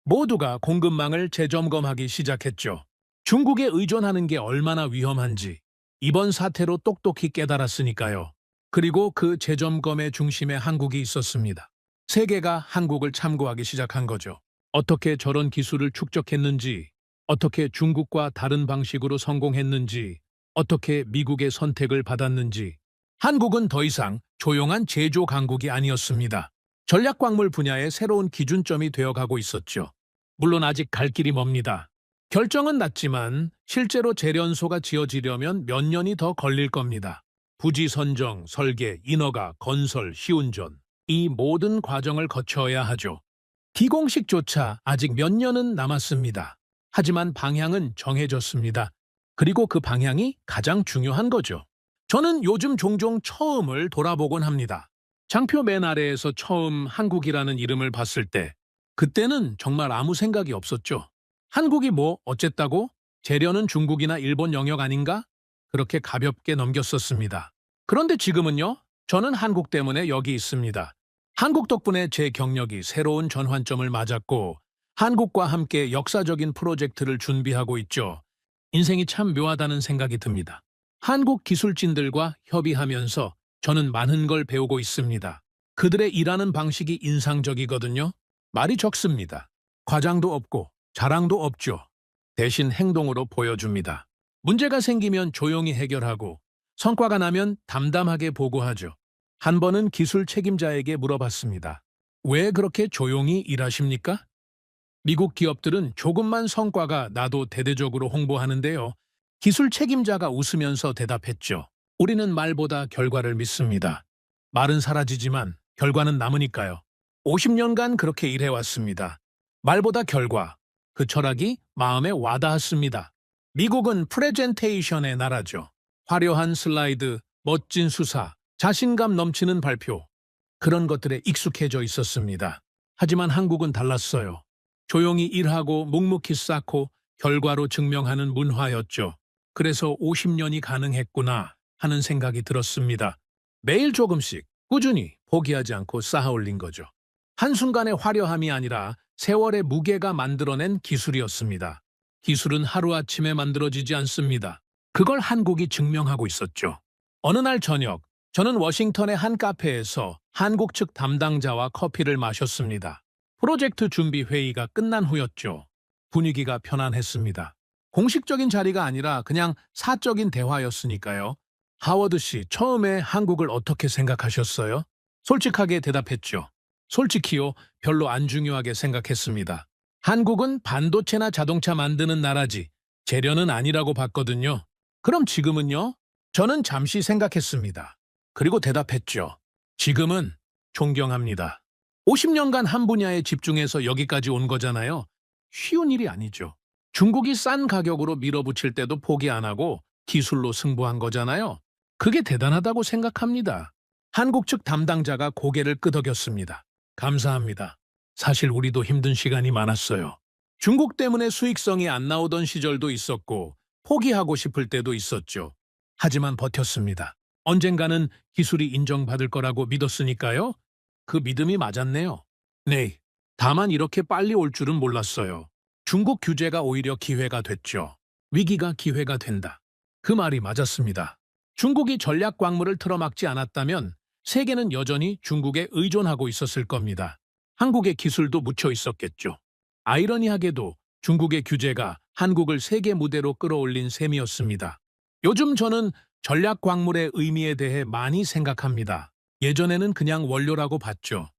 모두가 공급망을 재점검하기 시작했죠. 중국에 의존하는 게 얼마나 위험한지 이번 사태로 똑똑히 깨달았으니까요. 그리고 그 재점검의 중심에 한국이 있었습니다. 세계가 한국을 참고하기 시작한 거죠. 어떻게 저런 기술을 축적했는지, 어떻게 중국과 다른 방식으로 성공했는지, 어떻게 미국의 선택을 받았는지. 한국은 더 이상 조용한 제조 강국이 아니었습니다. 전략광물 분야의 새로운 기준점이 되어가고 있었죠. 물론 아직 갈 길이 멉니다. 결정은 났지만 실제로 재련소가 지어지려면 몇 년이 더 걸릴 겁니다. 부지 선정, 설계, 인허가, 건설, 시운전 이 모든 과정을 거쳐야 하죠. 기공식조차 아직 몇 년은 남았습니다. 하지만 방향은 정해졌습니다. 그리고 그 방향이 가장 중요한 거죠. 저는 요즘 종종 처음을 돌아보곤 합니다. 장표 맨 아래에서 처음 한국이라는 이름을 봤을 때 그때는 정말 아무 생각이 없었죠. 한국이 뭐 어쨌다고? 재련은 중국이나 일본 영역 아닌가? 그렇게 가볍게 넘겼었습니다. 그런데 지금은요? 저는 한국 때문에 여기 있습니다. 한국 덕분에 제 경력이 새로운 전환점을 맞았고 한국과 함께 역사적인 프로젝트를 준비하고 있죠. 인생이 참 묘하다는 생각이 듭니다. 한국 기술진들과 협의하면서 저는 많은 걸 배우고 있습니다. 그들의 일하는 방식이 인상적이거든요. 말이 적습니다. 과장도 없고 자랑도 없죠. 대신 행동으로 보여줍니다. 문제가 생기면 조용히 해결하고 성과가 나면 담담하게 보고하죠. 한 번은 기술 책임자에게 물어봤습니다. 왜 그렇게 조용히 일하십니까? 미국 기업들은 조금만 성과가 나도 대대적으로 홍보하는데요. 기술 책임자가 웃으면서 대답했죠. 우리는 말보다 결과를 믿습니다. 말은 사라지지만 결과는 남으니까요. 50년간 그렇게 일해왔습니다. 말보다 결과, 그 철학이 마음에 와닿았습니다. 미국은 프레젠테이션의 나라죠. 화려한 슬라이드, 멋진 수사, 자신감 넘치는 발표. 그런 것들에 익숙해져 있었습니다. 하지만 한국은 달랐어요. 조용히 일하고 묵묵히 쌓고 결과로 증명하는 문화였죠. 그래서 50년이 가능했구나 하는 생각이 들었습니다. 매일 조금씩 꾸준히 포기하지 않고 쌓아올린 거죠. 한순간의 화려함이 아니라 세월의 무게가 만들어낸 기술이었습니다. 기술은 하루아침에 만들어지지 않습니다. 그걸 한국이 증명하고 있었죠. 어느 날 저녁, 저는 워싱턴의 한 카페에서 한국 측 담당자와 커피를 마셨습니다. 프로젝트 준비 회의가 끝난 후였죠. 분위기가 편안했습니다. 공식적인 자리가 아니라 그냥 사적인 대화였으니까요. 하워드 씨, 처음에 한국을 어떻게 생각하셨어요? 솔직하게 대답했죠. 솔직히요, 별로 안 중요하게 생각했습니다. 한국은 반도체나 자동차 만드는 나라지 재련은 아니라고 봤거든요. 그럼 지금은요? 저는 잠시 생각했습니다. 그리고 대답했죠. 지금은 존경합니다. 50년간 한 분야에 집중해서 여기까지 온 거잖아요. 쉬운 일이 아니죠. 중국이 싼 가격으로 밀어붙일 때도 포기 안 하고 기술로 승부한 거잖아요. 그게 대단하다고 생각합니다. 한국 측 담당자가 고개를 끄덕였습니다. 감사합니다. 사실 우리도 힘든 시간이 많았어요. 중국 때문에 수익성이 안 나오던 시절도 있었고 포기하고 싶을 때도 있었죠. 하지만 버텼습니다. 언젠가는 기술이 인정받을 거라고 믿었으니까요. 그 믿음이 맞았네요. 네, 다만 이렇게 빨리 올 줄은 몰랐어요. 중국 규제가 오히려 기회가 됐죠. 위기가 기회가 된다. 그 말이 맞았습니다. 중국이 전략 광물을 틀어막지 않았다면 세계는 여전히 중국에 의존하고 있었을 겁니다. 한국의 기술도 묻혀 있었겠죠. 아이러니하게도 중국의 규제가 한국을 세계 무대로 끌어올린 셈이었습니다. 요즘 저는 전략 광물의 의미에 대해 많이 생각합니다. 예전에는 그냥 원료라고 봤죠.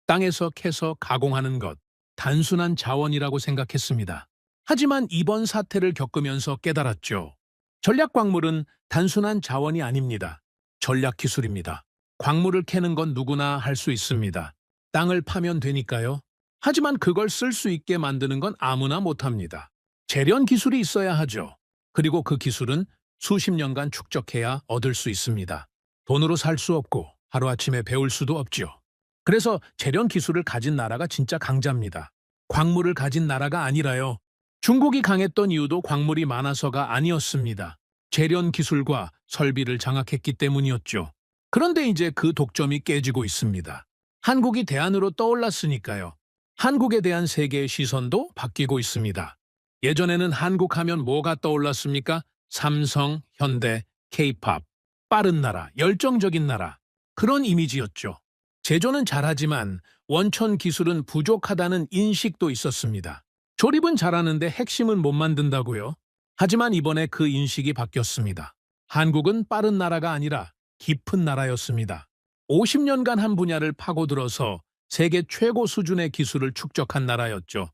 땅에서 캐서 가공하는 것, 단순한 자원이라고 생각했습니다. 하지만 이번 사태를 겪으면서 깨달았죠. 전략광물은 단순한 자원이 아닙니다. 전략기술입니다. 광물을 캐는 건 누구나 할 수 있습니다. 땅을 파면 되니까요. 하지만 그걸 쓸 수 있게 만드는 건 아무나 못합니다. 재련 기술이 있어야 하죠. 그리고 그 기술은 수십 년간 축적해야 얻을 수 있습니다. 돈으로 살 수 없고 하루아침에 배울 수도 없죠. 그래서 재련 기술을 가진 나라가 진짜 강자입니다. 광물을 가진 나라가 아니라요. 중국이 강했던 이유도 광물이 많아서가 아니었습니다. 재련 기술과 설비를 장악했기 때문이었죠. 그런데 이제 그 독점이 깨지고 있습니다. 한국이 대안으로 떠올랐으니까요. 한국에 대한 세계의 시선도 바뀌고 있습니다. 예전에는 한국 하면 뭐가 떠올랐습니까? 삼성, 현대, K-팝, 빠른 나라, 열정적인 나라. 그런 이미지였죠. 제조는 잘하지만 원천 기술은 부족하다는 인식도 있었습니다. 조립은 잘하는데 핵심은 못 만든다고요? 하지만 이번에 그 인식이 바뀌었습니다. 한국은 빠른 나라가 아니라 깊은 나라였습니다. 50년간 한 분야를 파고들어서 세계 최고 수준의 기술을 축적한 나라였죠.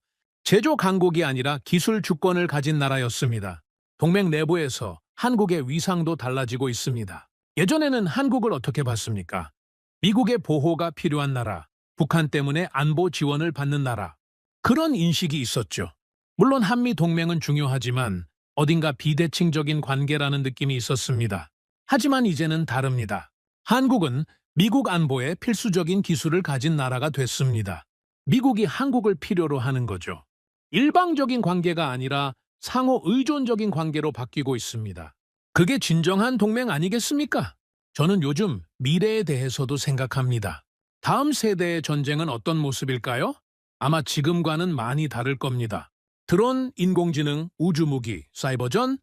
제조 강국이 아니라 기술 주권을 가진 나라였습니다. 동맹 내부에서 한국의 위상도 달라지고 있습니다. 예전에는 한국을 어떻게 봤습니까? 미국의 보호가 필요한 나라, 북한 때문에 안보 지원을 받는 나라. 그런 인식이 있었죠. 물론 한미 동맹은 중요하지만 어딘가 비대칭적인 관계라는 느낌이 있었습니다. 하지만 이제는 다릅니다. 한국은 미국 안보에 필수적인 기술을 가진 나라가 됐습니다. 미국이 한국을 필요로 하는 거죠. 일방적인 관계가 아니라 상호 의존적인 관계로 바뀌고 있습니다. 그게 진정한 동맹 아니겠습니까? 저는 요즘 미래에 대해서도 생각합니다. 다음 세대의 전쟁은 어떤 모습일까요? 아마 지금과는 많이 다를 겁니다. 드론, 인공지능, 우주무기, 사이버전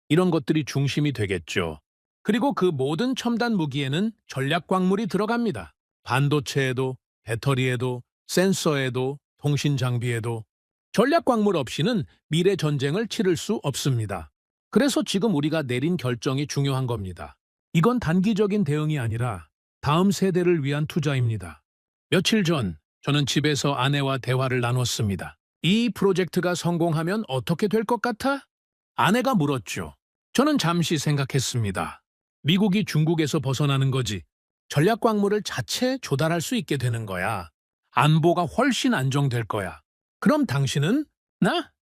이런 것들이 중심이 되겠죠. 그리고 그 모든 첨단 무기에는 전략광물이 들어갑니다. 반도체에도, 배터리에도, 센서에도, 통신 장비에도 전략광물 없이는 미래 전쟁을 치를 수 없습니다. 그래서 지금 우리가 내린 결정이 중요한 겁니다. 이건 단기적인 대응이 아니라 다음 세대를 위한 투자입니다. 며칠 전 저는 집에서 아내와 대화를 나눴습니다. 이 프로젝트가 성공하면 어떻게 될 것 같아? 아내가 물었죠. 저는 잠시 생각했습니다. 미국이 중국에서 벗어나는 거지. 전략광물을 자체 조달할 수 있게 되는 거야. 안보가 훨씬 안정될 거야. 그럼 당신은?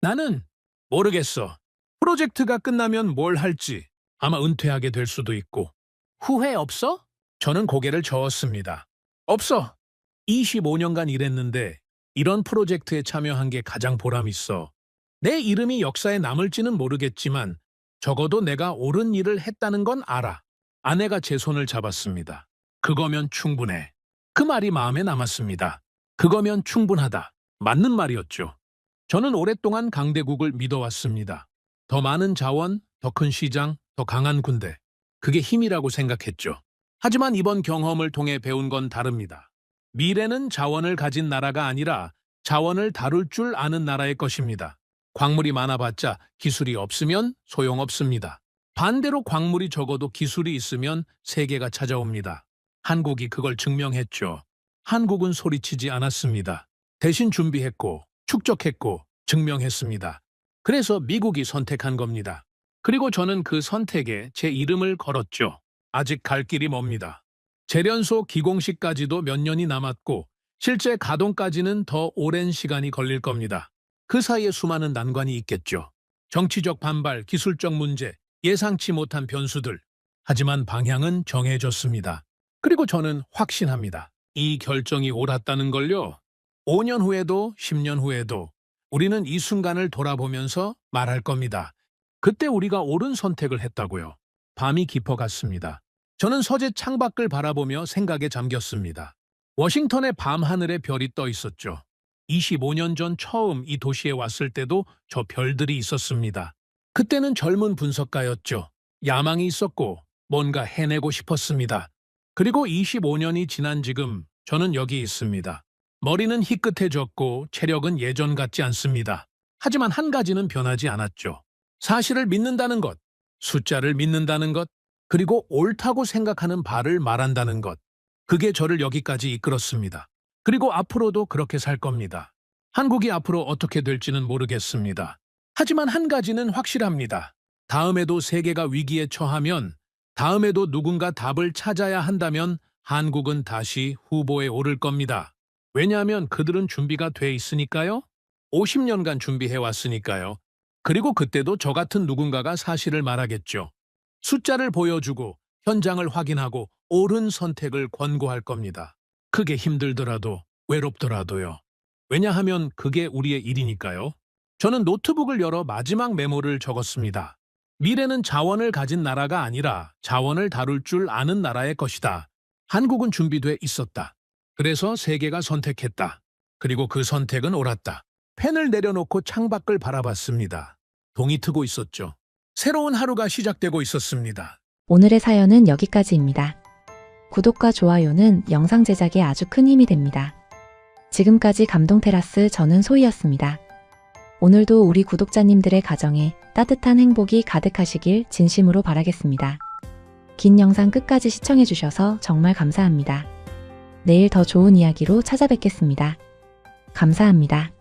나는? 모르겠어. 프로젝트가 끝나면 뭘 할지 아마 은퇴하게 될 수도 있고. 후회 없어? 저는 고개를 저었습니다. 없어. 25년간 일했는데 이런 프로젝트에 참여한 게 가장 보람 있어. 내 이름이 역사에 남을지는 모르겠지만 적어도 내가 옳은 일을 했다는 건 알아. 아내가 제 손을 잡았습니다. 그거면 충분해. 그 말이 마음에 남았습니다. 그거면 충분하다. 맞는 말이었죠. 저는 오랫동안 강대국을 믿어왔습니다. 더 많은 자원, 더 큰 시장, 더 강한 군대. 그게 힘이라고 생각했죠. 하지만 이번 경험을 통해 배운 건 다릅니다. 미래는 자원을 가진 나라가 아니라 자원을 다룰 줄 아는 나라의 것입니다. 광물이 많아봤자 기술이 없으면 소용없습니다. 반대로 광물이 적어도 기술이 있으면 세계가 찾아옵니다. 한국이 그걸 증명했죠. 한국은 소리치지 않았습니다. 대신 준비했고, 축적했고, 증명했습니다. 그래서 미국이 선택한 겁니다. 그리고 저는 그 선택에 제 이름을 걸었죠. 아직 갈 길이 멉니다. 재련소 기공식까지도 몇 년이 남았고 실제 가동까지는 더 오랜 시간이 걸릴 겁니다. 그 사이에 수많은 난관이 있겠죠. 정치적 반발, 기술적 문제, 예상치 못한 변수들. 하지만 방향은 정해졌습니다. 그리고 저는 확신합니다. 이 결정이 옳았다는 걸요. 5년 후에도 10년 후에도 우리는 이 순간을 돌아보면서 말할 겁니다. 그때 우리가 옳은 선택을 했다고요. 밤이 깊어갔습니다. 저는 서재 창밖을 바라보며 생각에 잠겼습니다. 워싱턴의 밤하늘에 별이 떠 있었죠. 25년 전 처음 이 도시에 왔을 때도 저 별들이 있었습니다. 그때는 젊은 분석가였죠. 야망이 있었고 뭔가 해내고 싶었습니다. 그리고 25년이 지난 지금 저는 여기 있습니다. 머리는 희끗해졌고 체력은 예전 같지 않습니다. 하지만 한 가지는 변하지 않았죠. 사실을 믿는다는 것, 숫자를 믿는다는 것, 그리고 옳다고 생각하는 바를 말한다는 것. 그게 저를 여기까지 이끌었습니다. 그리고 앞으로도 그렇게 살 겁니다. 한국이 앞으로 어떻게 될지는 모르겠습니다. 하지만 한 가지는 확실합니다. 다음에도 세계가 위기에 처하면, 다음에도 누군가 답을 찾아야 한다면 한국은 다시 후보에 오를 겁니다. 왜냐하면 그들은 준비가 돼 있으니까요. 50년간 준비해 왔으니까요. 그리고 그때도 저 같은 누군가가 사실을 말하겠죠. 숫자를 보여주고 현장을 확인하고 옳은 선택을 권고할 겁니다. 그게 힘들더라도 외롭더라도요. 왜냐하면 그게 우리의 일이니까요. 저는 노트북을 열어 마지막 메모를 적었습니다. 미래는 자원을 가진 나라가 아니라 자원을 다룰 줄 아는 나라의 것이다. 한국은 준비돼 있었다. 그래서 세계가 선택했다. 그리고 그 선택은 옳았다. 펜을 내려놓고 창밖을 바라봤습니다. 동이 트고 있었죠. 새로운 하루가 시작되고 있었습니다. 오늘의 사연은 여기까지입니다. 구독과 좋아요는 영상 제작에 아주 큰 힘이 됩니다. 지금까지 감동테라스 저는 소희였습니다. 오늘도 우리 구독자님들의 가정에 따뜻한 행복이 가득하시길 진심으로 바라겠습니다. 긴 영상 끝까지 시청해주셔서 정말 감사합니다. 내일 더 좋은 이야기로 찾아뵙겠습니다. 감사합니다.